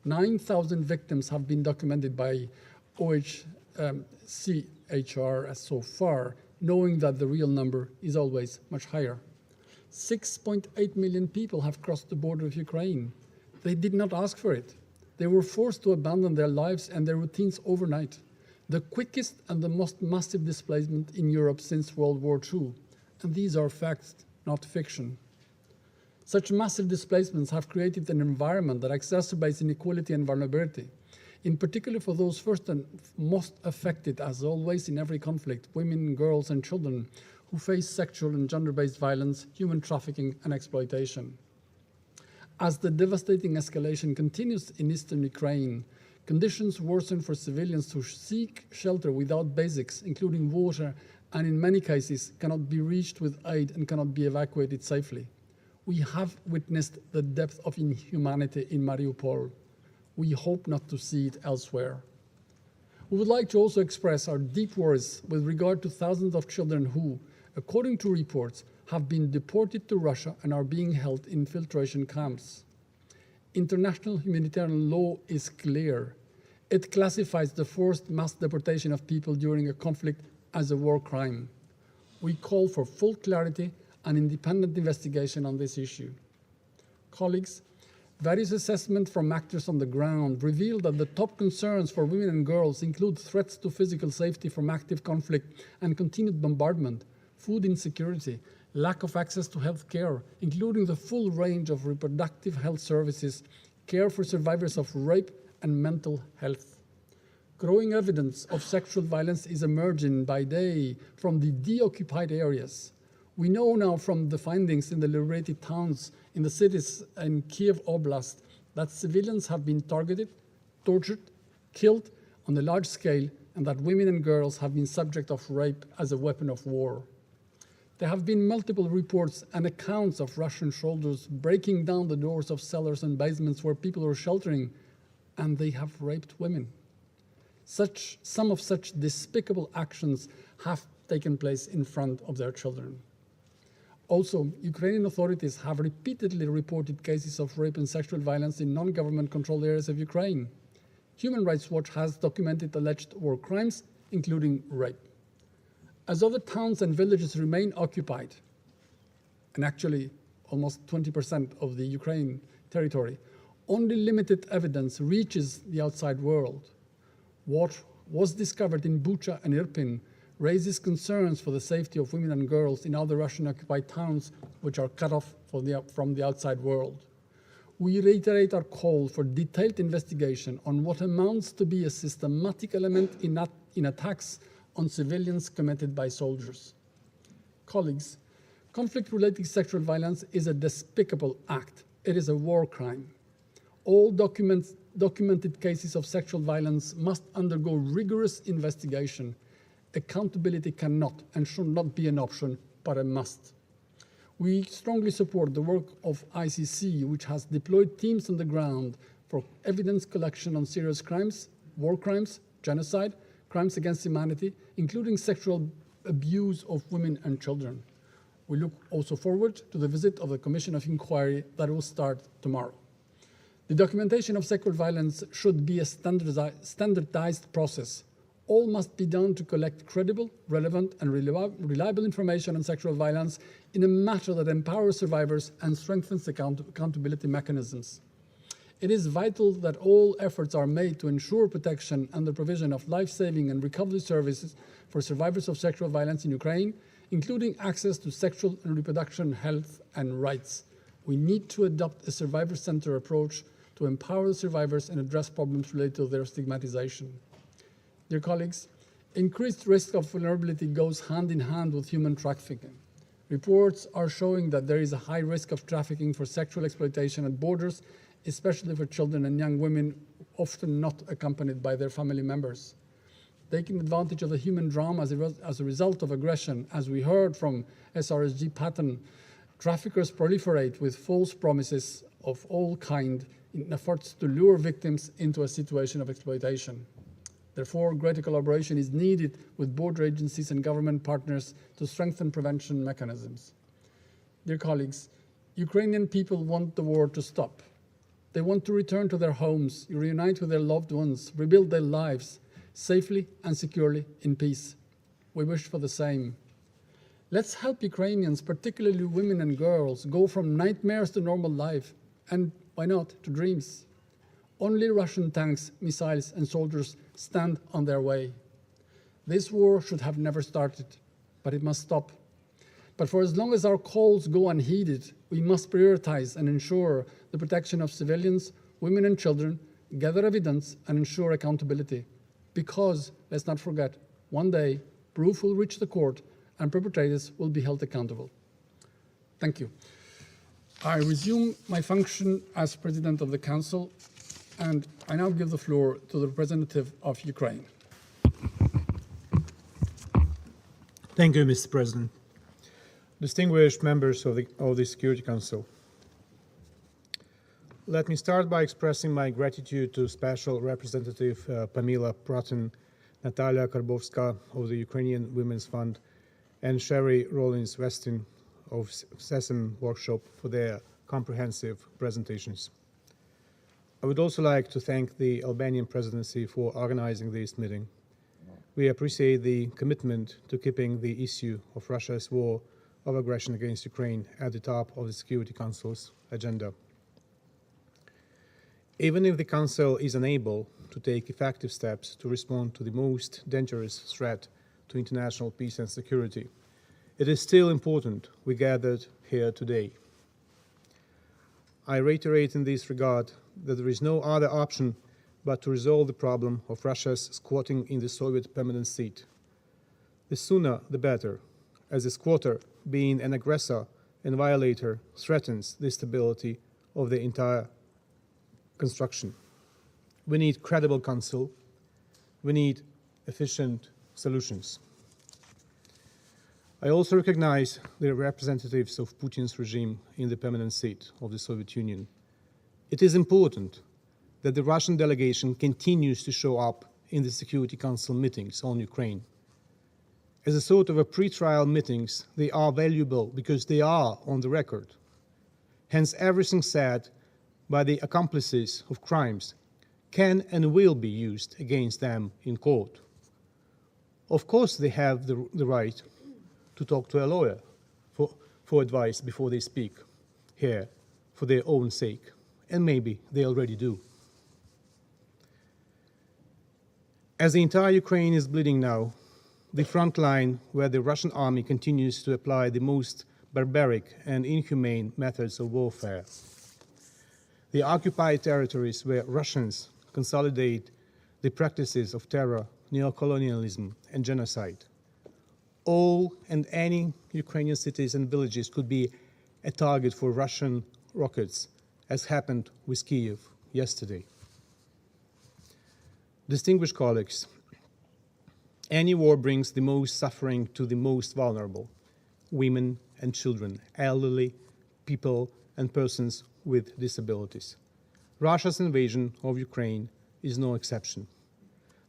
9,000 victims have been documented by OHCHR so far, knowing that the real number is always much higher. 6.8 million people have crossed the border of Ukraine. They did not ask for it. They were forced to abandon their lives and their routines overnight. The quickest and the most massive displacement in Europe since World War II. And these are facts, not fiction. Such massive displacements have created an environment that exacerbates inequality and vulnerability, in particular for those first and most affected, as always in every conflict, women, girls, and children who face sexual and gender-based violence, human trafficking, and exploitation. As the devastating escalation continues in eastern Ukraine, conditions worsen for civilians who seek shelter without basics, including water, and in many cases cannot be reached with aid and cannot be evacuated safely. We have witnessed the depth of inhumanity in Mariupol. We hope not to see it elsewhere. We would like to also express our deep worries with regard to thousands of children who, according to reports, have been deported to Russia and are being held in filtration camps. International humanitarian law is clear. It classifies the forced mass deportation of people during a conflict as a war crime. We call for full clarity and independent investigation on this issue. Colleagues, Various assessments from actors on the ground reveal that the top concerns for women and girls include threats to physical safety from active conflict and continued bombardment, food insecurity, lack of access to health care, including the full range of reproductive health services, care for survivors of rape, and mental health. Growing evidence of sexual violence is emerging by day from the deoccupied areas. We know now from the findings in the liberated towns in the cities in Kiev Oblast that civilians have been targeted, tortured, killed on a large scale, and that women and girls have been subject of rape as a weapon of war. There have been multiple reports and accounts of Russian soldiers breaking down the doors of cellars and basements where people are sheltering, and they have raped women. Some of such despicable actions have taken place in front of their children. Also, Ukrainian authorities have repeatedly reported cases of rape and sexual violence in non-government controlled areas of Ukraine. Human Rights Watch has documented alleged war crimes, including rape. As other towns and villages remain occupied, and actually almost 20% of the Ukraine territory, only limited evidence reaches the outside world. What was discovered in Bucha and Irpin raises concerns for the safety of women and girls in other Russian-occupied towns which are cut off from the outside world. We reiterate our call for detailed investigation on what amounts to be a systematic element in attacks on civilians committed by soldiers. Colleagues, conflict-related sexual violence is a despicable act. It is a war crime. All documented cases of sexual violence must undergo rigorous investigation. Accountability cannot and should not be an option, but a must. We strongly support the work of ICC, which has deployed teams on the ground for evidence collection on serious crimes, war crimes, genocide, crimes against humanity, including sexual abuse of women and children. We look also forward to the visit of the Commission of Inquiry that will start tomorrow. The documentation of sexual violence should be a standardized process. All must be done to collect credible, relevant, and reliable information on sexual violence in a manner that empowers survivors and strengthens accountability mechanisms. It is vital that all efforts are made to ensure protection and the provision of life-saving and recovery services for survivors of sexual violence in Ukraine, including access to sexual and reproduction health and rights. We need to adopt a survivor-centered approach to empower the survivors and address problems related to their stigmatization. Dear colleagues, increased risk of vulnerability goes hand in hand with human trafficking. Reports are showing that there is a high risk of trafficking for sexual exploitation at borders, especially for children and young women, often not accompanied by their family members. Taking advantage of the human drama as a result of aggression, as we heard from SRSG Patten, traffickers proliferate with false promises of all kinds in efforts to lure victims into a situation of exploitation. Therefore, greater collaboration is needed with border agencies and government partners to strengthen prevention mechanisms. Dear colleagues, Ukrainian people want the war to stop. They want to return to their homes, reunite with their loved ones, rebuild their lives safely and securely in peace. We wish for the same. Let's help Ukrainians, particularly women and girls, go from nightmares to normal life, and why not, to dreams. Only Russian tanks, missiles, and soldiers stand on their way. This war should have never started, but it must stop. But for as long as our calls go unheeded, we must prioritize and ensure the protection of civilians, women and children, gather evidence, and ensure accountability. Because, let's not forget, one day, proof will reach the court and perpetrators will be held accountable. Thank you. I resume my function as President of the Council, and I now give the floor to the representative of Ukraine. Thank you, Mr. President. Distinguished members of the Security Council, let me start by expressing my gratitude to Special Representative Pramila Patten, Natalia Karbovska of the Ukrainian Women's Fund, and Sherrie Westin of SESM Workshop for their comprehensive presentations. I would also like to thank the Albanian presidency for organizing this meeting. We appreciate the commitment to keeping the issue of Russia's war of aggression against Ukraine at the top of the Security Council's agenda. Even if the Council is unable to take effective steps to respond to the most dangerous threat to international peace and security, it is still important we gathered here today. I reiterate in this regard that there is no other option but to resolve the problem of Russia's squatting in the Soviet permanent seat. The sooner the better, as a squatter, being an aggressor and violator, threatens the stability of the entire construction. We need credible counsel. We need efficient solutions. I also recognize the representatives of Putin's regime in the permanent seat of the Soviet Union. It is important that the Russian delegation continues to show up in the Security Council meetings on Ukraine. As a sort of a pre-trial meetings, they are valuable because they are on the record. Hence, everything said by the accomplices of crimes can and will be used against them in court. Of course, they have the right to talk to a lawyer for advice before they speak here for their own sake, and maybe they already do. As the entire Ukraine is bleeding now, the front line where the Russian army continues to apply the most barbaric and inhumane methods of warfare, the occupied territories where Russians consolidate the practices of terror, neocolonialism, and genocide. All and any Ukrainian cities and villages could be a target for Russian rockets, as happened with Kyiv yesterday. Distinguished colleagues, any war brings the most suffering to the most vulnerable, women and children, elderly people and persons with disabilities. Russia's invasion of Ukraine is no exception.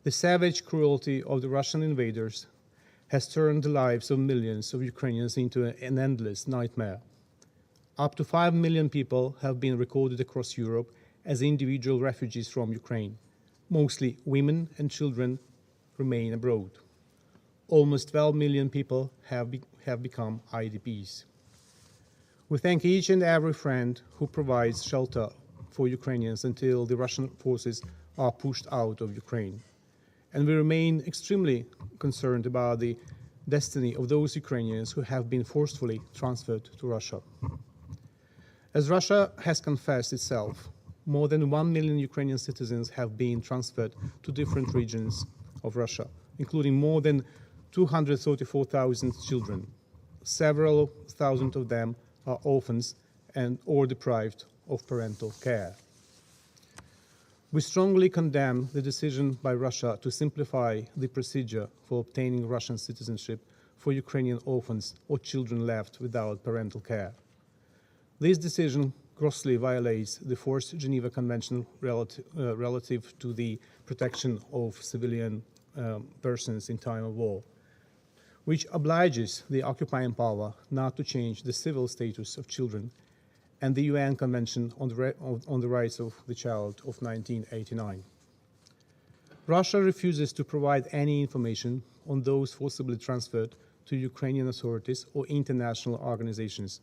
The savage cruelty of the Russian invaders has turned the lives of millions of Ukrainians into an endless nightmare. Up to 5 million people have been recorded across Europe as individual refugees from Ukraine. Mostly women and children remain abroad. Almost 12 million people have become IDPs. We thank each and every friend who provides shelter for Ukrainians until the Russian forces are pushed out of Ukraine. And we remain extremely concerned about the destiny of those Ukrainians who have been forcefully transferred to Russia. As Russia has confessed itself, more than 1 million Ukrainian citizens have been transferred to different regions of Russia, including more than 234,000 children. Several thousand of them are orphans or deprived of parental care. We strongly condemn the decision by Russia to simplify the procedure for obtaining Russian citizenship for Ukrainian orphans or children left without parental care. This decision grossly violates the Fourth Geneva Convention relative to the protection of civilian persons in time of war, which obliges the occupying power not to change the civil status of children, and the UN Convention on the Rights of the Child of 1989. Russia refuses to provide any information on those forcibly transferred to Ukrainian authorities or international organizations.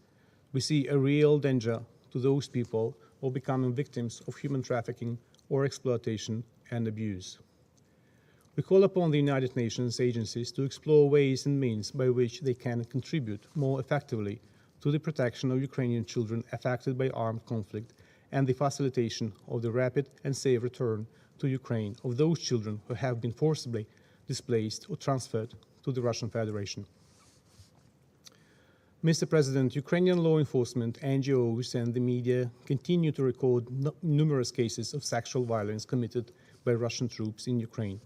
We see a real danger to those people of becoming victims of human trafficking or exploitation and abuse. We call upon the United Nations agencies to explore ways and means by which they can contribute more effectively to the protection of Ukrainian children affected by armed conflict and the facilitation of the rapid and safe return to Ukraine of those children who have been forcibly displaced or transferred to the Russian Federation. Mr. President, Ukrainian law enforcement, NGOs, and the media continue to record numerous cases of sexual violence committed by Russian troops in Ukraine.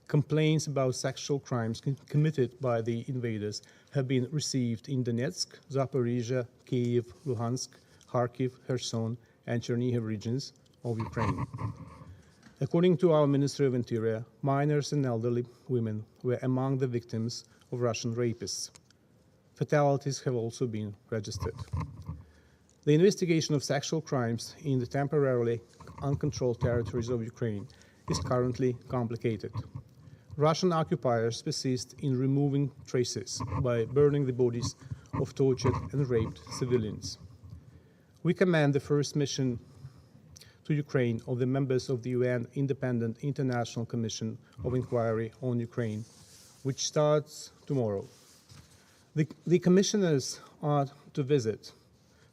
Complaints about sexual crimes committed by the invaders have been received in Donetsk, Zaporizhia, Kyiv, Luhansk, Kharkiv, Kherson, and Chernihiv regions of Ukraine. According to our Ministry of Interior, minors and elderly women were among the victims of Russian rapists. Fatalities have also been registered. The investigation of sexual crimes in the temporarily uncontrolled territories of Ukraine is currently complicated. Russian occupiers persist in removing traces by burning the bodies of tortured and raped civilians. We commend the first mission to Ukraine of the members of the UN Independent International Commission of Inquiry on Ukraine, which starts tomorrow. The commissioners are to visit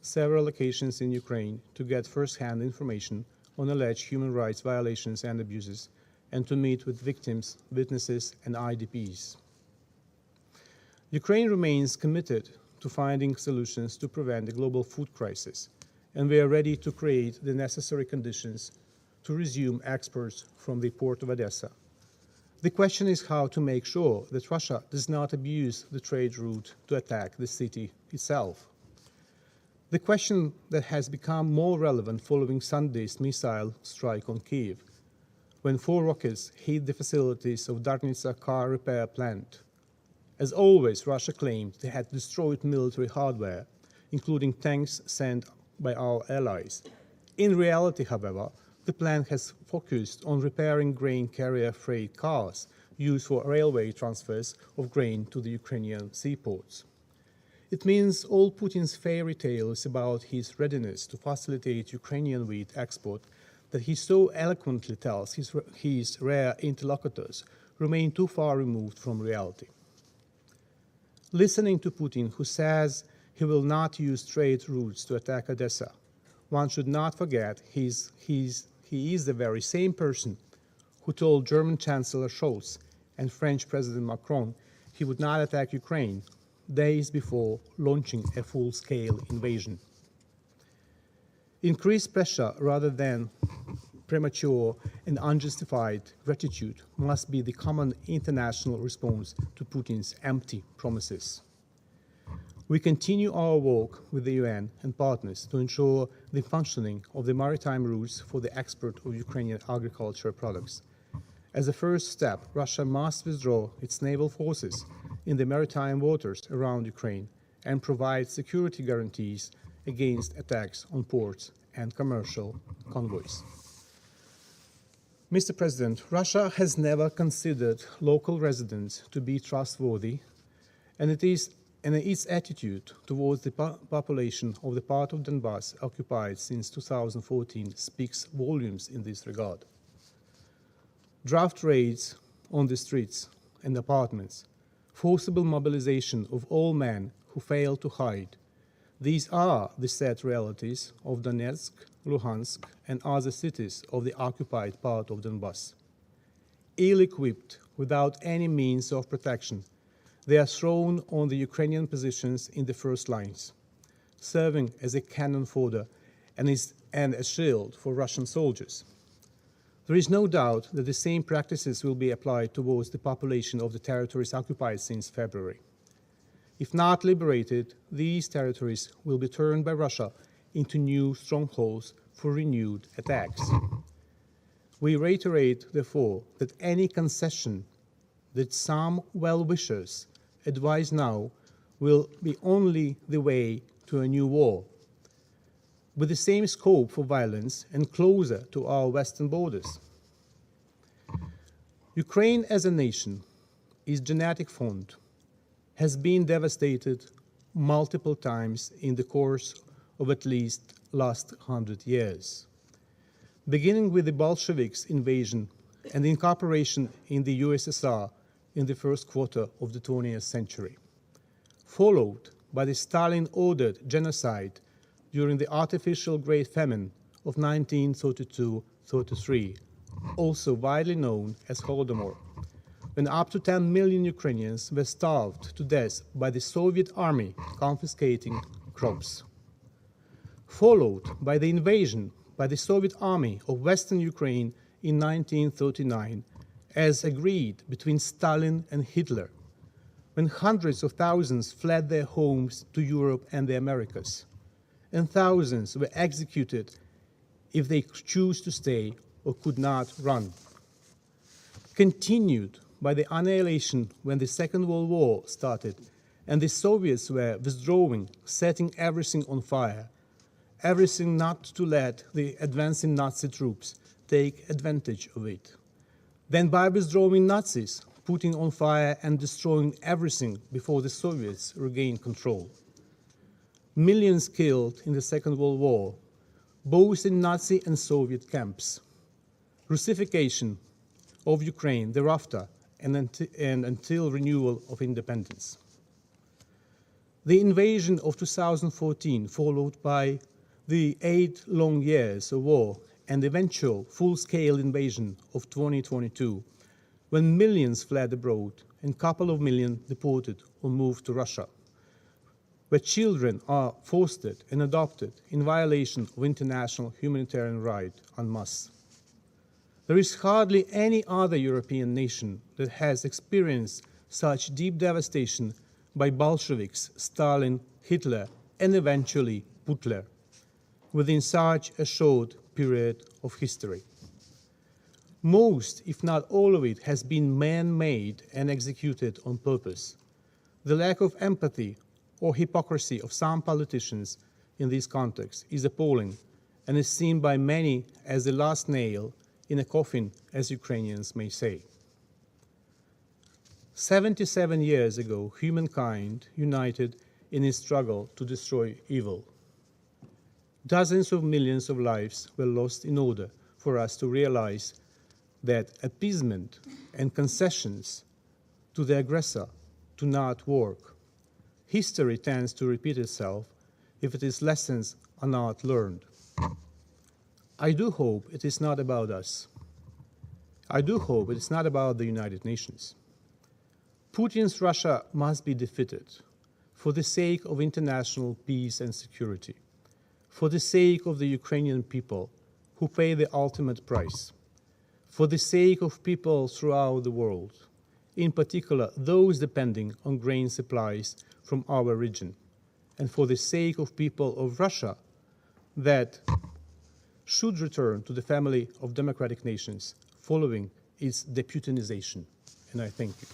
several locations in Ukraine to get first-hand information on alleged human rights violations and abuses, and to meet with victims, witnesses, and IDPs. Ukraine remains committed to finding solutions to prevent the global food crisis, and we are ready to create the necessary conditions to resume exports from the port of Odessa. The question is how to make sure that Russia does not abuse the trade route to attack the city itself. The question that has become more relevant following Sunday's missile strike on Kyiv, when 4 rockets hit the facilities of Darnitsa car repair plant. As always, Russia claimed they had destroyed military hardware, including tanks sent by our allies. In reality, however, the plan has focused on repairing grain carrier freight cars used for railway transfers of grain to the Ukrainian seaports. It means all Putin's fairy tales about his readiness to facilitate Ukrainian wheat export that he so eloquently tells his rare interlocutors remain too far removed from reality. Listening to Putin, who says he will not use trade routes to attack Odessa, one should not forget he is the very same person who told German Chancellor Scholz and French President Macron he would not attack Ukraine days before launching a full-scale invasion. Increased pressure rather than premature and unjustified gratitude must be the common international response to Putin's empty promises. We continue our work with the UN and partners to ensure the functioning of the maritime routes for the export of Ukrainian agricultural products. As a first step, Russia must withdraw its naval forces in the maritime waters around Ukraine and provide security guarantees against attacks on ports and commercial convoys. Mr. President, Russia has never considered local residents to be trustworthy, and its attitude towards the population of the part of Donbass occupied since 2014 speaks volumes in this regard. Draft raids on the streets and apartments, forcible mobilization of all men who fail to hide. These are the sad realities of Donetsk, Luhansk, and other cities of the occupied part of Donbass. Ill-equipped, without any means of protection, they are thrown on the Ukrainian positions in the first lines, serving as a cannon fodder and a shield for Russian soldiers. There is no doubt that the same practices will be applied towards the population of the territories occupied since February. If not liberated, these territories will be turned by Russia into new strongholds for renewed attacks. We reiterate, therefore, that any concession that some well-wishers advise now will be only the way to a new war, with the same scope for violence and closer to our western borders. Ukraine as a nation, its genetic font, has been devastated multiple times in the course of at least last 100 years, beginning with the Bolsheviks' invasion and incorporation in the USSR in the first quarter of the 20th century, followed by the Stalin-ordered genocide during the artificial Great Famine of 1932-33, also widely known as Holodomor, when up to 10 million Ukrainians were starved to death by the Soviet army confiscating crops, followed by the invasion by the Soviet army of Western Ukraine in 1939, as agreed between Stalin and Hitler, when hundreds of thousands fled their homes to Europe and the Americas, and thousands were executed if they chose to stay or could not run. Continued by the annihilation when the Second World War started and the Soviets were withdrawing, setting everything on fire, everything not to let the advancing Nazi troops take advantage of it. Then by withdrawing Nazis, putting on fire and destroying everything before the Soviets regained control. Millions killed in the Second World War, both in Nazi and Soviet camps. Russification of Ukraine thereafter and until renewal of independence. The invasion of 2014, followed by the 8 long years of war and eventual full-scale invasion of 2022, when millions fled abroad and a couple of million deported or moved to Russia, where children are fostered and adopted in violation of international humanitarian right en masse. There is hardly any other European nation that has experienced such deep devastation by Bolsheviks, Stalin, Hitler, and eventually Putler, within such a short period of history. Most, if not all of it, has been man-made and executed on purpose. The lack of empathy or hypocrisy of some politicians in this context is appalling and is seen by many as the last nail in a coffin, as Ukrainians may say. 77 years ago, humankind united in its struggle to destroy evil. Dozens of millions of lives were lost in order for us to realize that appeasement and concessions to the aggressor do not work. History tends to repeat itself if its lessons are not learned. I do hope it is not about us. I do hope it is not about the United Nations. Putin's Russia must be defeated for the sake of international peace and security, for the sake of the Ukrainian people who pay the ultimate price, for the sake of people throughout the world, in particular those depending on grain supplies from our region, and for the sake of people of Russia that should return to the family of democratic nations following its deputinization. And I thank you.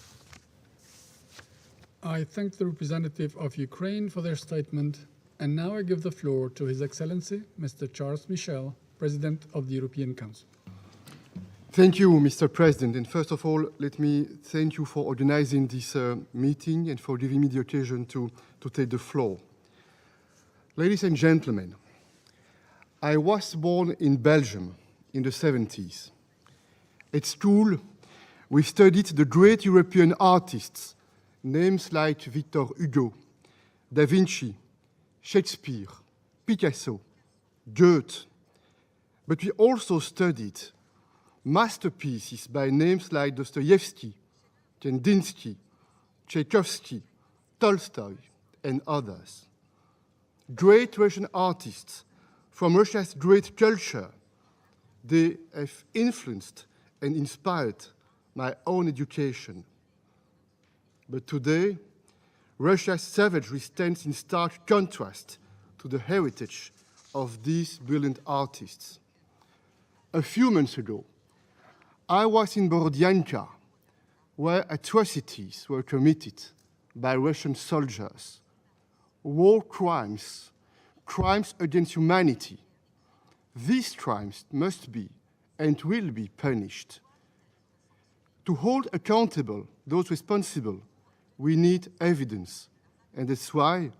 I thank the representative of Ukraine for their statement, and now I give the floor to His Excellency, Mr. Charles Michel, President of the European Council. Thank you, Mr. President. And first of all, let me thank you for organizing this meeting and for giving me the occasion to take the floor. Ladies and gentlemen, I was born in Belgium in the 70s. At school, we studied the great European artists, names like Victor Hugo, Da Vinci, Shakespeare, Picasso, Goethe. But we also studied masterpieces by names like Dostoevsky, Kandinsky, Tchaikovsky, Tolstoy, and others. Great Russian artists from Russia's great culture, they have influenced and inspired my own education. But today, Russia's savagery stands in stark contrast to the heritage of these brilliant artists. A few months ago, I was in Borodianka, where atrocities were committed by Russian soldiers, war crimes, crimes against humanity. These crimes must be and will be punished. To hold accountable those responsible, we need evidence, and that's why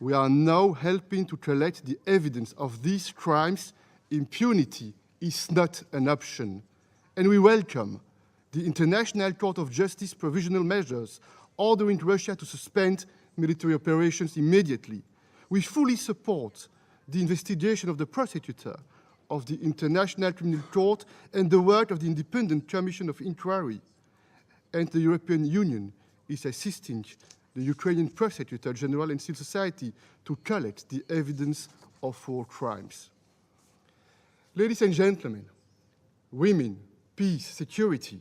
we are now helping to collect the evidence of these crimes. Impunity is not an option, and we welcome the International Court of Justice provisional measures ordering Russia to suspend military operations immediately. We fully support the investigation of the prosecutor of the International Criminal Court and the work of the Independent Commission of Inquiry. And the European Union is assisting the Ukrainian Prosecutor General and civil society to collect the evidence of war crimes. Ladies and gentlemen, women, peace, security.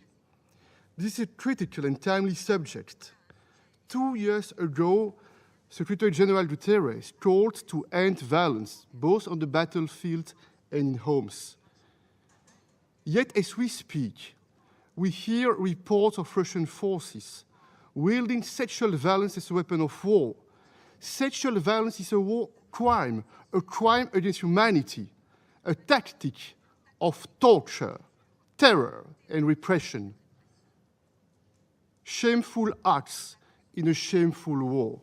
This is a critical and timely subject. 2 years ago, Secretary General Guterres called to end violence, both on the battlefield and in homes. Yet as we speak, we hear reports of Russian forces wielding sexual violence as a weapon of war. Sexual violence is a war crime, a crime against humanity, a tactic of torture, terror, and repression. Shameful acts in a shameful war.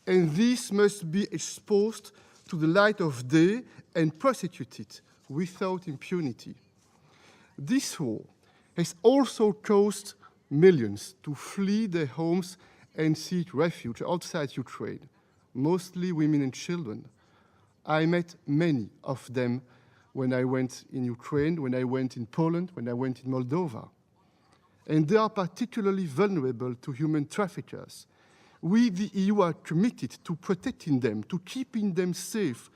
And this must be exposed to the light of day and prosecute it without impunity. This war has also caused millions to flee their homes and seek refuge outside Ukraine, mostly women and children. I met many of them when I went in Ukraine, when I went in Poland, when I went in Moldova. And they are particularly vulnerable to human traffickers. We, the EU, are committed to protecting them, to keeping them safe,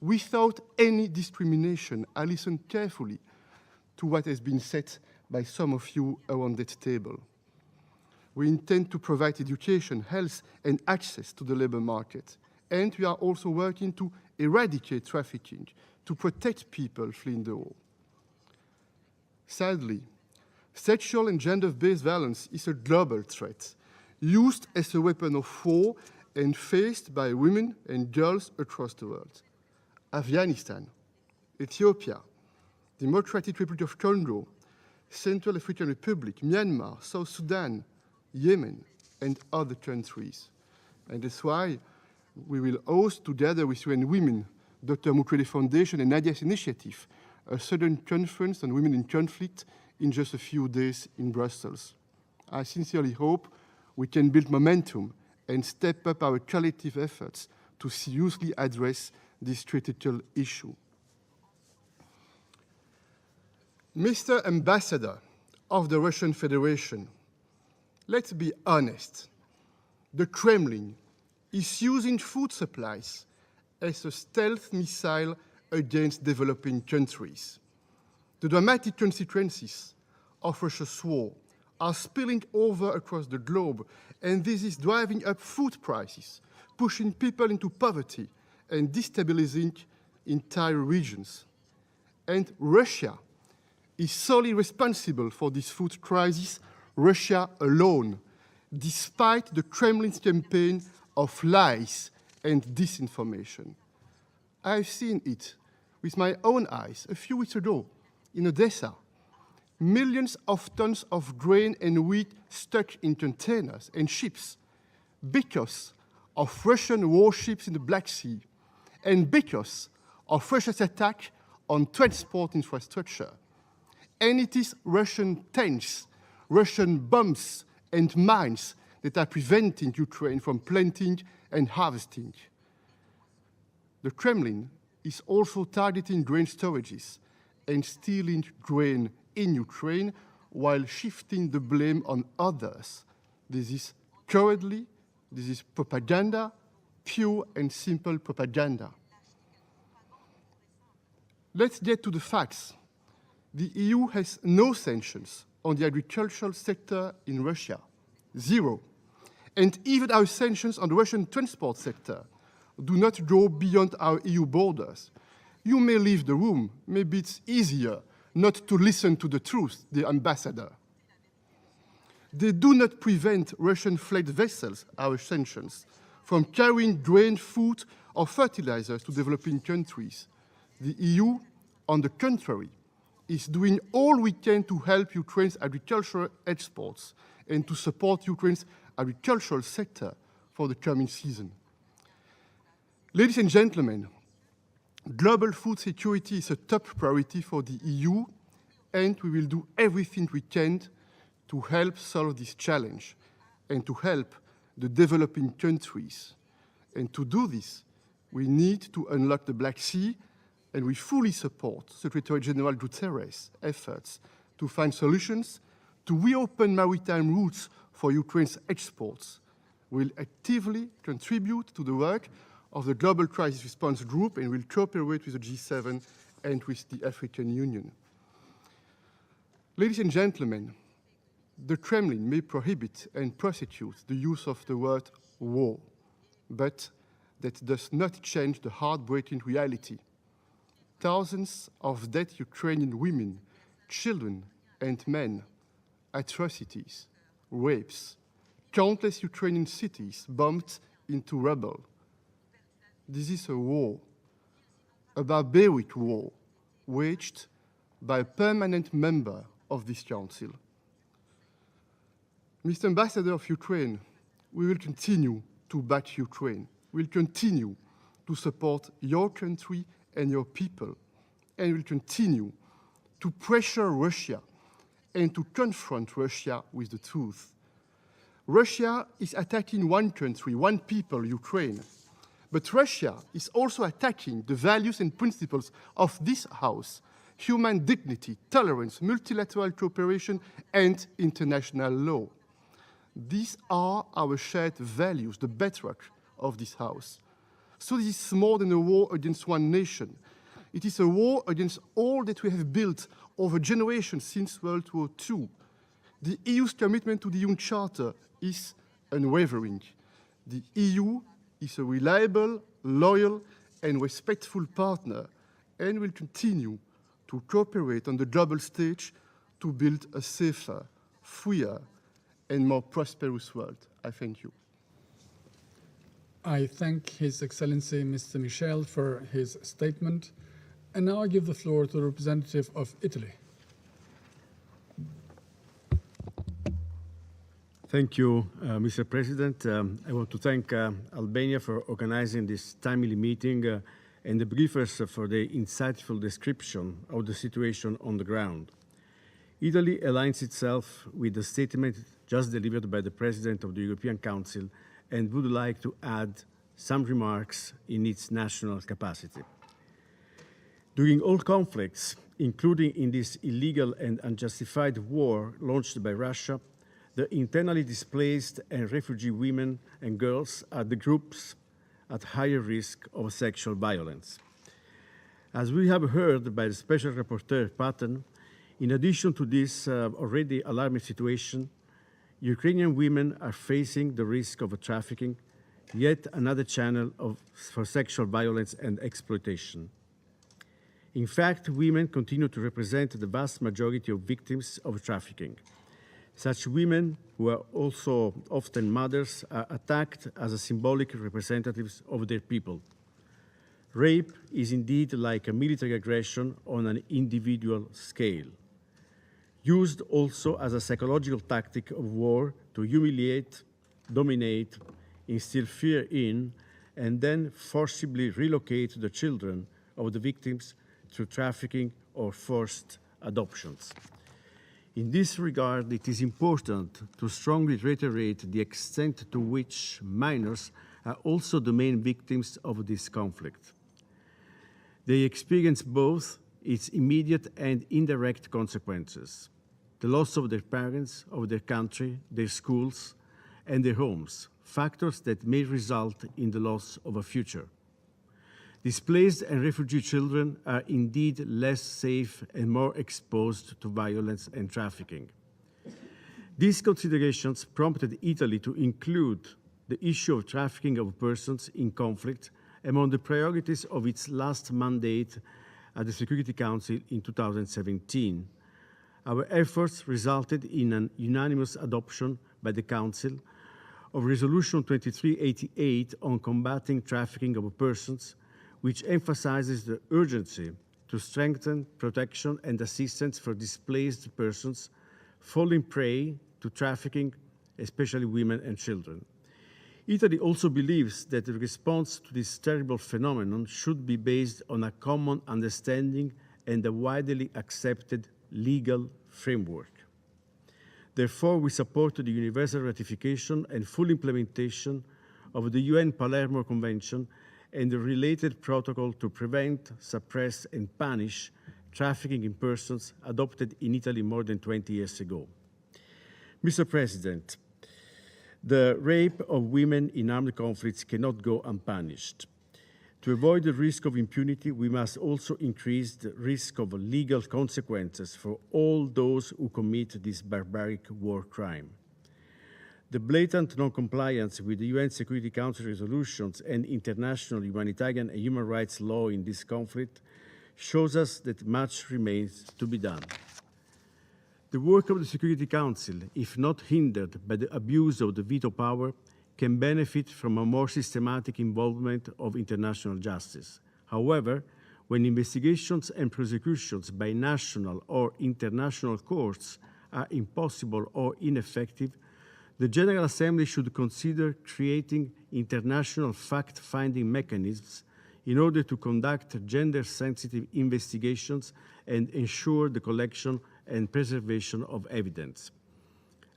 without any discrimination. I listened carefully to what has been said by some of you around that table. We intend to provide education, health, and access to the labor market. And we are also working to eradicate trafficking, to protect people fleeing the war. Sadly, sexual and gender-based violence is a global threat, used as a weapon of war and faced by women and girls across the world. Afghanistan, Ethiopia, Democratic Republic of Congo, Central African Republic, Myanmar, South Sudan, Yemen, and other countries. And that's why we will host, together with UN Women, Dr. Mukwege Foundation and Nadia's initiative, a Southern Conference on Women in Conflict in just a few days in Brussels. I sincerely hope we can build momentum and step up our collective efforts to seriously address this critical issue. Mr. Ambassador of the Russian Federation, let's be honest. The Kremlin is using food supplies as a stealth missile against developing countries. The dramatic consequences of Russia's war are spilling over across the globe, and this is driving up food prices, pushing people into poverty, and destabilizing entire regions. And Russia is solely responsible for this food crisis, Russia alone, despite the Kremlin's campaign of lies and disinformation. I've seen it with my own eyes a few weeks ago in Odessa. Millions of tons of grain and wheat stuck in containers and ships because of Russian warships in the Black Sea and because of Russia's attack on transport infrastructure. And it is Russian tanks, Russian bombs and mines that are preventing Ukraine from planting and harvesting. The Kremlin is also targeting grain storages and stealing grain in Ukraine while shifting the blame on others. This is cowardly, this is propaganda, pure and simple propaganda. Let's get to the facts. The EU has no sanctions on the agricultural sector in Russia, zero. And even our sanctions on the Russian transport sector do not go beyond our EU borders. You may leave the room. Maybe it's easier not to listen to the truth, the ambassador. They do not prevent Russian flag vessels, our sanctions, from carrying grain, food, or fertilizers to developing countries. The EU, on the contrary, is doing all we can to help Ukraine's agricultural exports and to support Ukraine's agricultural sector for the coming season. Ladies and gentlemen, global food security is a top priority for the EU, and we will do everything we can to help solve this challenge and to help the developing countries. And to do this, we need to unlock the Black Sea, and we fully support Secretary General Guterres' efforts to find solutions to reopen maritime routes for Ukraine's exports. We'll actively contribute to the work of the Global Crisis Response Group and will cooperate with the G7 and with the African Union. Ladies and gentlemen, the Kremlin may prohibit and prosecute the use of the word war, but that does not change the heartbreaking reality. Thousands of dead Ukrainian women, children, and men, atrocities, rapes, countless Ukrainian cities bombed into rubble. This is a war, a barbaric war, waged by a permanent member of this council. Mr. Ambassador of Ukraine, we will continue to back Ukraine. We'll continue to support your country and your people, and will continue to pressure Russia and to confront Russia with the truth. Russia is attacking one country, one people, Ukraine. But Russia is also attacking the values and principles of this House: human dignity, tolerance, multilateral cooperation, and international law. These are our shared values, the bedrock of this House. So this is more than a war against one nation. It is a war against all that we have built over generations since World War II. The EU's commitment to the UN Charter is unwavering. The EU is a reliable, loyal, and respectful partner, and will continue to cooperate on the global stage to build a safer, freer, and more prosperous world. I thank you. I thank His Excellency Mr. Michel for his statement. And now I give the floor to the representative of Italy. Thank you, Mr. President. I want to thank Albania for organizing this timely meeting and the briefers for the insightful description of the situation on the ground. Italy aligns itself with the statement just delivered by the President of the European Council and would like to add some remarks in its national capacity. During all conflicts, including in this illegal and unjustified war launched by Russia, the internally displaced and refugee women and girls are the groups at higher risk of sexual violence. As we have heard by the Special Rapporteur Patten, in addition to this already alarming situation, Ukrainian women are facing the risk of trafficking, yet another channel for sexual violence and exploitation. In fact, women continue to represent the vast majority of victims of trafficking. Such women, who are also often mothers, are attacked as symbolic representatives of their people. Rape is indeed like a military aggression on an individual scale, used also as a psychological tactic of war to humiliate, dominate, instill fear in, and then forcibly relocate the children of the victims through trafficking or forced adoptions. In this regard, it is important to strongly reiterate the extent to which minors are also the main victims of this conflict. They experience both its immediate and indirect consequences: the loss of their parents, of their country, their schools, and their homes, factors that may result in the loss of a future. Displaced and refugee children are indeed less safe and more exposed to violence and trafficking. These considerations prompted Italy to include the issue of trafficking of persons in conflict among the priorities of its last mandate at the Security Council in 2017. Our efforts resulted in an unanimous adoption by the Council of Resolution 2388 on combating trafficking of persons, which emphasizes the urgency to strengthen protection and assistance for displaced persons falling prey to trafficking, especially women and children. Italy also believes that the response to this terrible phenomenon should be based on a common understanding and a widely accepted legal framework. Therefore, we support the universal ratification and full implementation of the UN Palermo Convention and the related protocol to prevent, suppress, and punish trafficking in persons adopted in Italy more than 20 years ago. Mr. President, the rape of women in armed conflicts cannot go unpunished. To avoid the risk of impunity, we must also increase the risk of legal consequences for all those who commit this barbaric war crime. The blatant non-compliance with the UN Security Council resolutions and international humanitarian and human rights law in this conflict shows us that much remains to be done. The work of the Security Council, if not hindered by the abuse of the veto power, can benefit from a more systematic involvement of international justice. However, when investigations and prosecutions by national or international courts are impossible or ineffective, the General Assembly should consider creating international fact-finding mechanisms in order to conduct gender-sensitive investigations and ensure the collection and preservation of evidence.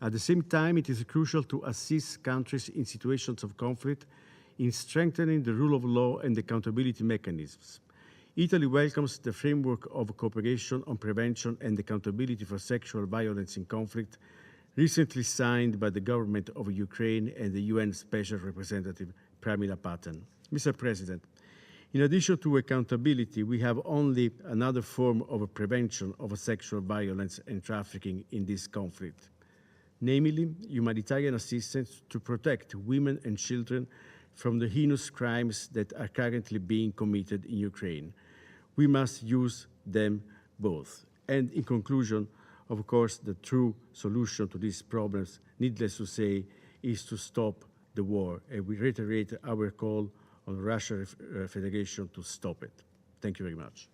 At the same time, it is crucial to assist countries in situations of conflict in strengthening the rule of law and accountability mechanisms. Italy welcomes the framework of cooperation on prevention and accountability for sexual violence in conflict, recently signed by the government of Ukraine and the UN Special Representative Pramila Patten. Mr. President, in addition to accountability, we have only another form of prevention of sexual violence and trafficking in this conflict, namely humanitarian assistance to protect women and children from the heinous crimes that are currently being committed in Ukraine. We must use them both. And in conclusion, of course, the true solution to these problems, needless to say, is to stop the war. And we reiterate our call on the Russian Federation to stop it. Thank you very much.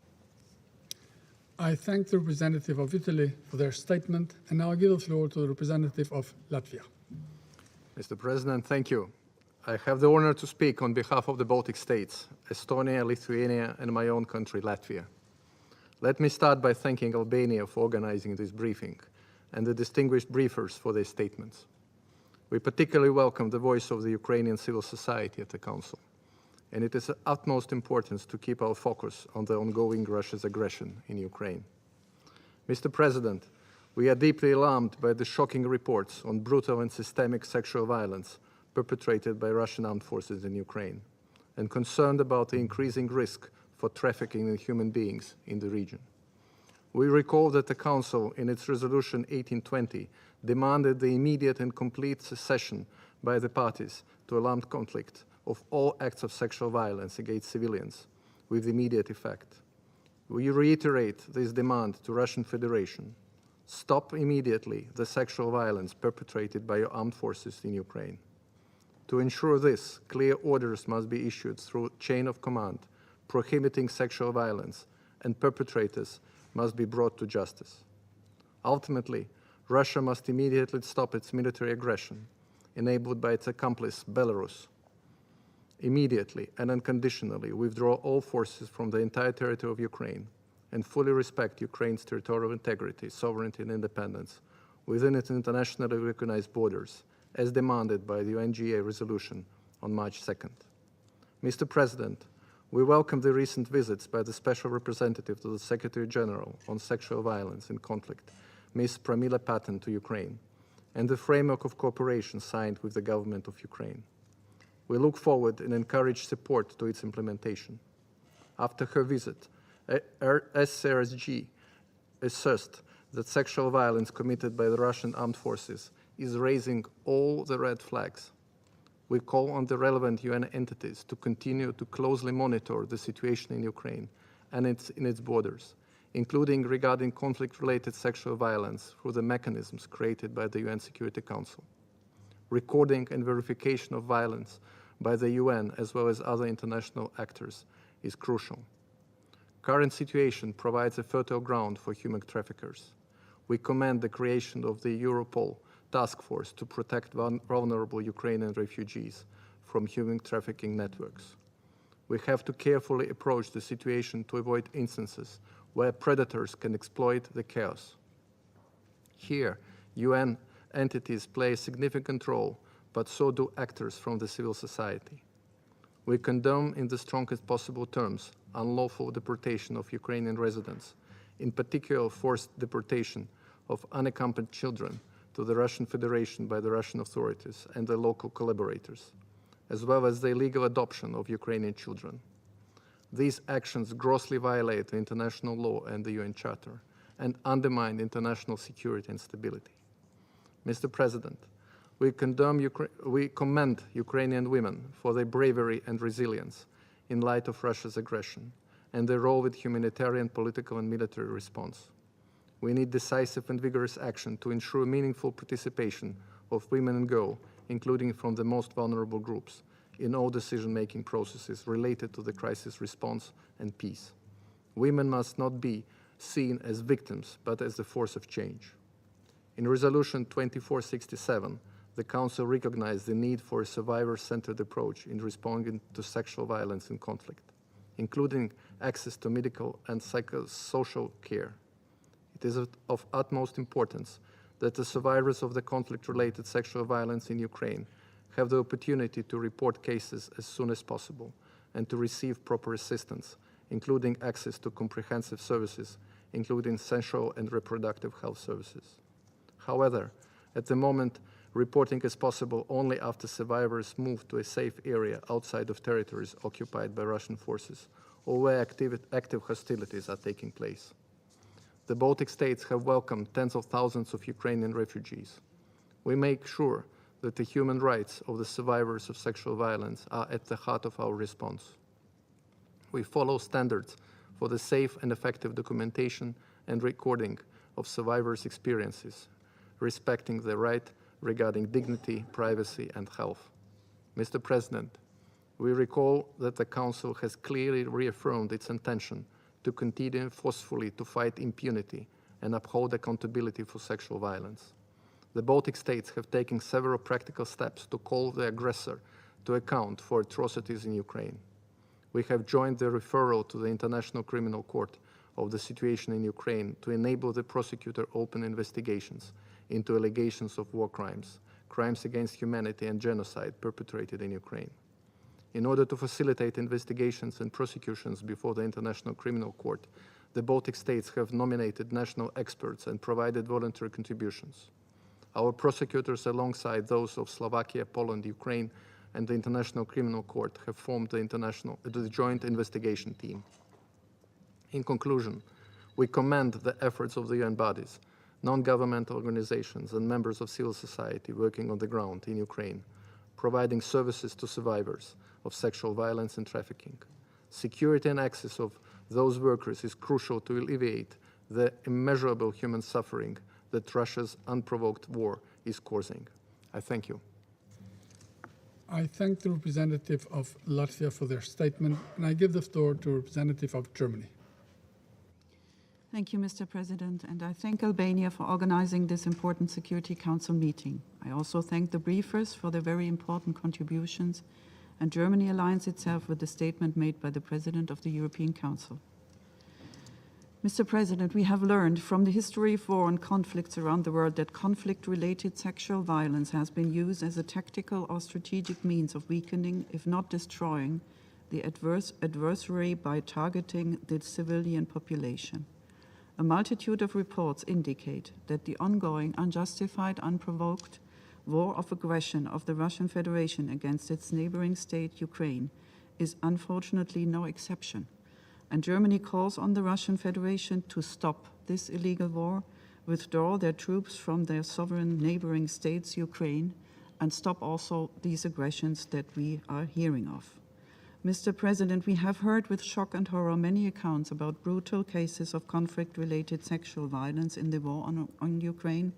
I thank the representative of Italy for their statement, and now I give the floor to the representative of Latvia. Mr. President, thank you. I have the honor to speak on behalf of the Baltic states, Estonia, Lithuania, and my own country, Latvia. Let me start by thanking Albania for organizing this briefing and the distinguished briefers for their statements. We particularly welcome the voice of the Ukrainian civil society at the Council, and it is of utmost importance to keep our focus on the ongoing Russia's aggression in Ukraine. Mr. President, we are deeply alarmed by the shocking reports on brutal and systemic sexual violence perpetrated by Russian armed forces in Ukraine, and concerned about the increasing risk for trafficking in human beings in the region. We recall that the Council, in its resolution 1820, demanded the immediate and complete cessation by the parties to an armed conflict of all acts of sexual violence against civilians with immediate effect. We reiterate this demand to Russian Federation. Stop immediately the sexual violence perpetrated by your armed forces in Ukraine. To ensure this, clear orders must be issued through chain of command, prohibiting sexual violence, and perpetrators must be brought to justice. Ultimately, Russia must immediately stop its military aggression, enabled by its accomplice, Belarus. Immediately and unconditionally withdraw all forces from the entire territory of Ukraine and fully respect Ukraine's territorial integrity, sovereignty, and independence within its internationally recognized borders, as demanded by the UNGA resolution on March 2nd. Mr. President, we welcome the recent visits by the Special Representative to the Secretary General on Sexual Violence in Conflict, Ms. Pramila Patten, to Ukraine, and the framework of cooperation signed with the government of Ukraine. We look forward and encourage support to its implementation. After her visit, SRSG assessed that sexual violence committed by the Russian armed forces is raising all the red flags. We call on the relevant UN entities to continue to closely monitor the situation in Ukraine and in its borders, including regarding conflict-related sexual violence through the mechanisms created by the UN Security Council. Recording and verification of violence by the UN as well as other international actors is crucial. Current situation provides a fertile ground for human traffickers. We commend the creation of the Europol task force to protect vulnerable Ukrainian refugees from human trafficking networks. We have to carefully approach the situation to avoid instances where predators can exploit the chaos. Here, UN entities play a significant role, but so do actors from the civil society. We condemn in the strongest possible terms unlawful deportation of Ukrainian residents, in particular forced deportation of unaccompanied children to the Russian Federation by the Russian authorities and their local collaborators, as well as the illegal adoption of Ukrainian children. These actions grossly violate the international law and the UN Charter and undermine international security and stability. Mr. President, we commend Ukrainian women for their bravery and resilience in light of Russia's aggression and their role with humanitarian, political, and military response. We need decisive and vigorous action to ensure meaningful participation of women and girls, including from the most vulnerable groups, in all decision-making processes related to the crisis response and peace. Women must not be seen as victims, but as the force of change. In Resolution 2467, the Council recognized the need for a survivor-centered approach in responding to sexual violence in conflict. including access to medical and psychosocial care. It is of utmost importance that the survivors of the conflict-related sexual violence in Ukraine have the opportunity to report cases as soon as possible and to receive proper assistance, including access to comprehensive services, including sexual and reproductive health services. However, at the moment, reporting is possible only after survivors move to a safe area outside of territories occupied by Russian forces or where active hostilities are taking place. The Baltic states have welcomed tens of thousands of Ukrainian refugees. We make sure that the human rights of the survivors of sexual violence are at the heart of our response. We follow standards for the safe and effective documentation and recording of survivors' experiences, respecting their right regarding dignity, privacy, and health. Mr. President, we recall that the Council has clearly reaffirmed its intention to continue forcefully to fight impunity and uphold accountability for sexual violence. The Baltic states have taken several practical steps to call the aggressor to account for atrocities in Ukraine. We have joined the referral to the International Criminal Court of the situation in Ukraine to enable the prosecutor open investigations into allegations of war crimes, crimes against humanity, and genocide perpetrated in Ukraine. In order to facilitate investigations and prosecutions before the International Criminal Court, the Baltic states have nominated national experts and provided voluntary contributions. Our prosecutors, alongside those of Slovakia, Poland, Ukraine, and the International Criminal Court, have formed the Joint Investigation Team. In conclusion, we commend the efforts of the UN bodies, non-governmental organizations, and members of civil society working on the ground in Ukraine, providing services to survivors of sexual violence and trafficking. Security and access of those workers is crucial to alleviate the immeasurable human suffering that Russia's unprovoked war is causing. I thank you. I thank the representative of Latvia for their statement, and I give the floor to the representative of Germany. Thank you, Mr. President, and I thank Albania for organizing this important Security Council meeting. I also thank the briefers for their very important contributions, and Germany aligns itself with the statement made by the President of the European Council. Mr. President, we have learned from the history of war and conflicts around the world that conflict-related sexual violence has been used as a tactical or strategic means of weakening, if not destroying, the adversary by targeting the civilian population. A multitude of reports indicate that the ongoing, unjustified, unprovoked war of aggression of the Russian Federation against its neighboring state, Ukraine, is unfortunately no exception. And Germany calls on the Russian Federation to stop this illegal war, withdraw their troops from their sovereign neighboring states, Ukraine, and stop also these aggressions that we are hearing of. Mr. President, we have heard with shock and horror many accounts about brutal cases of conflict-related sexual violence in the war on Ukraine,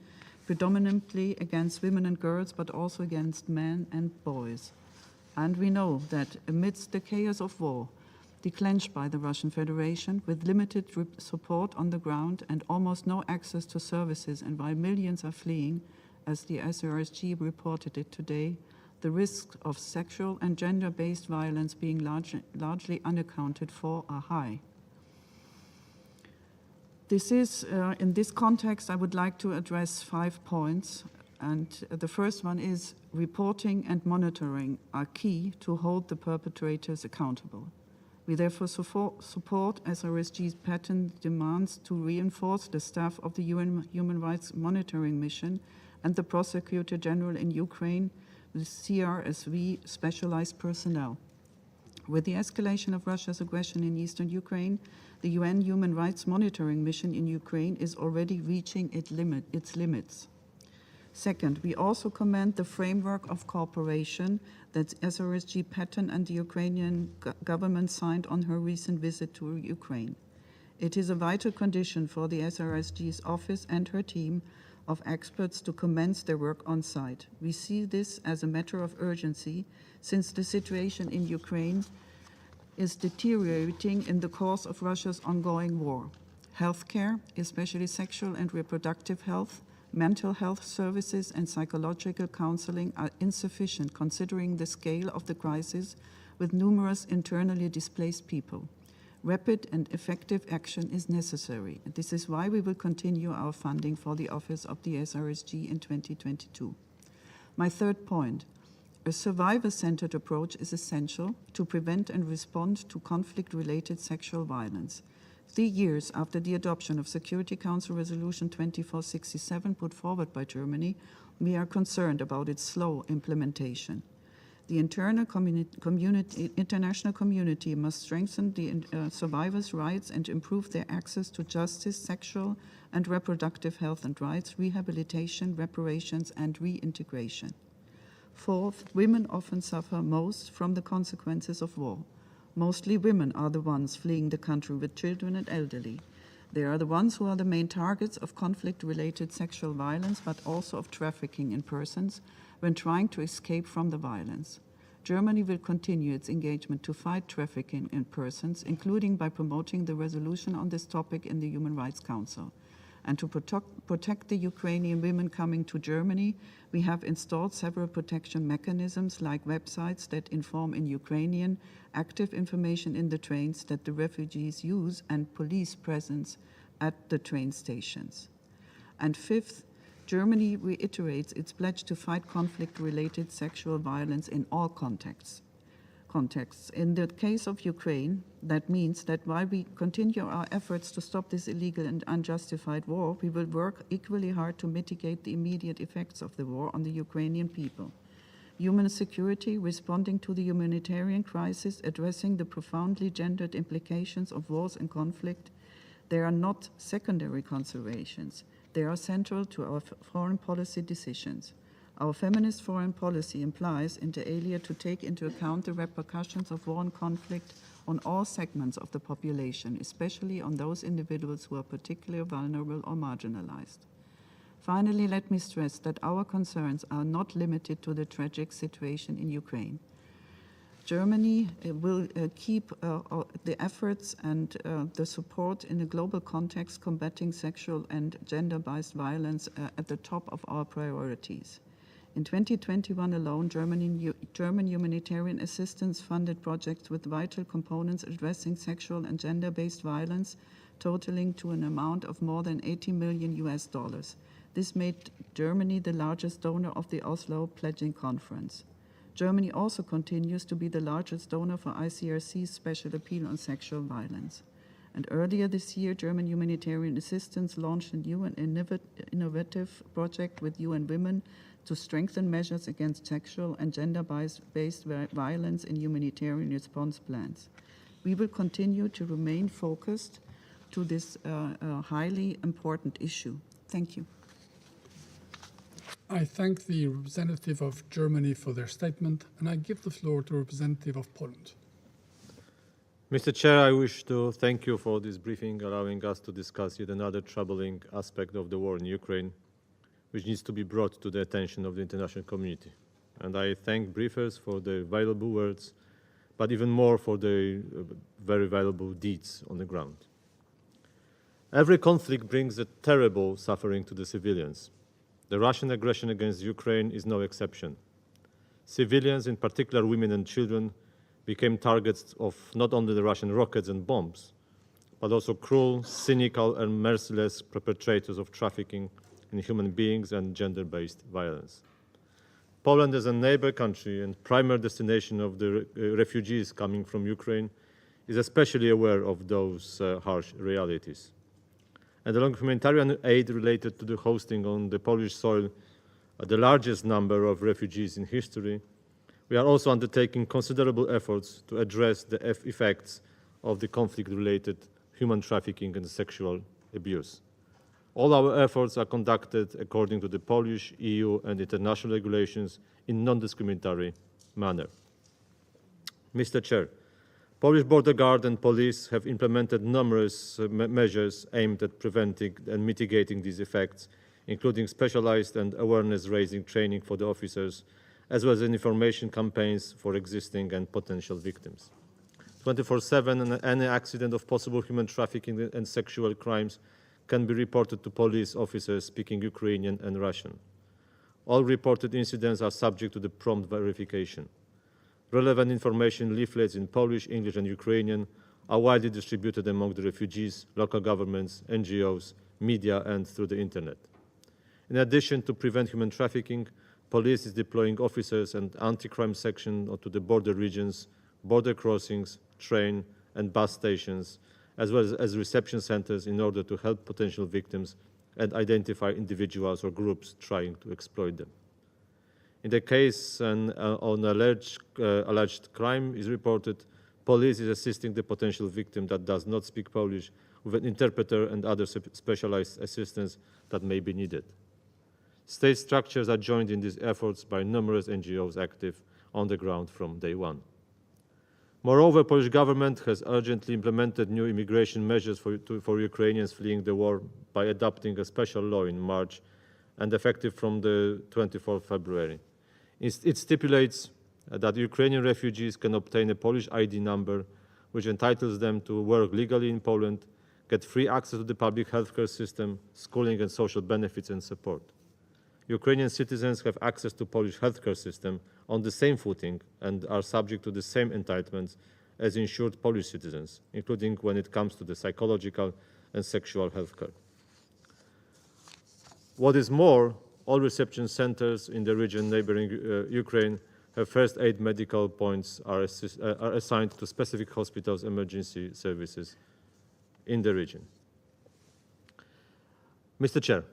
predominantly against women and girls, but also against men and boys. And we know that amidst the chaos of war, declenched by the Russian Federation, with limited support on the ground and almost no access to services, and while millions are fleeing, as the SRSG reported it today, the risks of sexual and gender-based violence being largely unaccounted for are high. In this context, I would like to address 5 points. And the first one is reporting and monitoring are key to hold the perpetrators accountable. We therefore support SRSG's patent demands to reinforce the staff of the UN Human Rights Monitoring Mission and the Prosecutor General in Ukraine with CRSV specialized personnel. With the escalation of Russia's aggression in eastern Ukraine, the UN Human Rights Monitoring Mission in Ukraine is already reaching its limits. Second, we also commend the framework of cooperation that SRSG Patten and the Ukrainian government signed on her recent visit to Ukraine. It is a vital condition for the SRSG's office and her team of experts to commence their work on site. We see this as a matter of urgency since the situation in Ukraine is deteriorating in the course of Russia's ongoing war. Healthcare, especially sexual and reproductive health, mental health services and psychological counseling are insufficient considering the scale of the crisis, with numerous internally displaced people. Rapid and effective action is necessary, and this is why we will continue our funding for the Office of the SRSG in 2022. My third point, a survivor-centered approach is essential to prevent and respond to conflict-related sexual violence. 3 years after the adoption of Security Council Resolution 2467 put forward by Germany, we are concerned about its slow implementation. The international community must strengthen the survivors' rights and improve their access to justice, sexual and reproductive health and rights, rehabilitation, reparations, and reintegration. Fourth, women often suffer most from the consequences of war. Mostly women are the ones fleeing the country with children and elderly. They are the ones who are the main targets of conflict-related sexual violence, but also of trafficking in persons when trying to escape from the violence. Germany will continue its engagement to fight trafficking in persons, including by promoting the resolution on this topic in the Human Rights Council. And to protect the Ukrainian women coming to Germany, we have installed several protection mechanisms like websites that inform in Ukrainian, active information in the trains that the refugees use, and police presence at the train stations. And fifth, Germany reiterates its pledge to fight conflict-related sexual violence in all contexts. In the case of Ukraine, that means that while we continue our efforts to stop this illegal and unjustified war, we will work equally hard to mitigate the immediate effects of the war on the Ukrainian people. Human security, responding to the humanitarian crisis, addressing the profoundly gendered implications of wars and conflict, they are not secondary considerations. They are central to our foreign policy decisions. Our feminist foreign policy implies, inter alia, to take into account the repercussions of war and conflict on all segments of the population, especially on those individuals who are particularly vulnerable or marginalized. Finally, let me stress that our concerns are not limited to the tragic situation in Ukraine. Germany will keep the efforts and the support in a global context combating sexual and gender-based violence at the top of our priorities. In 2021 alone, German humanitarian assistance funded projects with vital components addressing sexual and gender-based violence, totaling to an amount of more than $80 million. This made Germany the largest donor of the Oslo Pledging Conference. Germany also continues to be the largest donor for ICRC's Special Appeal on Sexual Violence. And earlier this year, German humanitarian assistance launched a new and innovative project with UN Women to strengthen measures against sexual and gender-based violence in humanitarian response plans. We will continue to remain focused to this highly important issue. Thank you. I thank the representative of Germany for their statement, and I give the floor to the representative of Poland. Mr. Chair, I wish to thank you for this briefing, allowing us to discuss yet another troubling aspect of the war in Ukraine, which needs to be brought to the attention of the international community. And I thank briefers for their valuable words, but even more for their very valuable deeds on the ground. Every conflict brings a terrible suffering to the civilians. The Russian aggression against Ukraine is no exception. Civilians, in particular women and children, became targets of not only the Russian rockets and bombs, but also cruel, cynical, and merciless perpetrators of trafficking in human beings and gender-based violence. Poland, as a neighbor country and primary destination of the refugees coming from Ukraine, is especially aware of those harsh realities. And along humanitarian aid related to the hosting on the Polish soil the largest number of refugees in history, we are also undertaking considerable efforts to address the effects of the conflict-related human trafficking and sexual abuse. All our efforts are conducted according to the Polish, EU, and international regulations in non-discriminatory manner. Mr. Chair, Polish Border Guard and police have implemented numerous measures aimed at preventing and mitigating these effects, including specialized and awareness-raising training for the officers, as well as information campaigns for existing and potential victims. 24/7, any accident of possible human trafficking and sexual crimes can be reported to police officers speaking Ukrainian and Russian. All reported incidents are subject to the prompt verification. Relevant information leaflets in Polish, English, and Ukrainian are widely distributed among the refugees, local governments, NGOs, media, and through the internet. In addition to prevent human trafficking, police is deploying officers and anti-crime section to the border regions, border crossings, train and bus stations, as well as reception centers in order to help potential victims and identify individuals or groups trying to exploit them. In the case an alleged crime is reported, police is assisting the potential victim that does not speak Polish with an interpreter and other specialized assistance that may be needed. State structures are joined in these efforts by numerous NGOs active on the ground from day one. Moreover, the Polish government has urgently implemented new immigration measures for Ukrainians fleeing the war by adopting a special law in March and effective from the 24th February. It stipulates that Ukrainian refugees can obtain a Polish ID number which entitles them to work legally in Poland, get free access to the public healthcare system, schooling and social benefits and support. Ukrainian citizens have access to Polish healthcare system on the same footing and are subject to the same entitlements as insured Polish citizens, including when it comes to the psychological and sexual healthcare. What is more, all reception centers in the region neighboring Ukraine have first aid medical points are assigned to specific hospitals' emergency services in the region. Mr. Chair,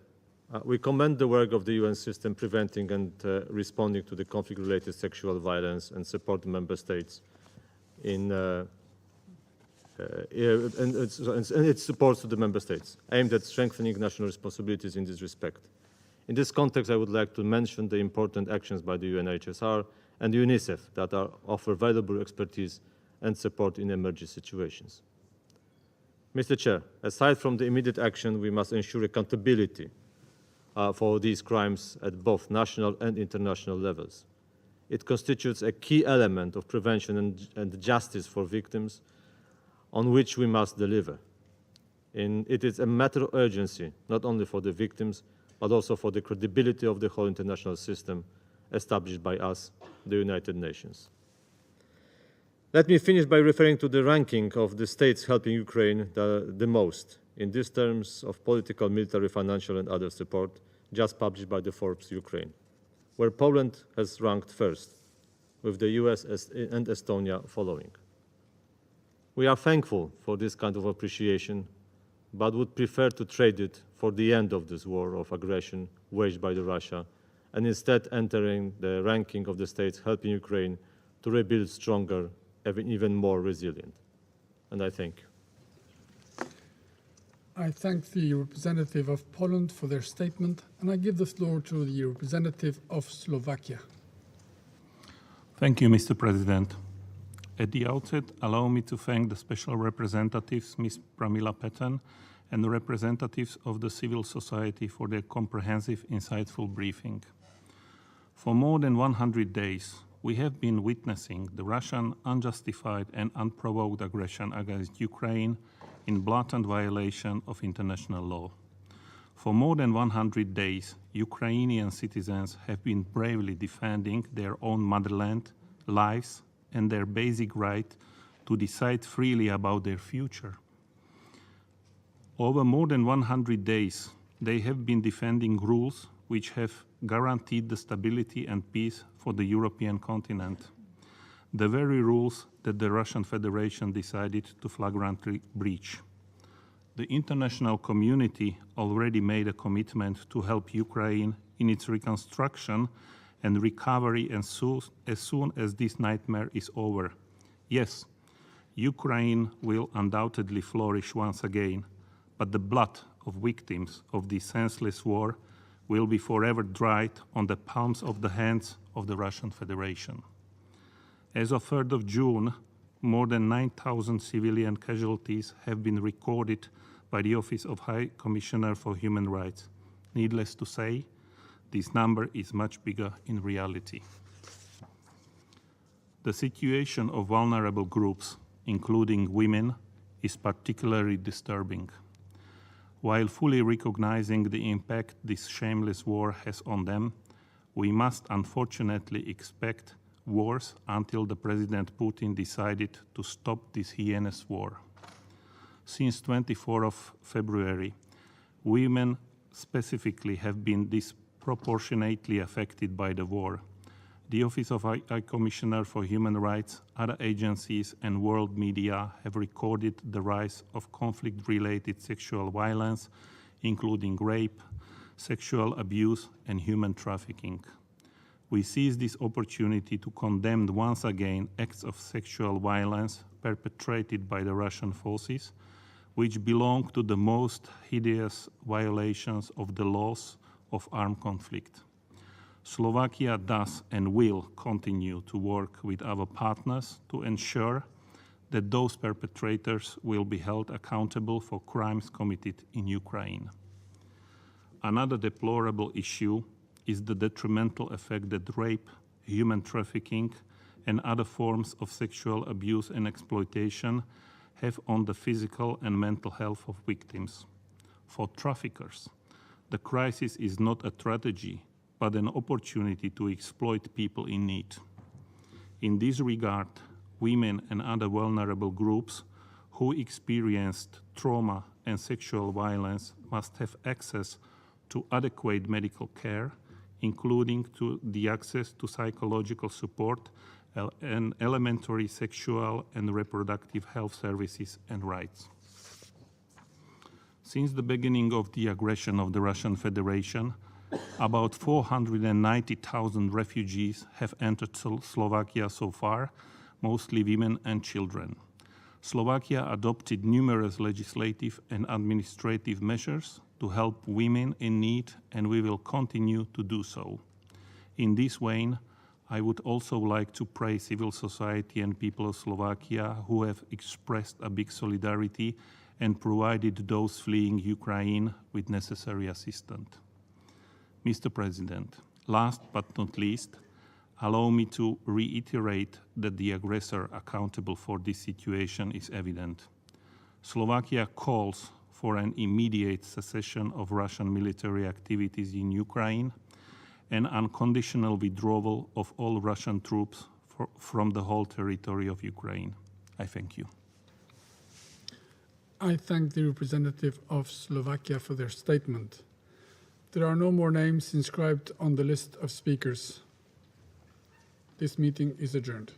we commend the work of the UN system preventing and responding to the conflict-related sexual violence and support the member states in and its support to the member states, aimed at strengthening national responsibilities in this respect. In this context, I would like to mention the important actions by the UNHCR and UNICEF that offer valuable expertise and support in emergency situations. Mr. Chair, aside from the immediate action, we must ensure accountability for these crimes at both national and international levels. It constitutes a key element of prevention and justice for victims on which we must deliver. It is a matter of urgency, not only for the victims, but also for the credibility of the whole international system established by us, the United Nations. Let me finish by referring to the ranking of the states helping Ukraine the most in these terms of political, military, financial and other support, just published by the Forbes Ukraine, where Poland has ranked first, with the US and Estonia following. We are thankful for this kind of appreciation, but would prefer to trade it for the end of this war of aggression waged by Russia, and instead entering the ranking of the states helping Ukraine to rebuild stronger, even more resilient. And I thank you. I thank the representative of Poland for their statement, and I give the floor to the representative of Slovakia. Thank you, Mr. President. At the outset, allow me to thank the special representatives, Ms. Pramila Patten, and the representatives of the civil society for their comprehensive, insightful briefing. For more than 100 days, we have been witnessing the Russian unjustified and unprovoked aggression against Ukraine in blatant violation of international law. For more than 100 days, Ukrainian citizens have been bravely defending their own motherland, lives, and their basic right to decide freely about their future. Over more than 100 days, they have been defending rules which have guaranteed the stability and peace for the European continent, the very rules that the Russian Federation decided to flagrantly breach. The international community already made a commitment to help Ukraine in its reconstruction and recovery as soon as this nightmare is over. Yes, Ukraine will undoubtedly flourish once again, but the blood of victims of this senseless war will be forever dried on the palms of the hands of the Russian Federation. As of 3rd of June, more than 9,000 civilian casualties have been recorded by the Office of High Commissioner for Human Rights. Needless to say, this number is much bigger in reality. The situation of vulnerable groups, including women, is particularly disturbing. While fully recognizing the impact this shameless war has on them, we must unfortunately expect wars until the President Putin decided to stop this heinous war. Since 24th of February, women specifically have been disproportionately affected by the war. The Office of High Commissioner for Human Rights, other agencies and world media have recorded the rise of conflict-related sexual violence, including rape, sexual abuse and human trafficking. We seize this opportunity to condemn once again acts of sexual violence perpetrated by the Russian forces, which belong to the most hideous violations of the laws of armed conflict. Slovakia does and will continue to work with our partners to ensure that those perpetrators will be held accountable for crimes committed in Ukraine. Another deplorable issue is the detrimental effect that rape, human trafficking, and other forms of sexual abuse and exploitation have on the physical and mental health of victims. For traffickers, the crisis is not a tragedy, but an opportunity to exploit people in need. In this regard, women and other vulnerable groups who experienced trauma and sexual violence must have access to adequate medical care, including to the access to psychological support and elementary sexual and reproductive health services and rights. Since the beginning of the aggression of the Russian Federation, about 490,000 refugees have entered Slovakia so far, mostly women and children. Slovakia adopted numerous legislative and administrative measures to help women in need, and we will continue to do so. In this vein, I would also like to praise civil society and people of Slovakia who have expressed a big solidarity and provided those fleeing Ukraine with necessary assistance. Mr. President, last but not least, allow me to reiterate that the aggressor accountable for this situation is evident. Slovakia calls for an immediate cessation of Russian military activities in Ukraine and unconditional withdrawal of all Russian troops from the whole territory of Ukraine. I thank you. I thank the representative of Slovakia for their statement. There are no more names inscribed on the list of speakers. This meeting is adjourned.